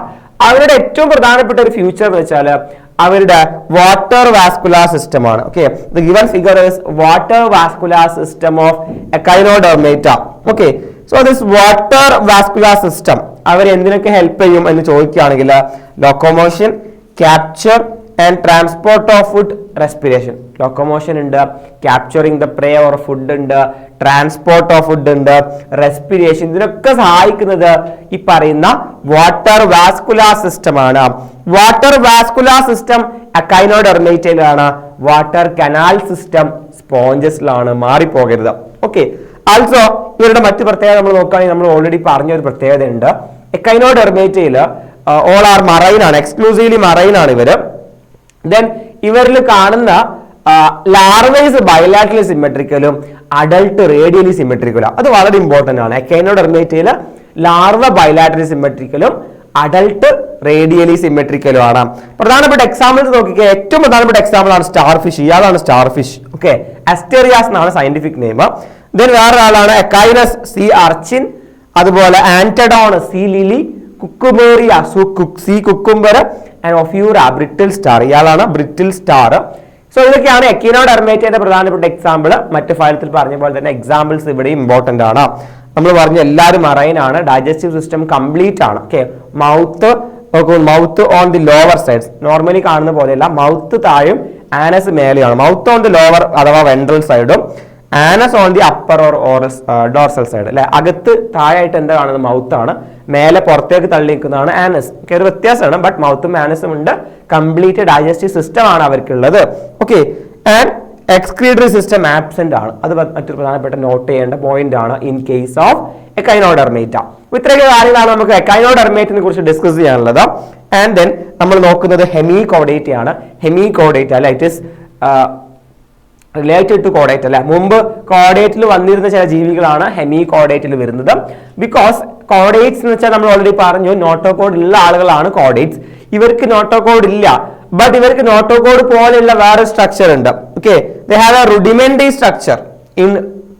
അവരുടെ ഏറ്റവും പ്രധാനപ്പെട്ട ഒരു ഫ്യൂച്ചർ എന്ന് വെച്ചാൽ അവരുടെ വാട്ടർ വാസ്കുലാർ സിസ്റ്റം ആണ്. Okay, the given figure is water vascular system of Echinodermata. Okay, so this water vascular system അവർ എന്തിനൊക്കെ ഹെൽപ്പ് ചെയ്യും എന്ന് ചോദിക്കുകയാണെങ്കിൽ locomotion, capture and transport of food, respiration. Locomotion ഉണ്ട്, capturing the prey or food ഉണ്ട്, transport of food ഉണ്ട്, respiration. ഇതിനൊക്കെ സഹായിക്കുന്നത് ഈ പറയുന്ന വാട്ടർ വാസ്കുലാർ സിസ്റ്റം ആണ്. വാട്ടർ വാസ്കുലാർ സിസ്റ്റം എക്കൈനോഡെർമേറ്റയിലാണ്, വാട്ടർ കനാൽ സിസ്റ്റം സ്പോഞ്ചസിലാണ്. മാറിപ്പോകരുത്. ഓക്കെ, ആൾസോ ഇവരുടെ മറ്റു പ്രത്യേകത നമ്മൾ നോക്കുകയാണെങ്കിൽ നമ്മൾ ഓൾറെഡി പറഞ്ഞ ഒരു പ്രത്യേകത ഉണ്ട്. എക്കൈനോഡെർമേറ്റയിൽ ഓൾ ആർ മറൈൻ ആണ്, എക്സ്ക്ലൂസീവ്ലി മറൈൻ ആണ് ഇവര്. ദെൻ ഇവരിൽ കാണുന്ന ലാർവൈസ് ബൈലാറ്ററലി സിമെട്രിക്കലും അഡൾട്ട് റേഡിയലി സിമെട്രിക്കലും. അത് വളരെ ഇമ്പോർട്ടന്റ് ആണ്. എക്കൈനോഡെർമേറ്റയിൽ ലാർവ ബൈലാറ്ററലി സിമെട്രിക്കലും അഡൾട്ട് റേഡിയലി സിമെട്രിക്കലും ആണ്. പ്രധാനപ്പെട്ട എക്സാമ്പിൾസ് നോക്കിക്കുക. ഏറ്റവും പ്രധാനപ്പെട്ട എക്സാമ്പിൾ ആണ് സ്റ്റാർ ഫിഷ്. ഇയാളാണ് സ്റ്റാർ ഫിഷ്. ഓക്കെ, അസ്റ്റേറിയാസ് എന്നാണ് സയന്റിഫിക് നെയിം. ദെൻ വേറൊരാളാണ് എക്കൈനസ് സീ അർച്ചിൻ, അതുപോലെ Antedon sea lily, Cucumaria sea cucumber and Ophiura brittle star. ഇയാളാണ് ബ്രിട്ടിൽ സ്റ്റാർ. സോ ഇതൊക്കെയാണ് എക്കൈനോഡെർമേറ്റയുടെ പ്രധാനപ്പെട്ട എക്സാമ്പിൾ. മറ്റു ഫയലത്തിൽ പറഞ്ഞ പോലെ തന്നെ എക്സാമ്പിൾസ് ഇവിടെ ഇമ്പോർട്ടന്റ് ആണ്. നമ്മൾ പറഞ്ഞ എല്ലാവരും മറൈൻ ആണ്. ഡൈജസ്റ്റീവ് സിസ്റ്റം കംപ്ലീറ്റ് ആണ്. Okay, mouth on the lower sides normally കാണുന്ന പോലെയല്ല. മൗത്ത് താഴെയും ആനസ് മേലെയാണ്. മൗത്ത് ഓൺ ദി ലോവർ അഥവാ വെൻട്രൽ സൈഡും Anas on the upper or dorsal side. അല്ലെ, അകത്ത് താഴെയായിട്ട് എന്താ കാണുന്നത്? മൗത്ത് ആണ്. മേലെ പുറത്തേക്ക് തള്ളി നിൽക്കുന്നതാണ് ആനസ്. ഓക്കെ, ഒരു വ്യത്യാസമാണ്. ബട്ട് മൗത്തും ആനസും ഉണ്ട്. കംപ്ലീറ്റ് ഡൈജസ്റ്റീവ് സിസ്റ്റം ആണ് അവർക്കുള്ളത്. Okay, and excretory system absent ആണ്. അത് മറ്റൊരു പ്രധാനപ്പെട്ട നോട്ട് ചെയ്യേണ്ട പോയിന്റ് ആണ് ഇൻ കേസ് ഓഫ് എക്കൈനോഡെർമേറ്റ. ഇത്രയൊക്കെ കാര്യങ്ങളാണ് നമുക്ക് എക്കൈനോഡെർമേറ്റിനെ കുറിച്ച് ഡിസ്കസ് ചെയ്യാനുള്ളത്. ആൻഡ് ദെൻ നമ്മൾ നോക്കുന്നത് ഹെമികോഡേറ്റ ആണ്. ഹെമികോഡേറ്റ അല്ലെ, ഇറ്റ് ഇസ് റിലേറ്റഡ് ടു കോഡേറ്റ് അല്ലെ. മുമ്പ് കോഡേറ്റിൽ വന്നിരുന്ന ചില ജീവികളാണ് ഹെമികോഡേറ്റിൽ വരുന്നത്. ബിക്കോസ് കോഡേറ്റ്സ് എന്ന് വെച്ചാൽ നമ്മൾ ഓൾറെഡി പറഞ്ഞു, നോട്ടോകോഡ് ഉള്ള ആളുകളാണ് കോഡേറ്റ്സ്. ഇവർക്ക് നോട്ടോകോഡ് ഇല്ല. ബട്ട് ഇവർക്ക് നോട്ടോകോഡ് പോലെയുള്ള വേറെ സ്ട്രക്ചർ ഉണ്ട്. Okay, they have a rudimentary structure in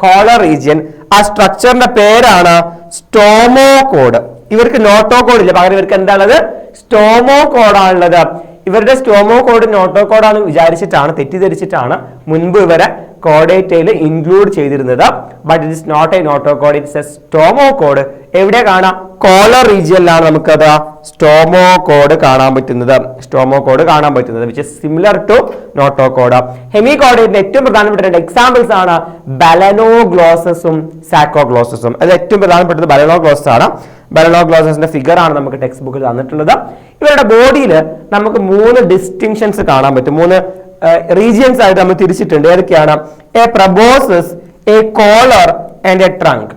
collar region. ആ സ്ട്രക്ചറിന്റെ പേരാണ് സ്റ്റോമോകോഡ്. ഇവർക്ക് നോട്ടോകോഡ് ഇല്ല, പകരം ഇവർക്ക് എന്താണുള്ളത്? സ്റ്റോമോകോഡാണുള്ളത്. ഇവരുടെ സ്റ്റോമോകോഡ് നോട്ടോകോഡാണ് വിചാരിച്ചിട്ടാണ്, തെറ്റിദ്ധരിച്ചിട്ടാണ് മുൻപ് ഇവരെ കോഡേറ്റയിൽ ഇൻക്ലൂഡ് ചെയ്തിരുന്നത്. But it is not a notochord, it's a stomochord. എവിടെ കാണാം? കോളർ റീജിയനിലാണ് നമുക്കത് സ്റ്റോമോകോഡ് കാണാൻ പറ്റുന്നത്. സ്റ്റോമോകോഡ് കാണാൻ പറ്റുന്നത് which is similar to notochord. ഹെമികോഡേറ്റിന്റെ ഏറ്റവും പ്രധാനപ്പെട്ട രണ്ട് എക്സാമ്പിൾസ് ആണ് ബലനോഗ്ലോസസും സാക്കോഗ്ലോസസും. അത് ഏറ്റവും പ്രധാനപ്പെട്ടത് ബലനോഗ്ലോസസ് ആണ്. ബലനോഗ്ലോസസിന്റെ ഫിഗർ ആണ് നമുക്ക് ടെക്സ്റ്റ് ബുക്കിൽ തന്നിട്ടുള്ളത്. ഇവരുടെ ബോഡിയിൽ നമുക്ക് 3 ഡിസ്റ്റിങ്ഷൻസ് കാണാൻ പറ്റും. 3 റീജിയൻസ് ആയിട്ട് നമ്മൾ തിരിച്ചിട്ടുണ്ട്. ഏതൊക്കെയാണ്? A proboscis, a collar and a trunk.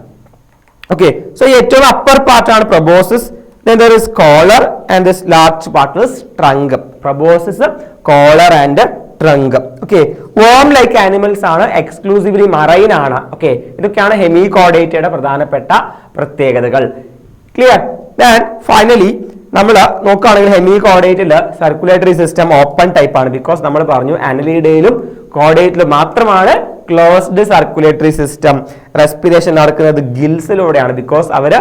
Okay, so ഈ ഏറ്റവും അപ്പർ പാർട്ട് ആണ് proboscis. then there is collar and this large part is trunk. Proboscis, collar and trunk. Okay, worm like animals ആണ്, exclusively marine ആണ്. Okay, ഇതൊക്കെയാണ് ഹെമികോഡേറ്റയുടെ പ്രധാനപ്പെട്ട പ്രത്യേകതകൾ. Clear? Then finally നമ്മൾ നോക്കുകയാണെങ്കിൽ ഹെമികോഡേറ്റിൽ സർക്കുലേറ്ററി സിസ്റ്റം ഓപ്പൺ ടൈപ്പ് ആണ്. Because നമ്മൾ പറഞ്ഞു അനലിഡയിലും കോഡേറ്റിലും മാത്രമാണ് ക്ലോസ്ഡ് സർക്കുലേറ്ററി സിസ്റ്റം. റെസ്പിറേഷൻ നടക്കുന്നത് ഗിൽസിലൂടെയാണ്. ബിക്കോസ് അവര്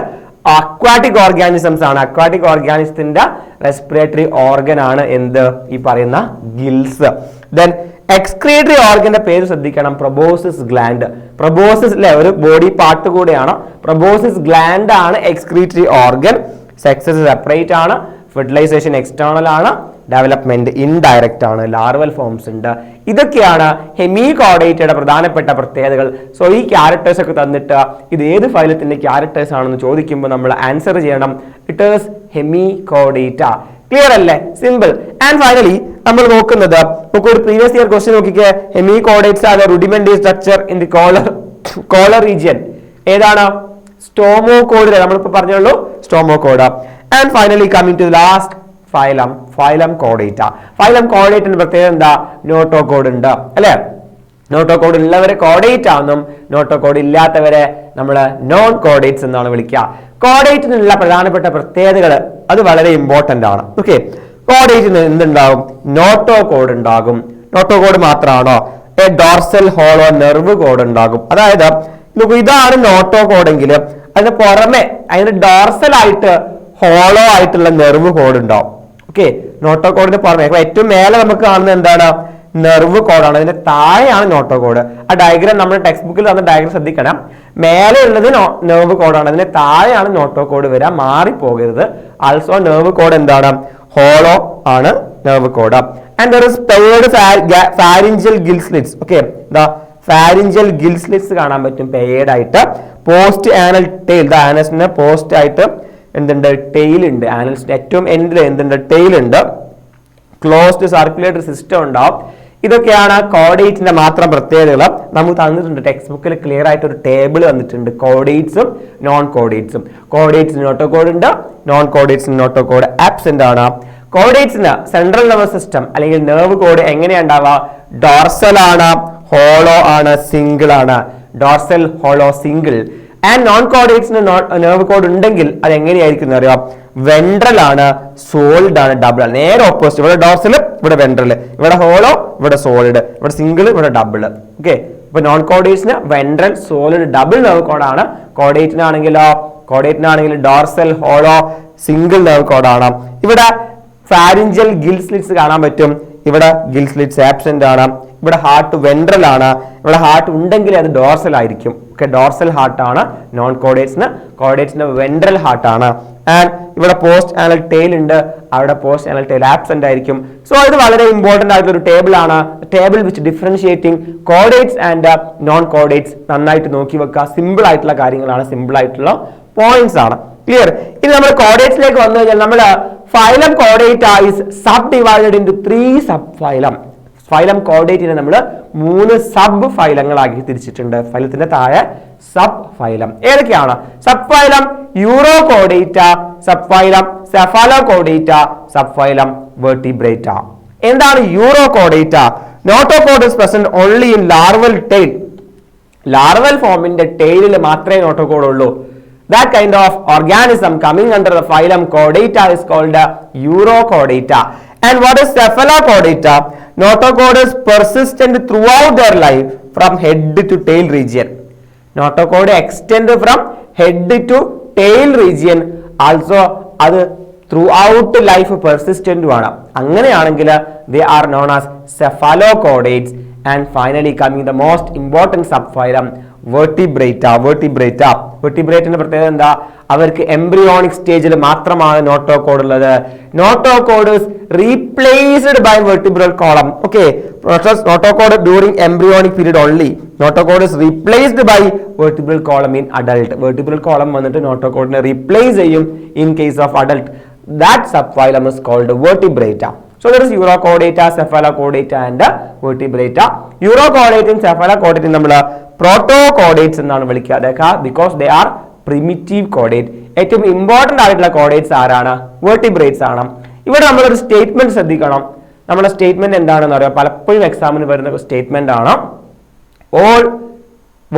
അക്വാറ്റിക് ഓർഗാനിസംസ് ആണ്. അക്വാറ്റിക് ഓർഗാനിസത്തിന്റെ റെസ്പിറേറ്ററി ഓർഗൻ ആണ് എന്ത്? ഈ പറയുന്ന ഗിൽസ്. ദെൻ എക്സ്ക്രീറ്ററി ഓർഗന്റെ പേര് ശ്രദ്ധിക്കണം, പ്രൊബോസിസ് ഗ്ലാൻഡ്. പ്രൊബോസിസ് അല്ലെ ഒരു ബോഡി പാർട്ട് കൂടെയാണ്. പ്രൊബോസിസ് ഗ്ലാൻഡ് ആണ് എക്സ്ക്രീറ്ററി ഓർഗൻ. സെക്സസ് സെപ്പറേറ്റ് ആണ്. ഫെർട്ടിലൈസേഷൻ എക്സ്റ്റേണൽ ആണ്. ഡെവലപ്മെന്റ് ഇൻഡയറക്റ്റ് ആണ്. ലാർവൽ ഫോംസ് ഉണ്ട്. ഇതൊക്കെയാണ് ഹെമികോഡേറ്റയുടെ പ്രധാനപ്പെട്ട പ്രത്യേകതകൾ. സോ ഈ ക്യാരക്ടേഴ്സ് ഒക്കെ തന്നിട്ട് ഇത് ഏത് ഫൈലത്തിന്റെ ക്യാരക്ടേഴ്സ് ആണെന്ന് ചോദിക്കുമ്പോൾ നമ്മൾ ആൻസർ ചെയ്യണം. It is hemichordata. ക്ലിയർ അല്ലേ? സിമ്പിൾ. ആൻഡ് ഫൈനലി നമ്മൾ നോക്കുന്നത്, നമുക്ക് ഒരു പ്രീവിയസ് ഇയർ ക്വസ്റ്റ്യൻ നോക്കിക്കേ. Hemichordates are rudimentary structure in the collar region. ഏതാണ്? സ്റ്റോമോകോഡ്. നമ്മളിപ്പോ പറഞ്ഞുള്ളൂ stomochord. And finally coming to last phylum കോഡേറ്റ. ഫൈലം കോഡേറ്റിന്റെ പ്രത്യേകത എന്താ? നോട്ടോകോഡ് ഉണ്ട് അല്ലെ. നോട്ടോകോഡ് ഉള്ളവരെ കോഡേറ്റ് ആണെന്നും നോട്ടോകോഡ് ഇല്ലാത്തവരെ നമ്മൾ നോൺ കോഡേറ്റ്സ് എന്നാണ് വിളിക്കുക. കോഡേറ്റിനുള്ള പ്രധാനപ്പെട്ട പ്രത്യേകതകൾ അത് വളരെ ഇമ്പോർട്ടന്റ് ആണ്. ഓക്കെ, കോഡേറ്റിന് എന്തുണ്ടാകും? നോട്ടോകോഡ് ഉണ്ടാകും. നോട്ടോകോഡ് മാത്രമാണോ? A dorsal hollow nerve code ഉണ്ടാകും. അതായത് ഇതാണ് നോട്ടോ കോഡെങ്കിൽ അതിന് പുറമെ അതിന് ഡോർസൽ ആയിട്ട് ഹോളോ ആയിട്ടുള്ള നെർവ് കോഡ് ഉണ്ടാവും. ഓക്കെ, നോട്ടോ കോഡിന് പുറമെ ഏറ്റവും മേലെ നമുക്ക് കാണുന്നത് എന്താണ്? നെർവ് കോഡാണ്. അതിന്റെ താഴെയാണ് നോട്ടോ കോഡ്. ആ ഡയഗ്രാം നമ്മുടെ ടെക്സ്റ്റ് ബുക്കിൽ തന്ന ഡയഗ്രാം ശ്രദ്ധിക്കണം. മേലെ ഉള്ളത് നെർവ് കോഡാണ്, അതിന്റെ താഴെയാണ് നോട്ടോ കോഡ് വരിക. മാറിപ്പോകരുത്. ആൾസോ നെർവ് കോഡ് എന്താണ്? ഹോളോ ആണ് nerve code. And there is paired pharyngeal Gill slits. Okay, pharyngeal Gill slits കാണാൻ പറ്റും പെയർഡ് ആയിട്ട്. പോസ്റ്റ് ആനൽ ടെയിൽ, ആനസിന് പോസ്റ്റ് ആയിട്ട് എന്തുണ്ട്? ടെയിൽ ഉണ്ട്. ആനൽസിന്റെ ഏറ്റവും എൻഡിൽ എന്തുണ്ട്? ടെയിൽ ഉണ്ട്. ക്ലോസ്ഡ് സർക്കുലേറ്ററി സിസ്റ്റം ഉണ്ടാവും. ഇതൊക്കെയാണ് കോഡേറ്റ്സിന്റെ മാത്രം പ്രത്യേകതകൾ. നമുക്ക് തന്നിട്ടുണ്ട് ടെക്സ്റ്റ് ബുക്കിൽ ക്ലിയർ ആയിട്ട് ഒരു ടേബിൾ വന്നിട്ടുണ്ട്, കോഡേറ്റ്സും നോൺ കോഡേറ്റ്സും. കോഡേറ്റ്സിന് നോട്ടോ കോഡ് ഉണ്ട്, നോൺ കോഡേറ്റ്സിന് നോട്ടോ കോഡ് ആബ്സെന്റ് ആണ്. കോഡേറ്റ്സിന് സെൻട്രൽ നെർവസ് സിസ്റ്റം അല്ലെങ്കിൽ നെർവ് കോഡ് എങ്ങനെയാണ് ഉണ്ടാവുക? ഡോർസൽ ആണ്, ഹോളോ ആണ്, സിംഗിൾ ആണ്. Dorsal, hollow, single. And non കോഡേറ്റ്സിന് നെർവ് കോഡ് ഉണ്ടെങ്കിൽ അത് എങ്ങനെയായിരിക്കും എന്ന് അറിയാം? വെൻട്രൽ ആണ്, സോളിഡ് ആണ്, ഡബിൾ ആണ്. നേരെ ഓപ്പോസിറ്റ്. ഇവിടെ ഡോർസൽ, ഇവിടെ വെൻട്രൽ. ഇവിടെ ഹോളോ, ഇവിടെ സോളിഡ്. ഇവിടെ സിംഗിൾ, ഇവിടെ ഡബിൾ. ഓക്കെ, ഇപ്പൊ നോൺ കോഡേറ്റ്സിന് വെൻട്രൽ, സോളിഡ്, ഡബിൾ നെർവ് കോഡാണ്. കോഡേറ്റിനാണെങ്കിൽ ഡോർസൽ, ഹോളോ, സിംഗിൾ നെർവ് കോഡാണ്. ഇവിടെ ഫാരിഞ്ചൽ ഗിൽ സ്ലിറ്റ്സ് കാണാൻ പറ്റും. ഇവിടെ ഗിൽ സ്ലിറ്റ്സ് ആബ്സെന്റ് ആണ്. ഇവിടെ ഹാർട്ട് വെൻട്രൽ ആണ്. ഇവിടെ ഹാർട്ട് ഉണ്ടെങ്കിൽ അത് ഡോർസൽ ആയിരിക്കും. ഓക്കെ, ഡോർസൽ ഹാർട്ട് ആണ് നോൺ കോഡേറ്റ്സിന് വെൻട്രൽ ഹാർട്ട് ആണ്. ആൻഡ് ഇവിടെ പോസ്റ്റ് ആനൽ ടെയിൽ ഉണ്ട്, അവിടെ പോസ്റ്റ് ആനൽ ടെയിൽ ആബ്സെന്റ് ആയിരിക്കും. സോ ഇത് വളരെ ഇമ്പോർട്ടന്റ് ആയിട്ടുള്ള ഒരു ടേബിൾ ആണ്. Table which differentiating chordates and non chordates. നന്നായിട്ട് നോക്കി വെക്കുക. സിമ്പിൾ ആയിട്ടുള്ള കാര്യങ്ങളാണ്, സിമ്പിൾ ആയിട്ടുള്ള പോയിന്റ്സ് ആണ്. ക്ലിയർ? ഇനി നമ്മൾ കോഡേറ്റ്സിലേക്ക് വന്നു കഴിഞ്ഞാൽ നമ്മൾ ഫൈലം കോഡേറ്റ is subdivided into 3 sub phylum. Phylum കോഡേറ്റിനെ നമ്മൾ 3 സബ് ഫൈലങ്ങളാക്കി തിരിച്ചിട്ടുണ്ട്. ഫൈലത്തിന്റെ താഴെ സബ് ഫൈലം ഏതൊക്കെയാണ്? Sub phylum Urochordata, sub phylum Cephalochordata, sub phylum Vertebrata. എന്താണ് Urochordata? Notochord is present only in larval tail. Larval ഫോമിന്റെ ടെയിലിൽ മാത്രമേ നോട്ടോകോഡ് ഉള്ളൂ. That kind of organism coming under the phylum Chordata is called Urochordata. And what is Cephalochordata? Notochord is persistent throughout their life from head to tail region. Notochord extend from head to tail region. Also, അത് throughout life persistent ആണ്. അങ്ങനെയാണെങ്കിൽ they are known as cephalochordates. And finally coming the most important subphylum Vertebrata. വെർട്ടിബ്രേറ്റിന്റെ പ്രത്യേകത എന്താ? അവർക്ക് embryonic സ്റ്റേജിൽ മാത്രമാണ് notochord ഉള്ളത്. Notochord is replaced by vertebral column. Okay, notochord during embryonic period only. Notochord is replaced by vertebral column in adult. Vertebral column വന്നിട്ട് നോട്ടോകോഡിനെ replace ചെയ്യും in case of adult. That subphylum is called Vertebrata. So there is Urochordata, Cephalochordata and Vertebrata. Urochordata and Cephalochordata നമ്മൾ പ്രോട്ടോകോഡേറ്റ്സ് എന്നാണ് വിളിക്കുക. Because they R primitive caudate. ഏറ്റവും important ആയിട്ടുള്ള chordates ആരാണ്? Vertebrates ആണ്. ഇവിടെ നമ്മളൊരു സ്റ്റേറ്റ്മെന്റ് ശ്രദ്ധിക്കണം. നമ്മുടെ സ്റ്റേറ്റ്മെന്റ് എന്താണെന്ന് അറിയാം? പലപ്പോഴും എക്സാമിന് വരുന്ന സ്റ്റേറ്റ്മെന്റ് ആണ് all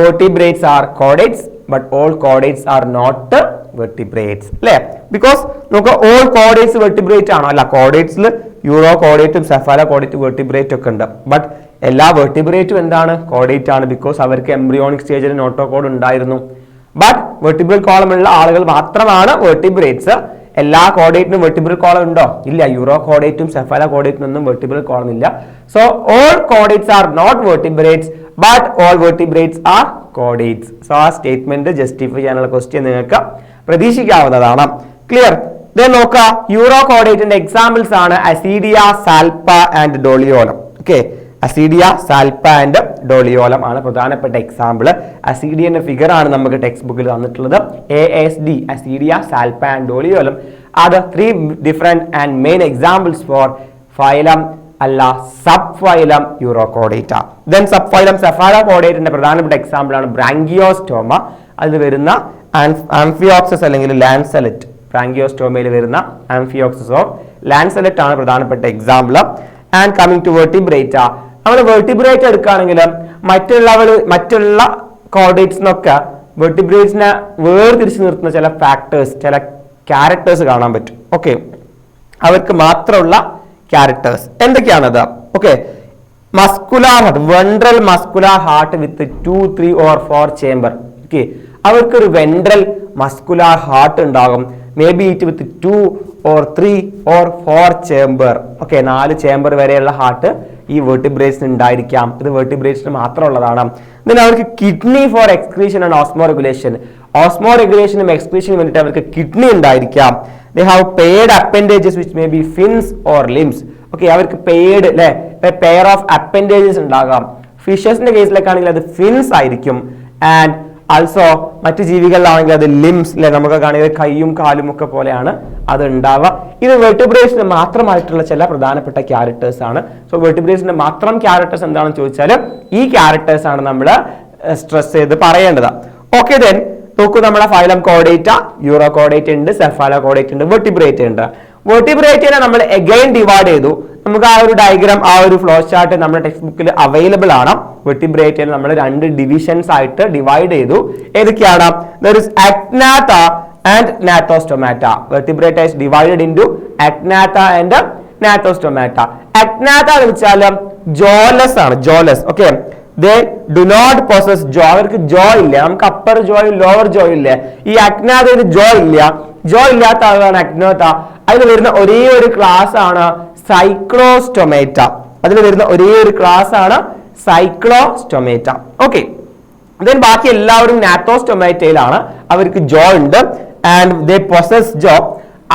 vertebrates are chordates but all chordates are not vertebrates. അല്ലേ? ബിക്കോസ് നമുക്ക് ഓൾ കോഡേറ്റ്സ് വെർട്ടിബ്രേറ്റ് ആണോ? അല്ല, കോഡേറ്റ്സിൽ യൂറോ കോഡേറ്റും സെഫാലോ കോഡേറ്റ് വെർട്ടിബ്രേറ്റ് ഒക്കെ ഉണ്ട്. ബട്ട് എല്ലാ വെർട്ടിബ്രേറ്റും എന്താണ്? കോഡേറ്റ് ആണ്. ബിക്കോസ് അവർക്ക് എംബ്രിയോണിക് സ്റ്റേജിൽ നോട്ടോകോഡ് ഉണ്ടായിരുന്നു. ബട്ട് വെർട്ടിബ്രൽ കോളം ഉള്ള ആളുകൾ മാത്രമാണ് വെർട്ടിബ്രേറ്റ്സ്. എല്ലാ കോഡേറ്റിനും വെർട്ടിബ്രൽ കോളം ഉണ്ടോ? ഇല്ല. യൂറോ കോഡേറ്റും സെഫാലോ കോഡേറ്റിനൊന്നും വെർട്ടിബ്രൽ കോളം ഇല്ല. So all chordates are not vertebrates but all vertebrates are chordates. So ആ സ്റ്റേറ്റ്മെന്റ് ജസ്റ്റിഫൈ ചെയ്യാനുള്ള ക്വസ്റ്റ്യൻ നിങ്ങൾക്ക് പ്രതീക്ഷിക്കാവുന്നതാണ്. ക്ലിയർ? നോക്കുക, യൂറോ കോഡേറ്റിന്റെ എക്സാമ്പിൾസ് ആണ് Ascidia, Salpa and Doliolum. Okay, Ascidia, Salpa and Doliolum ആണ് പ്രധാനപ്പെട്ട എക്സാമ്പിൾ. അസീഡിയന്റെ ഫിഗർ ആണ് നമുക്ക് ടെക്സ്റ്റ് ബുക്കിൽ തന്നിട്ടുള്ളത്. ASD, Ascidia, Salpa and Doliolum are the 3 different and main examples for phylum അല്ല sub phylum Urochordata. Then sub phylum സെഫാലോകോഡേറ്റിന്റെ പ്രധാനപ്പെട്ട example ആണ് ബ്രാങ്കിയോസ്റ്റോമ. അതിൽ വരുന്ന ആംഫിയോക്സസ് അല്ലെങ്കിൽ ലാൻസെലറ്റ്. ബ്രാങ്കിയോസ്റ്റോമയിൽ വരുന്ന ആംഫിയോക്സസ് ഓഫ് ലാൻസെലറ്റ് ആണ് പ്രധാനപ്പെട്ട example. And coming to Vertebrata, നമ്മൾ വെർട്ടിബ്രേറ്റ് എടുക്കുകയാണെങ്കിൽ മറ്റുള്ള കോഡേറ്റ്സിനൊക്കെ വെർട്ടിബ്രേറ്റ്സിനെ വേർതിരിച്ച് നിർത്തുന്ന ചില ഫാക്ടേഴ്സ്, ചില ക്യാരക്ടേഴ്സ് കാണാൻ പറ്റും. ഓക്കെ, അവർക്ക് മാത്രമുള്ള ക്യാരക്ടേഴ്സ് എന്തൊക്കെയാണത്? Okay, muscular heart, ventral muscular heart with 2, 3 or 4 chamber. Okay, അവർക്കൊരു വെൻട്രൽ മസ്കുലാർ ഹാർട്ട് ഉണ്ടാകും. Maybe it with 2 or 3 or 4 chamber. Okay, 4 chamber വരെയുള്ള ഹാർട്ട് ഈ വെർട്ടിബ്രേറ്റ്സിന് ഉണ്ടായിരിക്കാം. ഇത് വെർട്ടിബ്രേറ്റ്സിന് മാത്രമുള്ളതാണ്. then അവർക്ക് kidney for excretion and osmoregulation, ഓസ്മോ റെഗുലേഷനും എക്സ്ക്രീഷനും വേണ്ടിയിട്ട് അവർക്ക് കിഡ്നി ഉണ്ടായിരിക്കാം. they have paired appendages which may be fins or limbs. Okay, അവർക്ക് പെയർഡ് അല്ലെ, പെയർ ഓഫ് അപ്പൻഡേജസ് ഉണ്ടാകാം. ഫിഷസിന്റെ കേസിലേക്കാണെങ്കിൽ അത് ഫിൻസ് ആയിരിക്കും. ആൻഡ് ആൾസോ മറ്റു ജീവികളിലാണെങ്കിൽ അത് ലിംസ് അല്ലെ, നമുക്ക് കാണുന്നത് കൈയും കാലും ഒക്കെ പോലെയാണ് അത് ഉണ്ടാവുക. ഇത് വെർട്ടിബ്രേറ്റ്സിന് മാത്രമായിട്ടുള്ള ചില പ്രധാനപ്പെട്ട ക്യാരക്ടേഴ്സ് ആണ്. സോ വെർട്ടിബ്രേറ്റ്സിന്റെ മാത്രം ക്യാരക്ടേഴ്സ് എന്താണെന്ന് ചോദിച്ചാൽ ഈ ക്യാരക്ടേഴ്സ് ആണ് നമ്മൾ സ്ട്രെസ് ചെയ്ത് പറയേണ്ടത്. ഓക്കെ, ദെൻ നോക്കൂ, നമ്മുടെ ഫൈലം കോഡേറ്റ, യൂറോ കോഡേറ്റ ഉണ്ട്, സെഫാലോ കോഡേറ്റ ഉണ്ട്, വെർട്ടിബ്രേറ്റ ഉണ്ട്. വെർട്ടിബ്രേറ്റിനെ നമ്മൾ അഗൈൻ ഡിവൈഡ് ചെയ്തു. നമുക്ക് ആ ഒരു ഡയഗ്രാം, ആ ഒരു ഫ്ലോ ചാർട്ട് നമ്മുടെ ടെക്സ്റ്റ് ബുക്കിൽ അവൈലബിൾ ആണ്. വെർട്ടിബ്രേറ്റിനെ നമ്മൾ 2 ഡിവിഷൻസ് ആയിട്ട് ഡിവൈഡ് ചെയ്തു. ഏതൊക്കെയാണ്? there is agnatha and gnathostomata. Vertebrata is divided into agnatha and gnathostomata. agnatha എന്ന് വെച്ചാൽ ജോലെസ് ആണ്, jawless. Okay, they do not possess jaw. അവർക്ക് ജോ ഇല്ല. നമുക്ക് അപ്പർ ജോയും ലോവർ ജോയും ഇല്ല. ഈ അഗ്നാഥയിൽ ജോ ഇല്ല. ജോ ഇല്ലാത്ത ആളാണ് അഗ്നാഥ. അതിൽ വരുന്ന ഒരേ ഒരു ക്ലാസ് ആണ് സൈക്ലോസ്റ്റൊമേറ്റ. അതിൽ വരുന്ന ഒരേ ഒരു ക്ലാസ് ആണ് സൈക്ലോസ്റ്റൊമേറ്റ. ഓക്കെ, ദെൻ ബാക്കി എല്ലാവരും നാത്തോസ്റ്റൊമേറ്റയിലാണ്. അവർക്ക് ജോ ഉണ്ട് ആൻഡ് ദേ പൊസസ് ജോ.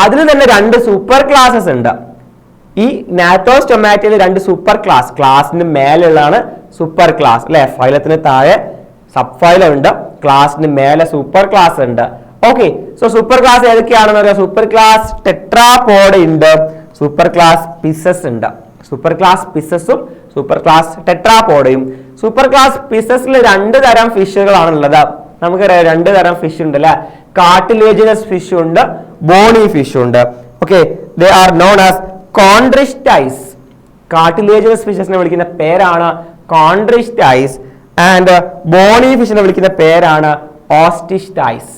അതിൽ തന്നെ 2 സൂപ്പർ ക്ലാസസ് ഉണ്ട്. ഈ നാത്തോസ്റ്റൊമാറ്റയിൽ 2 സൂപ്പർ ക്ലാസ്, ക്ലാസിന് മേലുള്ളതാണ് സൂപ്പർ ക്ലാസ് അല്ലെ. ഫൈലത്തിന് താഴെ സബ് ഫൈലം ഉണ്ട്, ക്ലാസിന് മേലെ സൂപ്പർ ക്ലാസ് ഉണ്ട്. ഓക്കെ, സോ സൂപ്പർ ക്ലാസ് ഏതൊക്കെയാണെന്ന് പറയാം. സൂപ്പർ ക്ലാസ് ടെട്രാപോഡ് ഉണ്ട്, സൂപ്പർ ക്ലാസ് പിസസ് ഉണ്ട്. സൂപ്പർ ക്ലാസ് പിസസും സൂപ്പർ ക്ലാസ് ടെട്രാപോഡയും. സൂപ്പർ ക്ലാസ് പിസസിൽ 2 തരം ഫിഷുകളാണ് ഉള്ളത്. നമുക്കറിയാം 2 തരം ഫിഷ് ഉണ്ട് അല്ലെ. കാർട്ടിലേജിനസ് ഫിഷ് ഉണ്ട്, ബോണി ഫിഷ് ഉണ്ട്. Okay, they are known as Chondrichthyes. Cartilaginous ഫിഷസിനെ വിളിക്കുന്ന പേരാണ് കോൺട്രിസ്റ്റൈസ് ആൻഡ് ബോണി ഫിഷിനെ വിളിക്കുന്ന പേരാണ് ഓസ്റ്റിസ്റ്റൈസ്.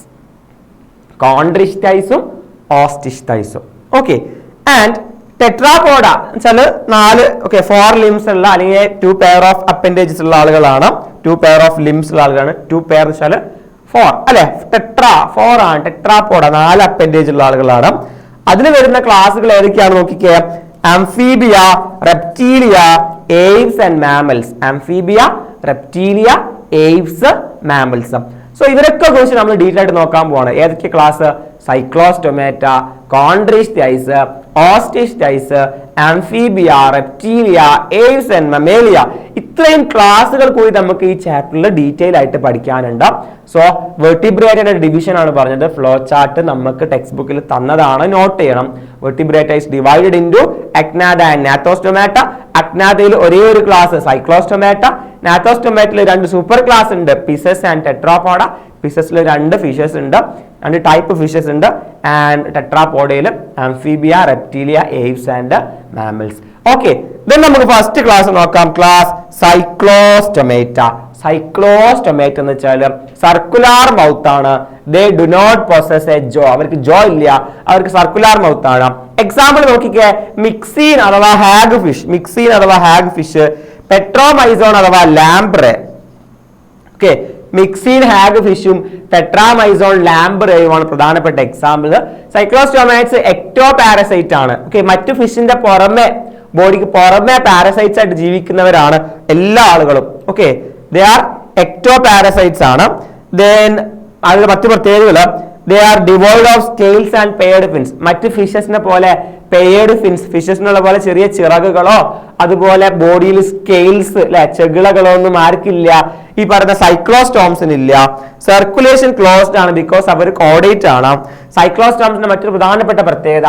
കോൺട്രിസ്റ്റൈസും ഓസ്റ്റിസ്റ്റൈസും. ഓക്കെ, ആൻഡ് ടെട്രാപോഡ വെച്ചാൽ 4 4 ലിംസ് ഉള്ള അല്ലെങ്കിൽ 2 പെയർ ഓഫ് അപ്പൻഡേജസ് ഉള്ള ആളുകളാണ്. 2 പെയർ ഓഫ് ലിംസ് ഉള്ള ആളുകളാണ്. 2 പെയർ വെച്ചാൽ 4 അല്ലെ. ടെട്രാ 4 ആണ്. ടെട്രാപോഡ 4 അപ്പൻഡേജ് ഉള്ള ആളുകളാണ്. അതിൽ വരുന്ന ക്ലാസ്സുകൾ ഏതൊക്കെയാണ് നോക്കിക്കേ. Amphibia, Reptilia, Aves and mammals. Amphibia, Reptilia, Aves, mammals. So ഇവരൊക്കെ കുറിച്ച് നമ്മൾ ഡീറ്റെയിൽ ആയിട്ട് നോക്കാൻ പോവാണ്. ഏതൊക്കെ ക്ലാസ്? Cyclostomata, Chondrichthyes, Osteichthyes, Amphibia, Reptilia, Aves and Mammalia. ഇത്രയും ക്ലാസ്സുകൾ കൂടി നമുക്ക് ഈ ചാപ്റ്ററിൽ ഡീറ്റെയിൽ ആയിട്ട് പഠിക്കാനുണ്ട്. സോ വെർട്ടിബ്രേറ്റയുടെ ഡിവിഷൻ ആണ് പറഞ്ഞത്. ഫ്ലോ ചാർട്ട് നമുക്ക് ടെക്സ്റ്റ് ബുക്കിൽ തന്നതാണ്, നോട്ട് ചെയ്യണം. Vertebrata is divided into Agnatha and Gnathostomata. അഗ്നാഥയിൽ ഒരേ ഒരു ക്ലാസ് സൈക്ലോസ്റ്റൊമാറ്റ. നാത്തോസ്റ്റൊമാറ്റയിൽ 2 സൂപ്പർ ക്ലാസ് ഉണ്ട്, പിസസ് ആൻഡ് ടെട്രാപോഡ. പിസസിൽ 2 ഫിഷസ് ഉണ്ട്, 2 ടൈപ്പ് ഫിഷസ് ഉണ്ട്. ആൻഡ് ടെട്രാപോഡയിൽ Amphibia, Reptilia, Aves and mammals. Okay, then നമുക്ക് ഫസ്റ്റ് ക്ലാസ് നോക്കാം. Class Cyclostomata. സൈക്ലോസ്റ്റൊമേറ്റ എന്ന് വെച്ചാൽ സർക്കുലാർ മൗത്ത് ആണ്. They do not possess a jaw. അവർക്ക് ജോ ഇല്ല, അവർക്ക് സർക്കുലാർ മൗത്ത് ആണ്. എക്സാമ്പിൾ നോക്കിക്കേ. മിക്സീൻ അഥവാ ഹാഗ് ഫിഷ്, മിക്സീൻ അഥവാ ഹാഗ് ഫിഷ്, പെട്രോമൈസോൺ അഥവാ ലാംബ്രെ. ഓക്കെ, മിക്സീൻ ഹാഗ് ഫിഷും ടെട്രാമൈസോൺ ലാംബ്രയുമാണ് പ്രധാനപ്പെട്ട എക്സാമ്പിൾ. സൈക്ലോസ്റ്റൊമാറ്റ്സ് എക്ടോ പാരസൈറ്റ് ആണ്. ഓക്കെ, മറ്റു ഫിഷിന്റെ പുറമെ, ബോഡിക്ക് പുറമെ പാരസൈറ്റ്സ് ആയിട്ട് ജീവിക്കുന്നവരാണ് എല്ലാ ആളുകളും. Okay, they R ecto parasites ആണ്. ദെൻ അതിൽ മറ്റു പ്രത്യേകതകൾ, they R devoid of scales and paired fins. മറ്റ് ഫിഷസിനെ പോലെ പെയർഡ് ഫിൻസ്, ഫിഷസിനുള്ള പോലെ ചെറിയ ചിറകുകളോ അതുപോലെ ബോഡിയിൽ സ്കെയിൽസ് അല്ലെ, ചെകിളകളോ ഒന്നും ആർക്കില്ല. ഈ പറയുന്ന സൈക്ലോസ്റ്റോംസിന് ഇല്ല. സർക്കുലേഷൻ ക്ലോസ്ഡ് ആണ്, ബിക്കോസ് അവർ കോഡേറ്റ് ആണ്. സൈക്ലോസ്റ്റോംസിന്റെ മറ്റൊരു പ്രധാനപ്പെട്ട പ്രത്യേകത,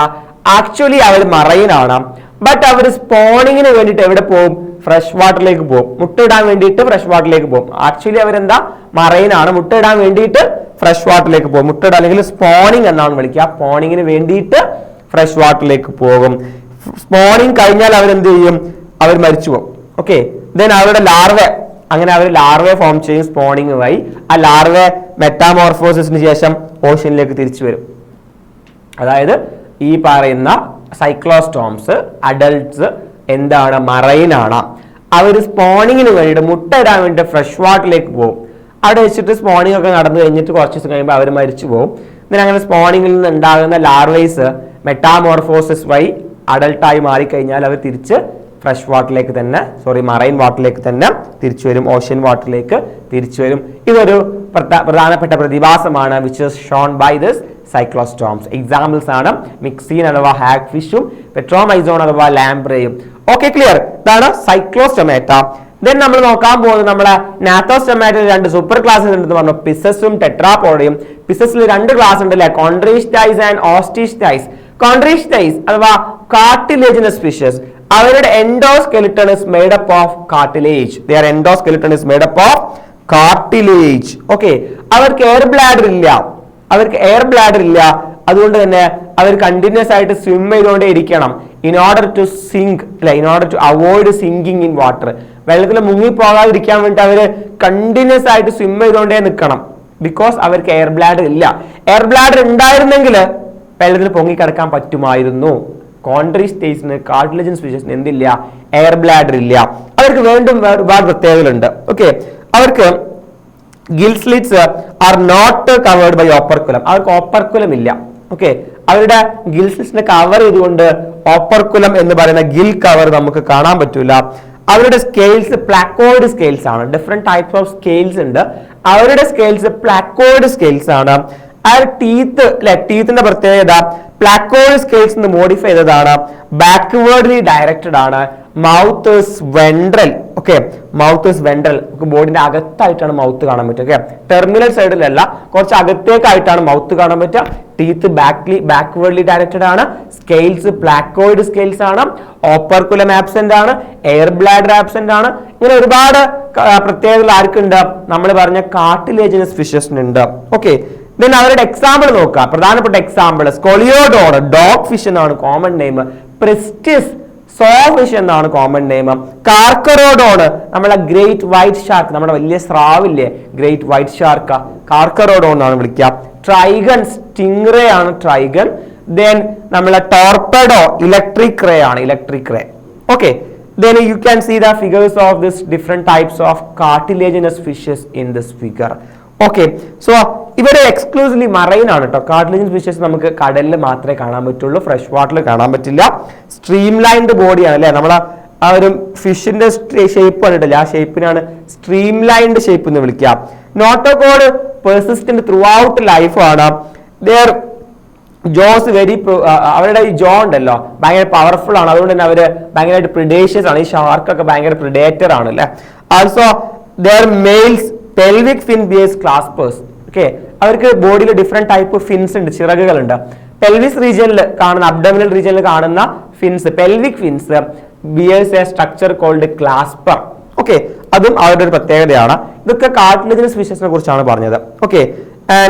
ആക്ച്വലി അവർ മറൈൻ ആണ്. ബട്ട് അവർ സ്പോണിങ്ങിന് വേണ്ടിയിട്ട് എവിടെ പോകും? ഫ്രഷ് വാട്ടറിലേക്ക് പോകും. മുട്ടയിടാൻ വേണ്ടിയിട്ട് ഫ്രഷ് വാട്ടറിലേക്ക് പോകും. ആക്ച്വലി അവരെന്താ? മറൈൻ ആണ്. മുട്ടയിടാൻ വേണ്ടിയിട്ട് ഫ്രഷ് വാട്ടറിലേക്ക് പോകും. മുട്ടയിട അല്ലെങ്കിൽ സ്പോണിങ് എന്നാണ് വിളിക്കുക. സ്പോണിങ്ങിന് വേണ്ടിയിട്ട് ഫ്രഷ് വാട്ടറിലേക്ക് പോകും. സ്പോണിങ് കഴിഞ്ഞാൽ അവരെന്ത് ചെയ്യും? അവർ മരിച്ചു പോകും. ഓക്കെ, ദെൻ അവരുടെ ലാർവെ, അങ്ങനെ അവർ ലാർവെ ഫോം ചെയ്യും സ്പോണിങ് വഴി. ആ ലാർവെ മെറ്റാമോർഫോസിന് ശേഷം ഓഷ്യനിലേക്ക് തിരിച്ചു വരും. അതായത് ഈ പറയുന്ന സൈക്ലോസ്റ്റോംസ് അഡൽട്സ് എന്താണ്? മറൈൻ ആണ്. അവർ സ്പോണിങ്ങിന് വേണ്ടിയിട്ട് മുട്ട ഇടാൻ വേണ്ടിയിട്ട് ഫ്രഷ് വാട്ടറിലേക്ക് പോകും. അവിടെ വെച്ചിട്ട് സ്പോണിംഗ് ഒക്കെ നടന്നു കഴിഞ്ഞിട്ട് കുറച്ച് ദിവസം കഴിയുമ്പോൾ അവർ മരിച്ചു പോകും. പിന്നെ അങ്ങനെ സ്പോണിങ്ങിൽ നിന്ന് ഉണ്ടാകുന്ന ലാർവൈസ് മെറ്റാമോർഫോസിസ് വഴി അഡൾട്ടായി മാറിക്കഴിഞ്ഞാൽ അവർ തിരിച്ച് ഫ്രഷ് വാട്ടറിലേക്ക് തന്നെ മറൈൻ വാട്ടറിലേക്ക് തന്നെ തിരിച്ചു വരും, ഓഷ്യൻ വാട്ടറിലേക്ക് തിരിച്ചു വരും. ഇതൊരു പ്രധാനപ്പെട്ട പ്രതിഭാസമാണ് which is shown by this cyclostomes. Examples ആണ് മിക്സീൻ അഥവാ ഹാഗ് ഫിഷും പെട്രോമൈസോൺ അഥവാ ലാംബ്രയും. Okay, clear? ഇതാണ് സൈക്ലോസ്റ്റൊമാറ്റ. ദെൻ നമ്മൾ നോക്കാൻ പോകുന്നത് നമ്മളെ നാത്തോസ്റ്റൊമാറ്റയിൽ 2 സൂപ്പർ ക്ലാസ്സസ് ഉണ്ടെന്ന് പറഞ്ഞു, പിസസും ടെട്രാപോഡയും. പിസസിൽ 2 ക്ലാസ് ഉണ്ട് അല്ലെ, കോൺട്രീസ്റ്റൈസ് ആൻഡ് ഓസ്റ്റിസ്റ്റൈസ്. കോൺട്രീസ്റ്റൈസ് അഥവാ കാർട്ടിലേജിനസ് ഫിഷസ്, അവരുടെ endoskeleton is made up of cartilage. their endoskeleton is made up of cartilage. Okay, അവർക്ക് എയർ ബ്ലാഡർ ഇല്ല, അതുകൊണ്ട് തന്നെ അവർ കണ്ടിന്യൂസ് ആയിട്ട് സ്വിം ചെയ്തുകൊണ്ടേ ഇരിക്കണം ഇൻ ഓർഡർ ടു സിങ്ക് അല്ലെ, in order to avoid sinking in water. വെള്ളത്തിൽ മുങ്ങിപ്പോകാതിരിക്കാൻ വേണ്ടി അവർ കണ്ടിന്യൂസ് ആയിട്ട് സ്വിം ചെയ്തുകൊണ്ടേ നിൽക്കണം, ബിക്കോസ് അവർക്ക് എയർ ബ്ലാഡർ ഇല്ല. എയർ ബ്ലാഡർ ഉണ്ടായിരുന്നെങ്കിൽ വെള്ളത്തിൽ പൊങ്ങിക്കിടക്കാൻ പറ്റുമായിരുന്നു. കോൺട്രീസ്റ്റൈസിന് കാർട്ടിലേജൻ സ്പീഷീസിന് എന്തില്ല? എയർ ബ്ലാഡർ ഇല്ല. അവർക്ക് വീണ്ടും ഒരുപാട് പ്രത്യേകതകളുണ്ട്. ഓക്കെ, അവർക്ക് gill slits are not covered by operculum. അവർക്ക് ഓപ്പർക്കുലം ഇല്ല. ഓക്കെ, അവരുടെ ഗിൽ സ്ലിറ്റ്സിനെ കവർ ചെയ്തുകൊണ്ട് ഓപ്പർക്കുലം എന്ന് പറയുന്ന ഗിൽ കവർ നമുക്ക് കാണാൻ പറ്റൂല. അവരുടെ സ്കെയിൽസ് പ്ലാക്കോയിഡ് സ്കെയിൽസ് ആണ്. ഡിഫറെന്റ് ടൈപ്സ് ഓഫ് സ്കെയിൽസ് ഉണ്ട്. അവരുടെ സ്കെയിൽസ് പ്ലാക്കോയിഡ് സ്കെയിൽസ് ആണ്. ടീത്തിന്റെ പ്രത്യേകത പ്ലാക്കോയിഡ് സ്കെയിൽസ് മോഡിഫൈ ചെയ്തതാണ്, ബാക്ക്വേർഡ്ലി ഡയറക്റ്റഡ് ആണ്. Mouth is ventral. Okay, mouth is ventral. ബോഡിന്റെ അകത്തായിട്ടാണ് മൗത്ത് കാണാൻ പറ്റുക. ഓക്കെ, ടെർമിനൽ സൈഡിലല്ല, കുറച്ച് അകത്തേക്കായിട്ടാണ് മൗത്ത് കാണാൻ പറ്റുക. ടീത്ത് ബാക്ക്വേർഡ്ലി ഡയറക്റ്റഡ് ആണ്. സ്കെയിൽസ് പ്ലാക്കോയിഡ് സ്കെയിൽസ് ആണ്. ഓപ്പർക്കുലം ആബ്സെന്റ് ആണ്. എയർ ബ്ലാഡർ ആബ്സെന്റ് ആണ്. ഇങ്ങനെ ഒരുപാട് പ്രത്യേകതകൾ ആർക്കുണ്ട്? നമ്മൾ പറഞ്ഞ കാർട്ടിലേജിനസ് ഫിഷസിനുണ്ട്. ഓക്കെ, ദെൻ അവരുടെ എക്സാമ്പിൾ നോക്കുക. പ്രധാനപ്പെട്ട എക്സാമ്പിൾ സ്കോളിയോഡോൺ, ഡോഗ് ഫിഷ് എന്നാണ് common name. Pristis, so fish എന്നാണ് കോമൺ നെയിം. കാർക്കറോഡോൺ, നമ്മളെ ഗ്രേറ്റ് വൈറ്റ് ഷാർക്ക്, നമ്മുടെ വലിയ സ്രാവില്ലേ ഗ്രേറ്റ് വൈറ്റ് ഷാർക്ക്, കാർക്കറോഡോൺ എന്നാണ് വിളിക്കുക. ട്രൈഗൺ, സ്റ്റിംഗ്റേ ആണ് ട്രൈഗൺ. ദെൻ നമ്മളെ ടോർപെഡോ, ഇലക്ട്രിക് റേ ആണ്, electric ray. Okay, then you can see the figures of this different types of cartilaginous fishes in this figure. Okay, so ഇവരെ exclusively marine ആണ് കേട്ടോ. Cartilaginous fishes നമുക്ക് കടലിൽ മാത്രമേ കാണാൻ പറ്റുള്ളൂ, ഫ്രഷ് വാട്ടറിൽ കാണാൻ പറ്റില്ല. സ്ട്രീം ലൈൻഡ് ബോഡിയാണ് അല്ലെ, നമ്മളെ ആ ഒരു ഫിഷിന്റെ ഷേപ്പ് കണ്ടിട്ടില്ല, ആ ഷേപ്പിനാണ് സ്ട്രീം ലൈൻഡ് ഷേപ്പ് എന്ന് വിളിക്കുക. Notochord persistent through out life ആണ്. ദർ ജോസ് അവരുടെ ഈ ജോ ഉണ്ടല്ലോ ഭയങ്കര പവർഫുൾ ആണ്, അതുകൊണ്ട് തന്നെ അവര് ഭയങ്കരമായിട്ട് പ്രിഡേഷ്യസ് ആണ്. ഈ ഷാർക്കൊക്കെ ഭയങ്കര പ്രിഡേറ്റർ ആണ് അല്ലെ. Also their males pelvic fin bears claspers. Okay, അവർക്ക് ബോഡിയിൽ ഡിഫറെന്റ് ടൈപ്പ് ഫിൻസ് ഉണ്ട്, ചിറകുകളുണ്ട്. പെൽവിസ് റീജിയനിൽ കാണുന്ന, അബ്ഡോമിനൽ റീജിയനിൽ കാണുന്ന fins, pelvic fins bears a structure called clasper. Okay, അതും അവരുടെ ഒരു പ്രത്യേകതയാണ്. ഇതൊക്കെ കാർട്ടിലേജിനസ് ഫിഷസിനെ കുറിച്ചാണ് പറഞ്ഞത്. ഓക്കെ,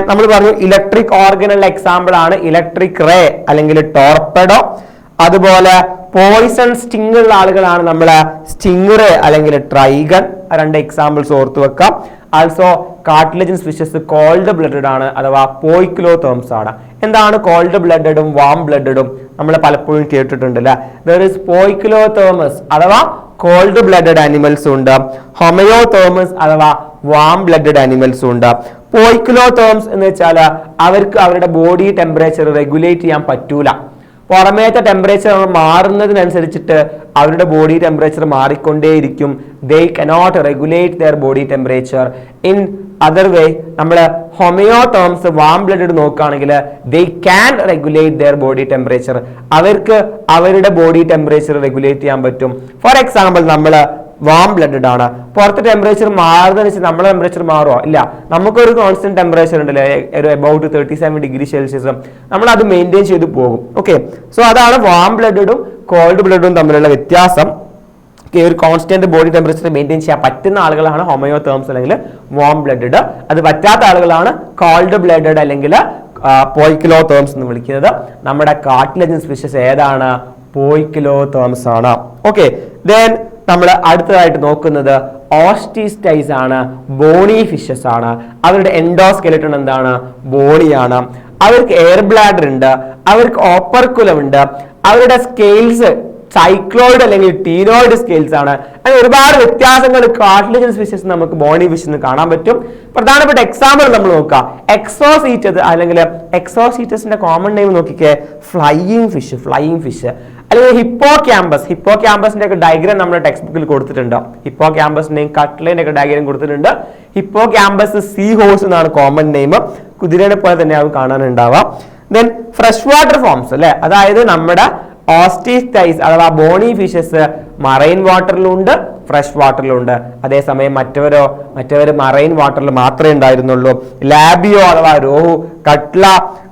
നമ്മൾ പറഞ്ഞു ഇലക്ട്രിക് ഓർഗനുള്ള എക്സാമ്പിൾ ആണ് ഇലക്ട്രിക് റേ അല്ലെങ്കിൽ ടോർപെഡോ. അതുപോലെ പോയിസൺ സ്റ്റിംഗ് ഉള്ള ആളുകളാണ് നമ്മള് സ്റ്റിംഗ്റേ അല്ലെങ്കിൽ ട്രൈഗൺ. 2 എക്സാമ്പിൾസ് ഓർത്തു വെക്കാം. Also cartilaginous fishes cold blooded ആണ് അഥവാ പോയിക്ലോതേംസ് ആണ്. എന്താണ് കോൾഡ് ബ്ലഡഡും വാം ബ്ലഡഡും? നമ്മൾ പലപ്പോഴും കേട്ടിട്ടുണ്ട് അല്ലെ. ദർ ഇസ് പോയിക്ലോതേമസ് അഥവാ കോൾഡ് ബ്ലഡഡ് ആനിമൽസ് ഉണ്ട്, ഹൊമയോതേമസ് അഥവാ വാം ബ്ലഡഡ് ആനിമൽസ് ഉണ്ട്. പോയിക്ലോതേംസ് എന്ന് വെച്ചാൽ അവർക്ക് അവരുടെ ബോഡി ടെമ്പറേച്ചർ റെഗുലേറ്റ് ചെയ്യാൻ പറ്റൂല. പുറമേത്തെ ടെമ്പറേച്ചർ മാറുന്നതിനനുസരിച്ചിട്ട് അവരുടെ ബോഡി ടെമ്പറേച്ചർ മാറിക്കൊണ്ടേയിരിക്കും. They cannot regulate their body temperature in other way. നമ്മൾ ഹൊമയോതേംസ് വാം ബ്ലഡഡ് നോക്കുകയാണെങ്കിൽ they can regulate their body temperature. അവർക്ക് അവരുടെ ബോഡി ടെമ്പറേച്ചർ റെഗുലേറ്റ് ചെയ്യാൻ പറ്റും. ഫോർ എക്സാമ്പിൾ നമ്മൾ വാം ബ്ലഡഡ് ആണ്, പുറത്ത് ടെമ്പറേച്ചർ മാറുന്നതിന് നമ്മുടെ ടെമ്പറേച്ചർ മാറുമോ? ഇല്ല, നമുക്കൊരു കോൺസ്റ്റന്റ് ടെമ്പറേച്ചർ ഉണ്ടല്ലേ, ഒരു അബൌട്ട് 37 ഡിഗ്രി സെൽഷ്യസ്, നമ്മൾ അത് മെയിൻറ്റെയിൻ ചെയ്ത് പോകും. ഓക്കെ, സോ അതാണ് വാം ബ്ലഡഡും കോൾഡ് ബ്ലഡും തമ്മിലുള്ള വ്യത്യാസം. ഒരു കോൺസ്റ്റന്റ് ബോഡി ടെമ്പറേച്ചർ മെയിൻറ്റെയിൻ ചെയ്യാൻ പറ്റുന്ന ആളുകളാണ് ഹൊമയോതേംസ് അല്ലെങ്കിൽ വാം ബ്ലഡഡ്. അത് പറ്റാത്ത ആളുകളാണ് കോൾഡ് ബ്ലഡഡ് അല്ലെങ്കിൽ പോയിക്ലോതേംസ് എന്ന് വിളിക്കുന്നത്. നമ്മുടെ കാർട്ടിലേജിനസ് ഫിഷസ് ഏതാണ്? പോയിക്ലോതേംസ് ആണ്. ഓക്കെ, ദെൻ നമ്മൾ അടുത്തതായിട്ട് നോക്കുന്നത് ഓസ്റ്റിസ്റ്റൈസ് ആണ്, ബോണി ഫിഷസ് ആണ്. അവരുടെ എൻഡോസ്കെലിറ്റൺ എന്താണ്? ബോണിയാണ്. അവർക്ക് എയർ ബ്ലാഡർ ഉണ്ട്, അവർക്ക് ഓപ്പർക്കുലം ഉണ്ട്. അവരുടെ സ്കെയിൽസ് സൈക്ലോയിഡ് അല്ലെങ്കിൽ ടീനോയിഡ് സ്കെയിൽസ് ആണ്. അങ്ങനെ ഒരുപാട് വ്യത്യാസങ്ങൾ കാർട്ടിലേജനസ് ഫിഷസ് നമുക്ക് ബോണി ഫിഷിന് കാണാൻ പറ്റും. പ്രധാനപ്പെട്ട എക്സാമ്പിൾ നമ്മൾ നോക്കുക, എക്സോസീറ്റസ് അല്ലെങ്കിൽ എക്സോസീറ്റസിന്റെ കോമൺ നെയിം നോക്കിക്കേ, ഫ്ലൈയിങ് ഫിഷ് അല്ലെങ്കിൽ ഹിപ്പോക്യാമ്പസിന്റെ ഒക്കെ ഡയഗ്രാം നമ്മുടെ ടെക്സ്റ്റ് ബുക്കിൽ കൊടുത്തിട്ടുണ്ട്. ഹിപ്പോക്യാമ്പസിന്റെയും കട്ട്ലൈൻ്റെ ഒക്കെ ഡയഗ്രാം കൊടുത്തിട്ടുണ്ട്. ഹിപ്പോക്യാമ്പസ് സീ ഹോഴ്സ് എന്നാണ് കോമൺ നെയിം. കുതിരയുടെ പോലെ തന്നെ അത് കാണാനുണ്ടാവുക. ദെൻ ഫ്രഷ് വാട്ടർ ഫോംസ് അല്ലെ, അതായത് നമ്മുടെ ഓസ്റ്റിസ്റ്റൈസ് അഥവാ ബോണി ഫിഷസ് മറൈൻ വാട്ടറിലുണ്ട്, ഫ്രഷ് വാട്ടറിലുണ്ട്. അതേസമയം മറ്റവര് മറൈൻ വാട്ടറിൽ മാത്രമേ ഉണ്ടായിരുന്നുള്ളൂ. ലാബിയോ അഥവാ രോഹു, കട്ട്ല,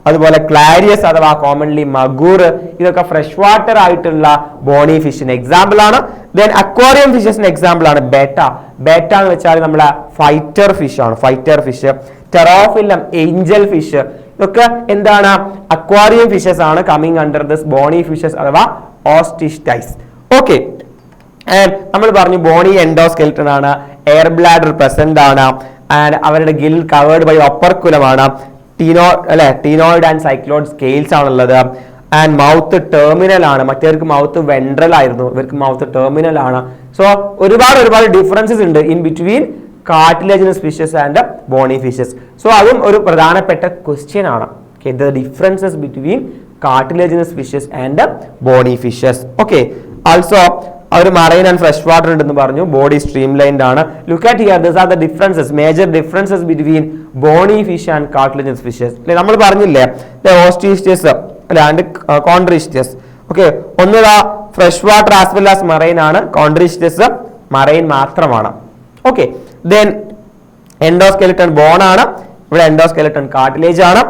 അതുപോലെ ക്ലാരിയസ് അഥവാ കോമൺലി മഗൂർ, ഇതൊക്കെ ഫ്രഷ് വാട്ടർ ആയിട്ടുള്ള ബോണി ഫിഷിന് എക്സാമ്പിൾ ആണ്. ദെൻ അക്വാറിയം ഫിഷസിന് എക്സാമ്പിൾ ആണ് ബേട്ട എന്ന് വെച്ചാൽ നമ്മളെ ഫൈറ്റർ ഫിഷ് ആണ്. ടെറോഫില്ലം, ഏഞ്ചൽ ഫിഷ്, ഇതൊക്കെ എന്താണ്? അക്വാറിയം ഫിഷസ് ആണ് coming under this Boney fishes അഥവാ ഓസ്റ്റിസ്റ്റൈസ്. ഓക്കെ, നമ്മൾ പറഞ്ഞു ബോണി എൻഡോസ്കെൽട്ടൺ ആണ്, എയർ ബ്ലാഡർ പ്രസന്റ് ആണ്, ആൻഡ് അവരുടെ ഗിൽ കവേർഡ് ബൈ ഒപ്പർക്കുലം ആണ്. ടീനോയിഡ് ആൻഡ് സൈക്ലോയിഡ് സ്കെയിൽസ് ആണുള്ളത്. ആൻഡ് മൗത്ത് ടെർമിനൽ ആണ്. മറ്റേവർക്ക് മൗത്ത് വെൻട്രൽ ആയിരുന്നു, ഇവർക്ക് മൗത്ത് ടെർമിനൽ ആണ്. സോ ഒരുപാട് ഡിഫറൻസസ് ഉണ്ട് in between cartilaginous fishes and bony fishes. So അതും ഒരു പ്രധാനപ്പെട്ട ക്വസ്റ്റ്യൻ ആണ്. The differences between cartilaginous fishes and bony fishes. Okay, also our marine and fresh water ഉണ്ടെന്ന് പറഞ്ഞു. ബോഡി streamlined ആണ്. Look at here, these are the differences, major differences between bony fish and cartilaginous fishes. നമ്മൾ പറഞ്ഞില്ലേ Osteichthyes and Chondrichthyes. Okay, ഒന്നുതാ fresh water as well as marine ആണ്, Chondrichthyes marine മാത്രമാണ്. Okay, then endoskeleton bone ആണ്, ഇവിടെ endoskeleton cartilage ആണ്.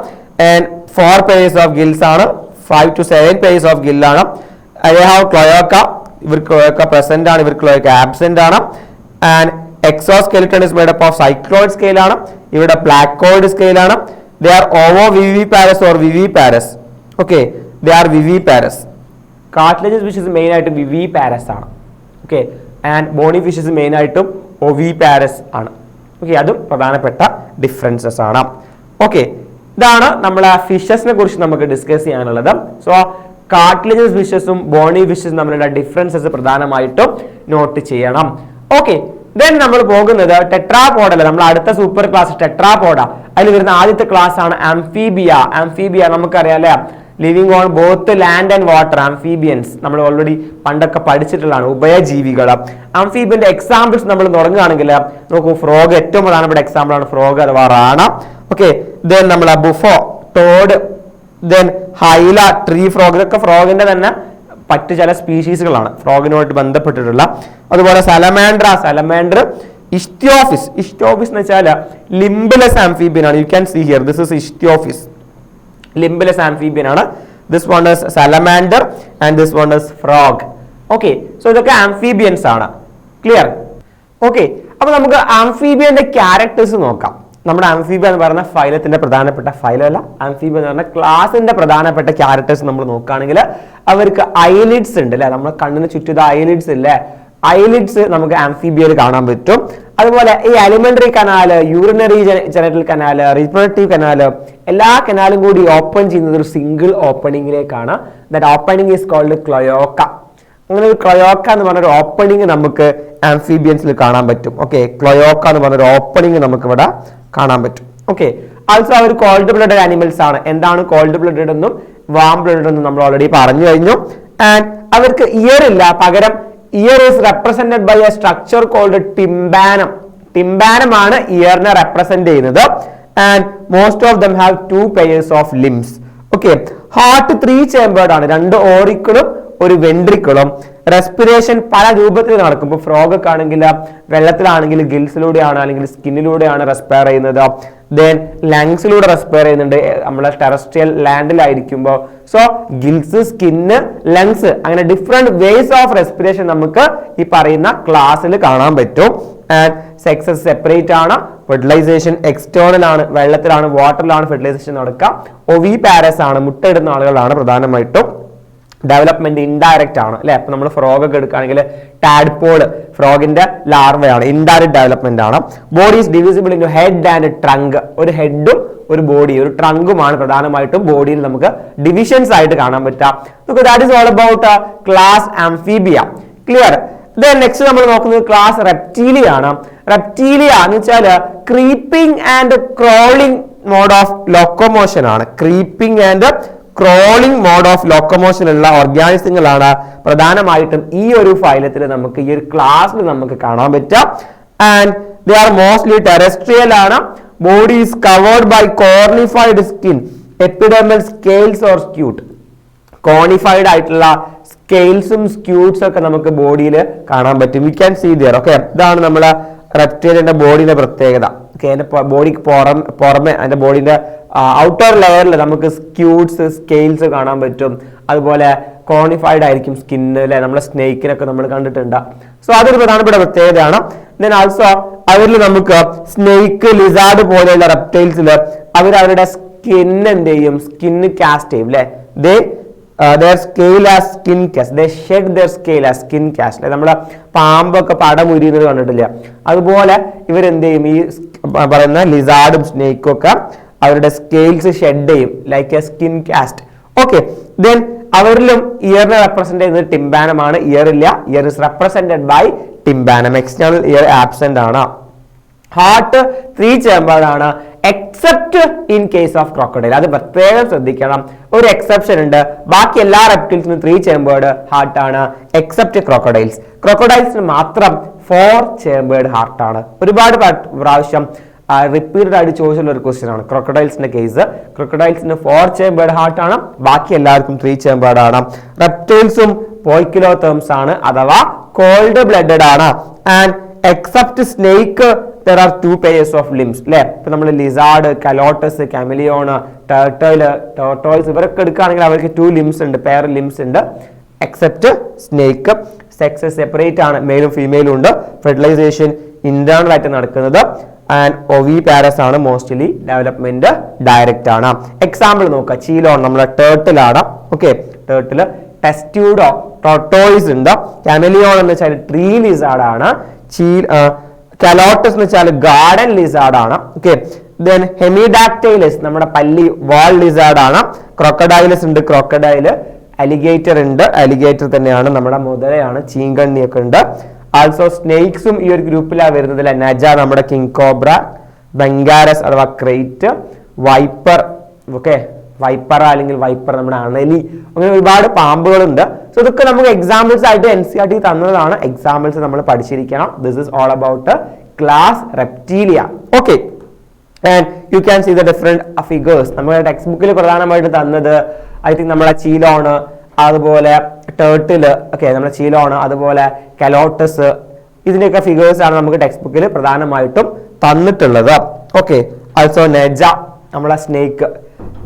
And 4 pairs of gills ആണ്, 5 to 7 pairs of ഗില്ലാണ്. they have cloaca, ഇവർക്ക് cloaca present ആണ്, ഇവർക്ക് cloaca absent ആണ്. And exoskeleton is made up of cycloid scale ആണ്, ഇവിടെ പ്ലാക്കോയിഡ് സ്കെയിൽ ആണ്. they are ovoviviparous or viviparous. Okay, they are viviparous. Cartilages fishes main ആയിട്ട് viviparous ആണ്. Okay, and Boney fishes main ആയിട്ടും ഒവിപാരസ് ആണ്. ഓക്കെ, അതും പ്രധാനപ്പെട്ട ഡിഫറൻസസ് ആണ്. ഓക്കെ, ഇതാണ് നമ്മളെ ഫിഷസിനെ കുറിച്ച് നമുക്ക് ഡിസ്കസ് ചെയ്യാനുള്ളത്. സോ കാർട്ടിലേജസ് ഫിഷസും ബോണി ഫിഷസും തമ്മിലുള്ള ഡിഫറൻസസ് പ്രധാനമായിട്ടും നോട്ട് ചെയ്യണം. ഓക്കെ, ദെൻ നമ്മൾ പോകുന്നത് ടെട്രാപോഡ അല്ല, നമ്മൾ അടുത്ത സൂപ്പർ ക്ലാസ് ടെട്രാപോഡ. അതിൽ വരുന്ന ആദ്യത്തെ ക്ലാസ് ആണ് ആംഫീബിയ. നമുക്കറിയാം അല്ലെ, living on both land and water, amphibians നമ്മൾ ഓൾറെഡി പണ്ടൊക്കെ പഠിച്ചിട്ടുള്ളതാണ്, ഉഭയജീവികൾ. ആംഫീബിയന്റെ എക്സാമ്പിൾസ് നമ്മൾ തുടങ്ങുകയാണെങ്കിൽ നോക്കൂ, ഫ്രോഗ് ഏറ്റവും പ്രധാനപ്പെട്ട എക്സാമ്പിൾ ആണ് ഫ്രോഗ് അഥവാ റാണ. ഓക്കെ, ദെൻ നമ്മളെ ബുഫോ, ടോഡ്, ദെൻ ഹൈല, ട്രീ ഫ്രോഗ്, ഇതൊക്കെ ഫ്രോഗിന്റെ തന്നെ മറ്റു ചില സ്പീഷീസുകളാണ് ഫ്രോഗിനുമായിട്ട് ബന്ധപ്പെട്ടിട്ടുള്ള. അതുപോലെ സലമാൻഡർ, ഇഷ്ടിയോഫിസ് എന്ന് വെച്ചാൽ ലിംബലസ് ആംഫീബിയൻ ആണ്. You can see here, this is ichthyophis, limbless amphibian ആണ്. This one is salamander and this one is frog. Okay, so ഇതൊക്കെ ആംഫീബിയൻസ് ആണ്. ക്ലിയർ? ഓക്കെ, അപ്പൊ നമുക്ക് ആംഫീബിയന്റെ ക്യാരക്ടേഴ്സ് നോക്കാം. നമ്മുടെ ആംഫീബിയ എന്ന് പറയുന്ന ഫൈലത്തിന്റെ പ്രധാനപ്പെട്ട ഫൈലല്ല, ആംഫീബിയ എന്ന് പറഞ്ഞ ക്ലാസിന്റെ പ്രധാനപ്പെട്ട ക്യാരക്ടേഴ്സ് നമ്മൾ നോക്കുകയാണെങ്കിൽ അവർക്ക് ഐലിഡ്സ് ഉണ്ട് അല്ലെ, നമ്മുടെ കണ്ണിന് ചുറ്റും ഐലിഡ്സ് ഇല്ലേ, ഐലിഡ്സ് നമുക്ക് ആംഫീബിയയിൽ കാണാൻ പറ്റും. അതുപോലെ ഈ alimentary canal, urinary genital canal, reproductive canal, എല്ലാ കനാലും കൂടി ഓപ്പൺ ചെയ്യുന്നത് ഒരു സിംഗിൾ ഓപ്പണിംഗിലേക്കാണ്. That opening is called cloaca. അങ്ങനെ ഒരു ക്ലോയോക്ക എന്ന് പറഞ്ഞൊരു ഓപ്പണിംഗ് നമുക്ക് ആംഫീബിയൻസിൽ കാണാൻ പറ്റും. ഓക്കെ, ക്ലോയോക്ക എന്ന് പറഞ്ഞൊരു ഓപ്പണിംഗ് നമുക്ക് ഇവിടെ കാണാൻ പറ്റും. ഓക്കെ, ആൾസോ അവർ കോൾഡ് ബ്ലഡഡ് ആനിമൽസ് ആണ്. എന്താണ് കോൾഡ് ബ്ലഡഡ് എന്നും വാം ബ്ലഡഡ് എന്നും നമ്മൾ ഓൾറെഡി പറഞ്ഞു കഴിഞ്ഞു. ആൻഡ് അവർക്ക് ഇയർ ഇല്ല, പകരം ear is represented by a structure called tympanum. Tympanum ആണ് ഇയറിനെ റെപ്രസെന്റ് ചെയ്യുന്നത്. And most of them have 2 pairs of limbs. Okay, heart 3 chambered ആണ്, 2 ഓറിക്കിളും 1 വെൻട്രിക്കിളും. റെസ്പിറേഷൻ പല രൂപത്തിൽ നടക്കും. ഇപ്പൊ ഫ്രോഗ് ഒക്കെ ആണെങ്കിൽ വെള്ളത്തിലാണെങ്കിൽ ഗിൽസിലൂടെയാണ് അല്ലെങ്കിൽ സ്കിന്നിലൂടെയാണ് റെസ്പയർ ചെയ്യുന്നത്. ദെൻ ലങ്സിലൂടെ റെസ്പയർ ചെയ്യുന്നുണ്ട് നമ്മളെ ടെറസ്ട്രിയൽ ലാൻഡിലായിരിക്കുമ്പോൾ. സോ ഗിൽസ്, സ്കിന്ന്, ലങ്സ്, അങ്ങനെ ഡിഫറെന്റ് വേസ് ഓഫ് റെസ്പിറേഷൻ നമുക്ക് ഈ പറയുന്ന ക്ലാസ്സിൽ കാണാൻ പറ്റും. ആൻഡ് സെക്സസ് സെപ്പറേറ്റ് ആണ്. ഫെർട്ടിലൈസേഷൻ എക്സ്റ്റേണൽ ആണ്, വെള്ളത്തിലാണ് വാട്ടറിലാണ് ഫെർട്ടിലൈസേഷൻ നടക്കുക. ഒവിപാരസ് ആണ്, മുട്ടയിടുന്ന ആളുകളാണ് പ്രധാനമായിട്ടും. ഡെവലപ്മെന്റ് ഇൻഡയറക്റ്റ് ആണ് അല്ലെ. അപ്പൊ നമ്മൾ ഫ്രോഗ് ഒക്കെ എടുക്കുകയാണെങ്കിൽ ടാഡ്പോള് ഫ്രോഗിന്റെ ലാർവയാണ്, ഇൻഡയറക്റ്റ് ഡെവലപ്മെന്റ് ആണ്. Body is divisible in head and trunk, ഒരു ഹെഡും ഒരു ബോഡി, ഒരു ട്രങ്കുമാണ് പ്രധാനമായിട്ടും ബോഡിയിൽ നമുക്ക് ഡിവിഷൻസ് ആയിട്ട് കാണാൻ പറ്റാം. That is all about class amphibia. Clear? Then next നമ്മൾ നോക്കുന്നത് ക്ലാസ് റെപ്റ്റീലിയ ആണ്. റെപ്റ്റീലിയ എന്ന് വെച്ചാൽ creeping and crawling mode of locomotion ആണ്. Creeping and crawling mode of locomotion ഉള്ള ഓർഗാനിസങ്ങളാണ് പ്രധാനമായിട്ടും ഈ ഒരു ഫൈലത്തിൽ നമുക്ക് ഈ ഒരു ക്ലാസ്സിൽ നമുക്ക് കാണാൻ പറ്റുക. And they are mostly terrestrial ആണ്. Body is covered by cornified skin, epidermal scales or scute. Cornified ആയിട്ടുള്ള സ്കെയിൽസും സ്ക്യൂട്ട്സും ഒക്കെ നമുക്ക് ബോഡിയിൽ കാണാൻ പറ്റും. We can see there. Okay, ഇതാണ് നമ്മളെ റെപ്റ്റൈലിന്റെ ബോഡിയുടെ പ്രത്യേകത. ഓക്കെ, അതിന്റെ ബോഡിക്ക് പുറമെ അതിന്റെ ബോഡിന്റെ ഔട്ടർ ലെയറിൽ നമുക്ക് സ്ക്യൂട്ട്സ് സ്കെയിൽസ് കാണാൻ പറ്റും. അതുപോലെ കോണിഫൈഡ് ആയിരിക്കും സ്കിന്ന് അല്ലെ, നമ്മളെ സ്നേക്കിനൊക്കെ നമ്മൾ കണ്ടിട്ടുണ്ട്. സോ അതൊരു പ്രധാനപ്പെട്ട പ്രത്യേകതയാണ്. ദെൻ ആൾസോ അവരിൽ നമുക്ക് സ്നേക്ക്, ലിസാർഡ് പോലെയുള്ള റെപ്റ്റൈൽസിൽ അവരുടെ സ്കിൻ എന്ത് ചെയ്യും, സ്കിന്ന് കാസ്റ്റ് ചെയ്യും അല്ലെ. their scale as skin cast, they shed their scale as skin cast. നമ്മളെ പാമ്പൊക്കെ പടമുരിയുന്നത് കണ്ടിട്ടില്ല, അതുപോലെ ഇവരെന്ത് ചെയ്യും, ഈ പറയുന്ന ലിസാർഡും സ്നേക്കും ഒക്കെ അവരുടെ സ്കെയിൽസ് ഷെഡ് ചെയ്യും like a skin cast. Okay, then അവരിലും ഇയറിനെ റെപ്രസെന്റ് ചെയ്യുന്നത് ടിംബാനമാണ്. ഇയർ ഇല്ല, ear is represented by tympanum. External ear absent ആണ്. ഹാർട്ട് 3 ചേമ്പേർഡ് ആണ് except in case of crocodile. അത് പ്രത്യേകം ശ്രദ്ധിക്കണം, ഒരു എക്സെപ്ഷൻ ഉണ്ട്. ബാക്കി എല്ലാ റെപ്റ്റിൽസിനും 3 ചേമ്പേർഡ് ഹാർട്ട് ആണ് എക്സെപ്റ്റ് ക്രോക്കഡൈൽസ്. ക്രോക്കഡൈൽസിന് മാത്രം 4 ചേമ്പേർഡ് ഹാർട്ട് ആണ്. ഒരുപാട് പ്രാവശ്യം റിപ്പീറ്റഡ് ആയിട്ട് ചോദിച്ചുള്ള ഒരു ക്വസ്റ്റ്യൻ ആണ് ക്രോക്കഡൈൽസിന്റെ കേസ്. ക്രോക്കഡൈൽസിന് 4 ചേമ്പേർഡ് ഹാർട്ട് ആണ്, ബാക്കി എല്ലാവർക്കും 3 ചേമ്പേർഡ് ആണ്. റെപ്റ്റൈൽസും പോയിക്കിലോതേംസ് ആണ്, അഥവാ കോൾഡ് ബ്ലഡഡ് ആണ്. And except snake there are 2 pairs of limbs അല്ലെ. ഇപ്പൊ നമ്മൾ ലിസാർഡ്, കലോട്ടസ്, കാമിലിയോൺ, ടോർട്ടോയിൽസ് ഇവരൊക്കെ എടുക്കുകയാണെങ്കിൽ അവർക്ക് 2 limbs ഉണ്ട്, പെയർ limbs ഉണ്ട്. Except snake. സെക്സ് സെപ്പറേറ്റ് ആണ്, മെയിലും ഫീമെയിലും ഉണ്ട്. ഫെർട്ടിലൈസേഷൻ ഇന്റേണൽ ആയിട്ട് നടക്കുന്നത്. ആൻഡ് ഒവി പാരസ് ആണ്, മോസ്റ്റ്ലി ഡെവലപ്മെന്റ് ഡയറക്റ്റ് ആണ്. എക്സാമ്പിൾ നോക്കുക, ചീലോൺ നമ്മളെ ടേർട്ടിൽ ആണ്. ഓക്കെ, ടേർട്ടില് ടെസ്റ്റ്യൂഡോ ടോർട്ടോയിസ് ഉണ്ട്. കാമിലിയോൺ എന്ന് വെച്ചാൽ ട്രീ ലിസാർഡ് ആണ്. കലോട്ടസ് എന്ന് വെച്ചാൽ ഗാർഡൻ ലിസാർഡ് ആണ്. ഓക്കെ, ദെൻ ഹെമിഡാക്ടൈലസ് നമ്മുടെ പല്ലി വാൾ ലിസാർഡ് ആണ്. ക്രോക്കഡൈലസ് ഉണ്ട്, ക്രോക്കഡൈല്. അലിഗേറ്റർ ഉണ്ട്, അലിഗേറ്റർ തന്നെയാണ്. നമ്മുടെ മുതലയാണ്, ചീങ്കണ്ണിയൊക്കെ ഉണ്ട്. ആൾസോ സ്നേക്സും ഈ ഒരു ഗ്രൂപ്പിലാണ് വരുന്നത്. നജ നമ്മുടെ കിങ് കോബ്ര, ബംഗാരസ് അഥവാ ക്രേറ്റ്, വൈപ്പർ. ഓക്കെ, വൈപ്പറ അല്ലെങ്കിൽ വൈപ്പർ നമ്മുടെ അണലി, അങ്ങനെ ഒരുപാട് പാമ്പുകളുണ്ട്. സോ ഇതൊക്കെ നമുക്ക് എക്സാമ്പിൾസ് ആയിട്ട് NCERT തന്നതാണ്. എക്സാമ്പിൾസ് നമ്മൾ പഠിച്ചിരിക്കണം. This is all about class Reptilia. Okay, and you can see the different figures. നമ്മുടെ ടെക്സ്റ്റ് ബുക്കിൽ പ്രധാനമായിട്ട് തന്നത് ഐ തിങ്ക് നമ്മളെ ചീലോണ്, അതുപോലെ ടേർട്ടില്. ഓക്കെ, നമ്മുടെ ചീലോണ്, അതുപോലെ കലോട്ടസ്, ഇതിന്റെയൊക്കെ ഫിഗേഴ്സ് ആണ് നമുക്ക് ടെക്സ്റ്റ് ബുക്കിൽ പ്രധാനമായിട്ടും തന്നിട്ടുള്ളത്. ഓക്കെ, ആൾസോ നെജ നമ്മളെ snake.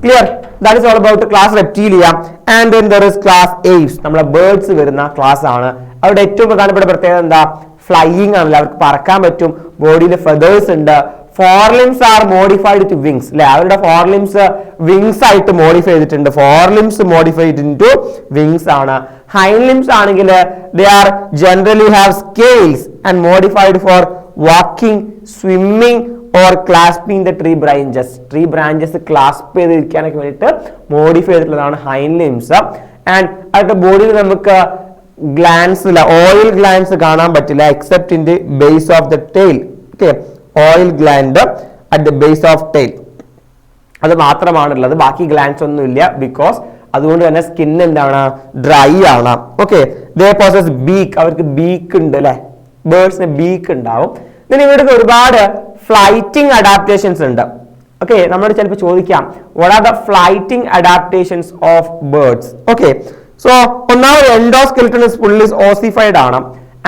Clear? That is all about class Reptilia. And then there is class Aves. നമ്മളെ ബേർഡ്സ് വരുന്ന ക്ലാസ് ആണ്. അവരുടെ ഏറ്റവും പ്രധാനപ്പെട്ട പ്രത്യേകത എന്താ, ഫ്ലൈയിങ് ആണല്ലോ, അവർക്ക് പറക്കാൻ പറ്റും. ബോഡിയിൽ ഫെതേഴ്സ് ഉണ്ട്. ഫോർലിംസ് ആർ മോഡിഫൈഡ് ടു വിങ്സ് അല്ലെ. അവരുടെ ഫോർലിംസ് വിങ്സ് ആയിട്ട് മോഡിഫൈ ചെയ്തിട്ടുണ്ട്. ഫോർലിംസ് മോഡിഫൈഡ് ഇൻടു വിങ്സ് ആണ്. ഹൈൻലിംസ് ആണെങ്കിൽ they are generally have scales and modified for walking, swimming or clasping the tree branches. Tree branches clasp ചെയ്തിരിക്കാനൊക്കെ വേണ്ടിയിട്ട് മോഡിഫൈ ചെയ്തിട്ടുള്ളതാണ് ഹൈൻഡ് ലിംസ്. ആൻഡ് അവരുടെ ബോഡിയിൽ നമുക്ക് ഗ്ലാൻസ് ഓയിൽ ഗ്ലാൻസ് കാണാൻ പറ്റില്ല except in the base of the tail. Okay, oil gland at the base of tail, അത് മാത്രമാണുള്ളത്. ബാക്കി ഗ്ലാൻസ് ഒന്നും ഇല്ല. ബിക്കോസ് അതുകൊണ്ട് തന്നെ സ്കിൻ എന്താണ്, ഡ്രൈ ആണ്. ഓക്കെ, ദേ പോസസ് ബീക്ക്, അവർക്ക് ബീക്ക് ഉണ്ട് അല്ലെ, ബേർഡ്സിന് ബീക്ക് ഉണ്ടാവും. പിന്നെ ഇവർക്ക് ഒരുപാട് ഫ്ലൈറ്റിംഗ് അഡാപ്റ്റേഷൻസ് ഉണ്ട്. ഓക്കെ, നമ്മൾ ചിലപ്പോൾ ചോദിക്കാം what are the flighting adaptations of birds. Okay, so ഒന്നാമത് എൻഡോസ്കെൽറ്റൺ ഫുള്ളി ഓസിഫൈഡ് ആണ്.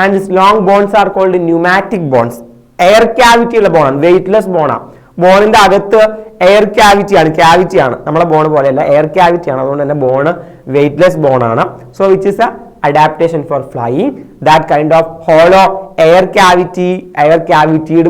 And this long bones are called pneumatic bones. Air cavity ഉള്ള ബോണാണ്, വെയിറ്റ്ലെസ് ബോണാണ്. ബോണിന്റെ അകത്ത് എയർ ക്യാവിറ്റി ആണ്. നമ്മളെ ബോൺ പോലെയല്ല, എയർ ക്യാവിറ്റി ആണ്. അതുകൊണ്ട് തന്നെ ബോണ് വെയിറ്റ്ലെസ് ബോണാണ്. So which is a adaptation for flying. That kind of hollow air cavity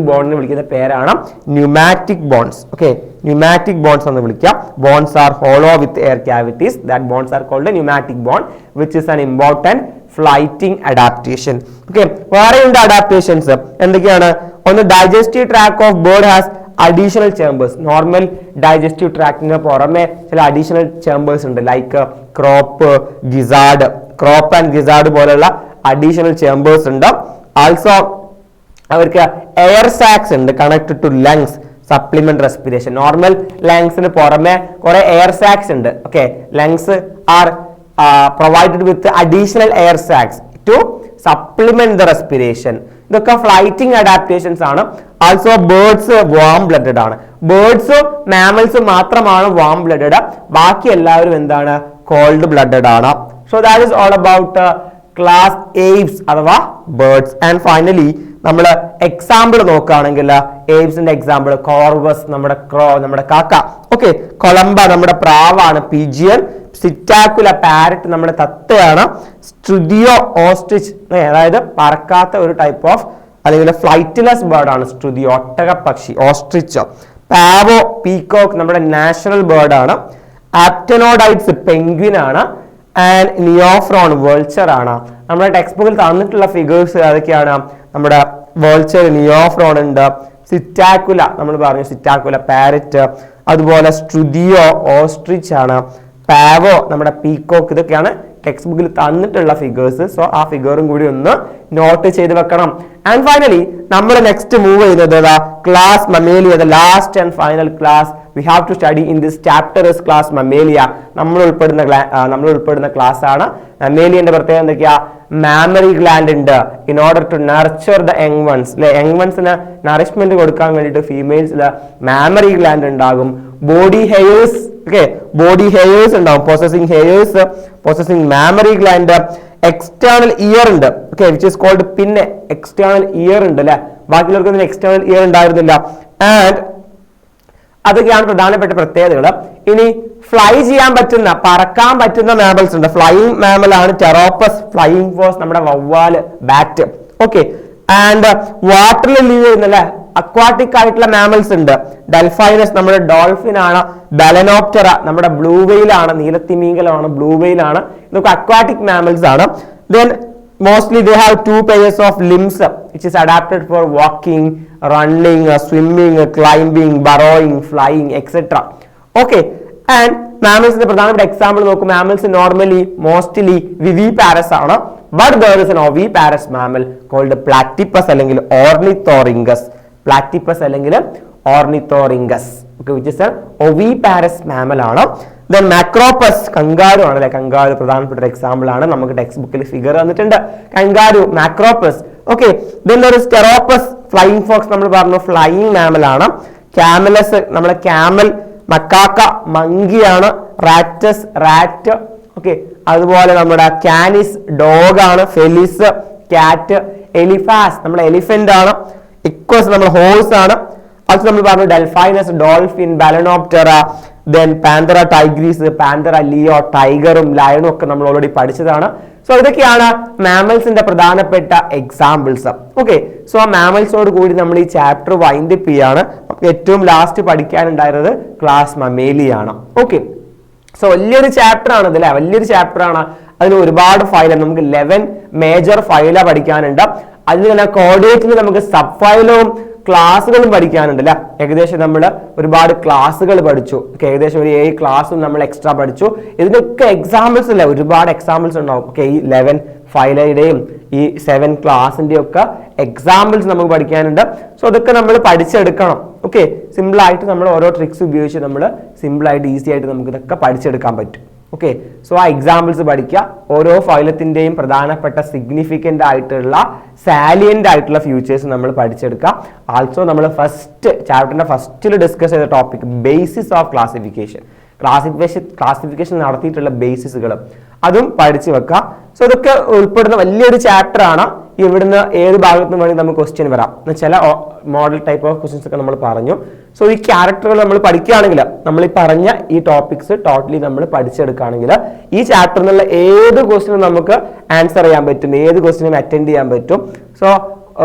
ബോണിനെ വിളിക്കുന്ന പേരാണ് pneumatic bonds. Okay, pneumatic bonds എന്ന് വിളിക്കാം. Bonds are hollow with air cavities. That bonds are called a pneumatic bond, which is an important flighting adaptation. Okay, വേറെ ഉണ്ട് adaptations. എന്തൊക്കെയാണ്? ഒന്ന്, digestive tract of bird has additional chambers. Normal digestive ട്രാക്ടിന് പുറമെ ചില additional chambers ഉണ്ട്, like crop and gizzard പോലുള്ള additional chambers ഉണ്ട്. ആൾസോ അവർക്ക് എയർ സാക്സ് ഉണ്ട് connected to lungs supplement respiration. Normal ലങ്സിന് പുറമെ കുറെ എയർ സാക്സ് ഉണ്ട്. Okay, lungs are provided with additional air sacs to supplement the respiration. ഇതൊക്കെ ഫ്ലൈറ്റിംഗ് അഡാപ്റ്റേഷൻസ് ആണ്. ആൾസോ ബേർഡ്സ് വാം ബ്ലഡഡ് ആണ്. ബേർഡ്സും മാമൽസും മാത്രമാണ് വാം ബ്ലഡഡ്, ബാക്കി എല്ലാവരും എന്താണ്, കോൾഡ് ബ്ലഡഡ് ആണ്. So that is all about class aves അഥവാ ബേർഡ്സ്. ആൻഡ് ഫൈനലി നമ്മൾ എക്സാമ്പിൾ നോക്കുകയാണെങ്കിൽ എയ്ബ്സിന്റെ എക്സാമ്പിൾ കോർവസ് നമ്മുടെ ക്രോ നമ്മുടെ കാക്ക, ഓക്കെ, കൊളംബ നമ്മുടെ പ്രാവാണ്, പിജിയൻ, സിറ്റാക്കുല പാരറ്റ് നമ്മുടെ തത്തയാണ്, സ്റ്റുഡിയോ ഓസ്ട്രിച്ച് അതായത് പറക്കാത്ത ഒരു ടൈപ്പ് ഓഫ് അല്ലെങ്കിൽ ഫ്ലൈറ്റ്ലെസ് ബേർഡ് ആണ് സ്റ്റുഡിയോ ഒട്ടക പക്ഷി ഓസ്ട്രിച്ച്, പാവോ പീകോക്ക് നമ്മുടെ നാഷണൽ ബേർഡ് ആണ്, ആപ്റ്റനോഡൈറ്റ്സ് പെൻഗ്വിൻ ആണ്, ആൻഡ് നിയോഫ്രോൺ വേൾച്ചർ ആണ്. നമ്മുടെ ടെക്സ്റ്റ് ബുക്കിൽ തന്നിട്ടുള്ള ഫിഗേഴ്സ് അതൊക്കെയാണ്. നമ്മുടെ വേൾച്ചർ, നിയോഫ്രോൺ ഉണ്ട്, സിറ്റാക്കുല നമ്മൾ പറഞ്ഞു സിറ്റാക്കുല പാരറ്റ്, അതുപോലെ സ്റ്റുഡിയോ ഓസ്ട്രിച്ച് ആണ്, പാവോ നമ്മുടെ പീകോക്ക്. ഇതൊക്കെയാണ് ടെക്സ്റ്റ് ബുക്കിൽ തന്നിട്ടുള്ള ഫിഗേഴ്സ്. സോ ആ ഫിഗറും കൂടി ഒന്ന് നോട്ട് ചെയ്ത് വെക്കണം. ആൻഡ് ഫൈനലി നമ്മൾ നെക്സ്റ്റ് മൂവ് ചെയ്യുന്നത് class Mammalia, the last and final class we have to study in this chapter is class mammalia. നമ്മൾ ഉൾപ്പെടുന്ന ക്ലാസ് ആണ്. മമേലിയന്റെ പ്രത്യേകത എന്തൊക്കെയാ, മാമറി ഗ്ലാൻഡ് ഉണ്ട് in order to nurture the young ones. Young വൺസിന് നറിഷ്മെന്റ് കൊടുക്കാൻ വേണ്ടിയിട്ട് ഫീമെയിൽസിൽ മാമറി ഗ്ലാൻഡ് ഉണ്ടാകും. Body hairs, okay, body hairs ഉണ്ടാവും, possessing mammary gland. External ear ഉണ്ട്, ഓക്കെ, വിച്ച് ഈസ് കോൾഡ് പിന്നെ എക്സ്റ്റേണൽ ഇയർ ഉണ്ട് അല്ലെ, ബാക്കിയുള്ളവർക്കൊന്നും എക്സ്റ്റേണൽ ഇയർ ഉണ്ടായിരുന്നില്ല. ആൻഡ് അതൊക്കെയാണ് പ്രധാനപ്പെട്ട പ്രത്യേകതകൾ. ഇനി ഫ്ലൈ ചെയ്യാൻ പറ്റുന്ന, പറക്കാൻ പറ്റുന്ന മാമൽസ് ഉണ്ട്. ഫ്ലൈയിങ് മാമൽ ആണ് ടെറോപ്പസ്, ഫ്ലൈയിങ് ഫോഴ്സ് നമ്മുടെ വവ്വാല്, ബാറ്റ്, ഓക്കെ. ആൻഡ് വാട്ടറിൽ ലീവ് ചെയ്യുന്നല്ലേ അക്വാട്ടിക് ആയിട്ടുള്ള മാമൽസ് ഉണ്ട്. ഡെൽഫൈനസ് നമ്മുടെ ഡോൾഫിൻ ആണ്, ബലനോപ്റ്ററ നമ്മുടെ ബ്ലൂ വെയിൽ ആണ്, നീലത്തിമീങ്കലമാണ്, ബ്ലൂ വെയിൽ ആണ്. ഇതൊക്കെ അക്വാട്ടിക് മാമൽസ് ആണ്. Then mostly they have two pairs of limbs which is adapted for walking, running, swimming, climbing, burrowing, flying, etc. Okay, and mammals ന്റെ പ്രധാനപ്പെട്ട എക്സാമ്പിൾ നോക്കും. mammals normally mostly viviparous ആണ്, but there is an oviparous mammal called platypus അല്ലെങ്കിൽ ornithorhynchus. platypus അല്ലെങ്കിൽ ornithorhynchus, okay, which is an oviparous mammal ആണ്. Then macropus, kangaroo ആണ് അല്ലെ, kangaroo പ്രധാനപ്പെട്ട എക്സാമ്പിൾ ആണ്. നമുക്ക് ടെക്സ്റ്റ് ബുക്കിൽ ഫിഗർ തന്നിട്ടുണ്ട്, kangaroo, macropus, okay. Then there is pteropus, flying fox നമ്മൾ പറഞ്ഞു, ഫ്ലൈയിങ് മാമൽ ആണ്. ക്യാമലസ് നമ്മുടെ ക്യാമൽ, മക്കാക്ക മങ്കി ആണ്, റാറ്റസ് റാറ്റ്, ഓക്കെ. അതുപോലെ നമ്മുടെ കാനിസ് ഡോഗ് ആണ്, ഫെലിസ് ക്യാറ്റ്, എലിഫാസ് നമ്മുടെ എലിഫന്റ് ആണ്, ഇക്വസ് നമ്മുടെ ഹോഴ്സ് ആണ്. അത് നമ്മൾ പറഞ്ഞു delphinus dolphin, balaenoptera, then panthera tigris, panthera leo, ടൈഗറും ലയണും ഒക്കെ നമ്മൾ ഓൾറെഡി പഠിച്ചതാണ്. സോ ഇതൊക്കെയാണ് മാമൽസിന്റെ പ്രധാനപ്പെട്ട എക്സാമ്പിൾസ്. ഓക്കെ, സോ ആ മാമൽസോട് കൂടി നമ്മൾ ഈ ചാപ്റ്റർ വൈൻഡ് അപ്പ് ചെയ്യാണ്. ഏറ്റവും ലാസ്റ്റ് പഠിക്കാനുണ്ടായിരുന്നത് ക്ലാസ് മമേലിയാണ്. ഓക്കെ, സോ വലിയൊരു ചാപ്റ്റർ ആണ് ഇത് അല്ലെ, വലിയൊരു ചാപ്റ്റർ ആണ്. അതിന് ഒരുപാട് ഫയൽ, നമുക്ക് 11 മേജർ ഫയല പഠിക്കാനുണ്ട്. അതിൽ തന്നെ കോർഡിനേറ്റിന് നമുക്ക് സബ് ഫയലും ക്ലാസ്സുകളും പഠിക്കാനുണ്ട് അല്ലെ. ഏകദേശം നമ്മൾ ഒരുപാട് ക്ലാസ്സുകൾ പഠിച്ചു, ഏകദേശം ഒരു 7 ക്ലാസ്സും നമ്മൾ എക്സ്ട്രാ പഠിച്ചു. ഇതിനൊക്കെ എക്സാമ്പിൾസ് അല്ലേ, ഒരുപാട് എക്സാമ്പിൾസ് ഉണ്ടാവും. ഓക്കെ, ഈ 11 ഫയലയുടെയും ഈ 7 ക്ലാസിന്റെയും ഒക്കെ എക്സാമ്പിൾസ് നമുക്ക് പഠിക്കാനുണ്ട്. സോ അതൊക്കെ നമ്മൾ പഠിച്ചെടുക്കണം. ഓക്കെ, സിമ്പിൾ ആയിട്ട് നമ്മൾ ഓരോ ട്രിക്സ് ഉപയോഗിച്ച് നമ്മൾ സിമ്പിൾ ആയിട്ട് ഈസി ആയിട്ട് നമുക്ക് ഇതൊക്കെ പഠിച്ചെടുക്കാൻ പറ്റും. ഓക്കെ, സോ ആ എക്സാമ്പിൾസ് പഠിക്കുക. ഓരോ ഫൈലത്തിന്റെയും പ്രധാനപ്പെട്ട സിഗ്നിഫിക്കന്റ് ആയിട്ടുള്ള സാലിയന്റ് ആയിട്ടുള്ള ഫ്യൂച്ചേഴ്സ് നമ്മൾ പഠിച്ചെടുക്കുക. ആൾസോ നമ്മൾ ഫസ്റ്റ് ചാപ്റ്ററിന്റെ ഫസ്റ്റിൽ ഡിസ്കസ് ചെയ്ത ടോപ്പിക് ബേസിസ് ഓഫ് ക്ലാസിഫിക്കേഷൻ നടത്തിയിട്ടുള്ള ബേസിസുകൾ അതും പഠിച്ചു വെക്കുക. സോ ഇതൊക്കെ ഉൾപ്പെടുന്ന വലിയൊരു ചാപ്റ്റർ ആണ്. ഇവിടുന്ന് ഏത് ഭാഗത്ത് നിന്ന് വേണമെങ്കിൽ നമുക്ക് ക്വസ്റ്റ്യൻ വരാം. ചില മോഡൽ ടൈപ്പ് ഓഫ് ക്വസ്റ്റ്യൻസ് ഒക്കെ നമ്മൾ പറഞ്ഞു. സോ ഈ ക്യാരക്ടറുകൾ നമ്മൾ പഠിക്കുകയാണെങ്കിൽ, നമ്മൾ ഈ പറഞ്ഞ ഈ ടോപ്പിക്സ് ടോട്ടലി നമ്മൾ പഠിച്ചെടുക്കുകയാണെങ്കിൽ ഈ ചാപ്റ്ററിൽ നിന്നുള്ള ഏത് ക്വസ്റ്റ്യനും നമുക്ക് ആൻസർ ചെയ്യാൻ പറ്റും, ഏത് ക്വസ്റ്റ്യനും അറ്റൻഡ് ചെയ്യാൻ പറ്റും. സോ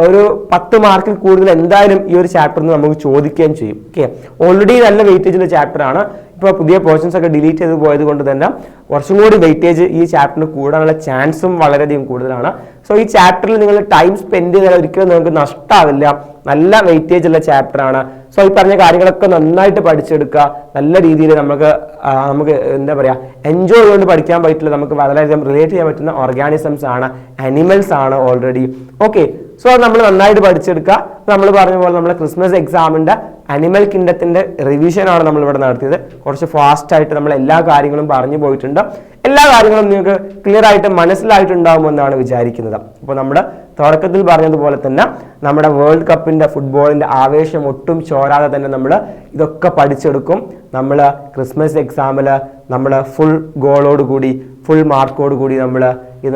ഒരു 10 മാർക്കിൽ കൂടുതൽ എന്തായാലും ഈ ഒരു ചാപ്റ്ററിൽ നിന്ന് നമുക്ക് ചോദിക്കുകയും ചെയ്യും. ഓക്കെ, ഓൾറെഡി നല്ല വെയിറ്റേജുള്ള ചാപ്റ്റർ ആണ്. ഇപ്പോൾ പുതിയ പോർഷൻസ് ഒക്കെ ഡിലീറ്റ് ചെയ്ത് പോയത് കൊണ്ട് തന്നെ കുറച്ചും കൂടി വെയിറ്റേജ് ഈ ചാപ്റ്ററിന് കൂടാനുള്ള ചാൻസും വളരെയധികം കൂടുതലാണ്. സോ ഈ ചാപ്റ്ററിൽ നിങ്ങൾ ടൈം സ്പെൻഡ് ചെയ്താൽ ഒരിക്കലും നിങ്ങൾക്ക് നഷ്ടമാവില്ല. നല്ല വെയിറ്റേജ് ഉള്ള ചാപ്റ്റർ ആണ്. സോ ഈ പറഞ്ഞ കാര്യങ്ങളൊക്കെ നന്നായിട്ട് പഠിച്ചെടുക്കുക. നല്ല രീതിയിൽ നമുക്ക് എന്താ പറയുക, എൻജോയ് ചെയ്തുകൊണ്ട് പഠിക്കാൻ പറ്റില്ല. നമുക്ക് വളരെയധികം റിലേറ്റ് ചെയ്യാൻ പറ്റുന്ന ഓർഗാനിസംസ് ആണ്, അനിമൽസ് ആണ് ഓൾറെഡി. ഓക്കെ, സോ നമ്മൾ നന്നായിട്ട് പഠിച്ചെടുക്കുക. നമ്മൾ പറഞ്ഞ പോലെ നമ്മുടെ ക്രിസ്മസ് എക്സാമിന്റെ അനിമൽ കിൻഡത്തിന്റെ റിവിഷൻ ആണ് നമ്മൾ ഇവിടെ നടത്തിയത്. കുറച്ച് ഫാസ്റ്റ് ആയിട്ട് നമ്മൾ എല്ലാ കാര്യങ്ങളും പറഞ്ഞു പോയിട്ടുണ്ട്. എല്ലാ കാര്യങ്ങളും നിങ്ങൾക്ക് ക്ലിയർ ആയിട്ട് മനസ്സിലായിട്ടുണ്ടാകുമെന്നാണ് വിചാരിക്കുന്നത്. അപ്പോൾ നമ്മൾ തുടക്കത്തിൽ പറഞ്ഞതുപോലെ തന്നെ നമ്മുടെ വേൾഡ് കപ്പിന്റെ ഫുട്ബോളിന്റെ ആവേശം ഒട്ടും ചോരാതെ തന്നെ നമ്മൾ ഇതൊക്കെ പഠിച്ചെടുക്കും. നമ്മൾ ക്രിസ്മസ് എക്സാമിൽ നമ്മൾ ഫുൾ ഗോളോട് കൂടി, ഫുൾ മാർക്കോട് കൂടി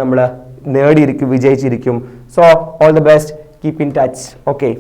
നമ്മൾ നേടിയിരിക്കും, വിജയിച്ചിരിക്കും. So all the best, keep in touch. Okay.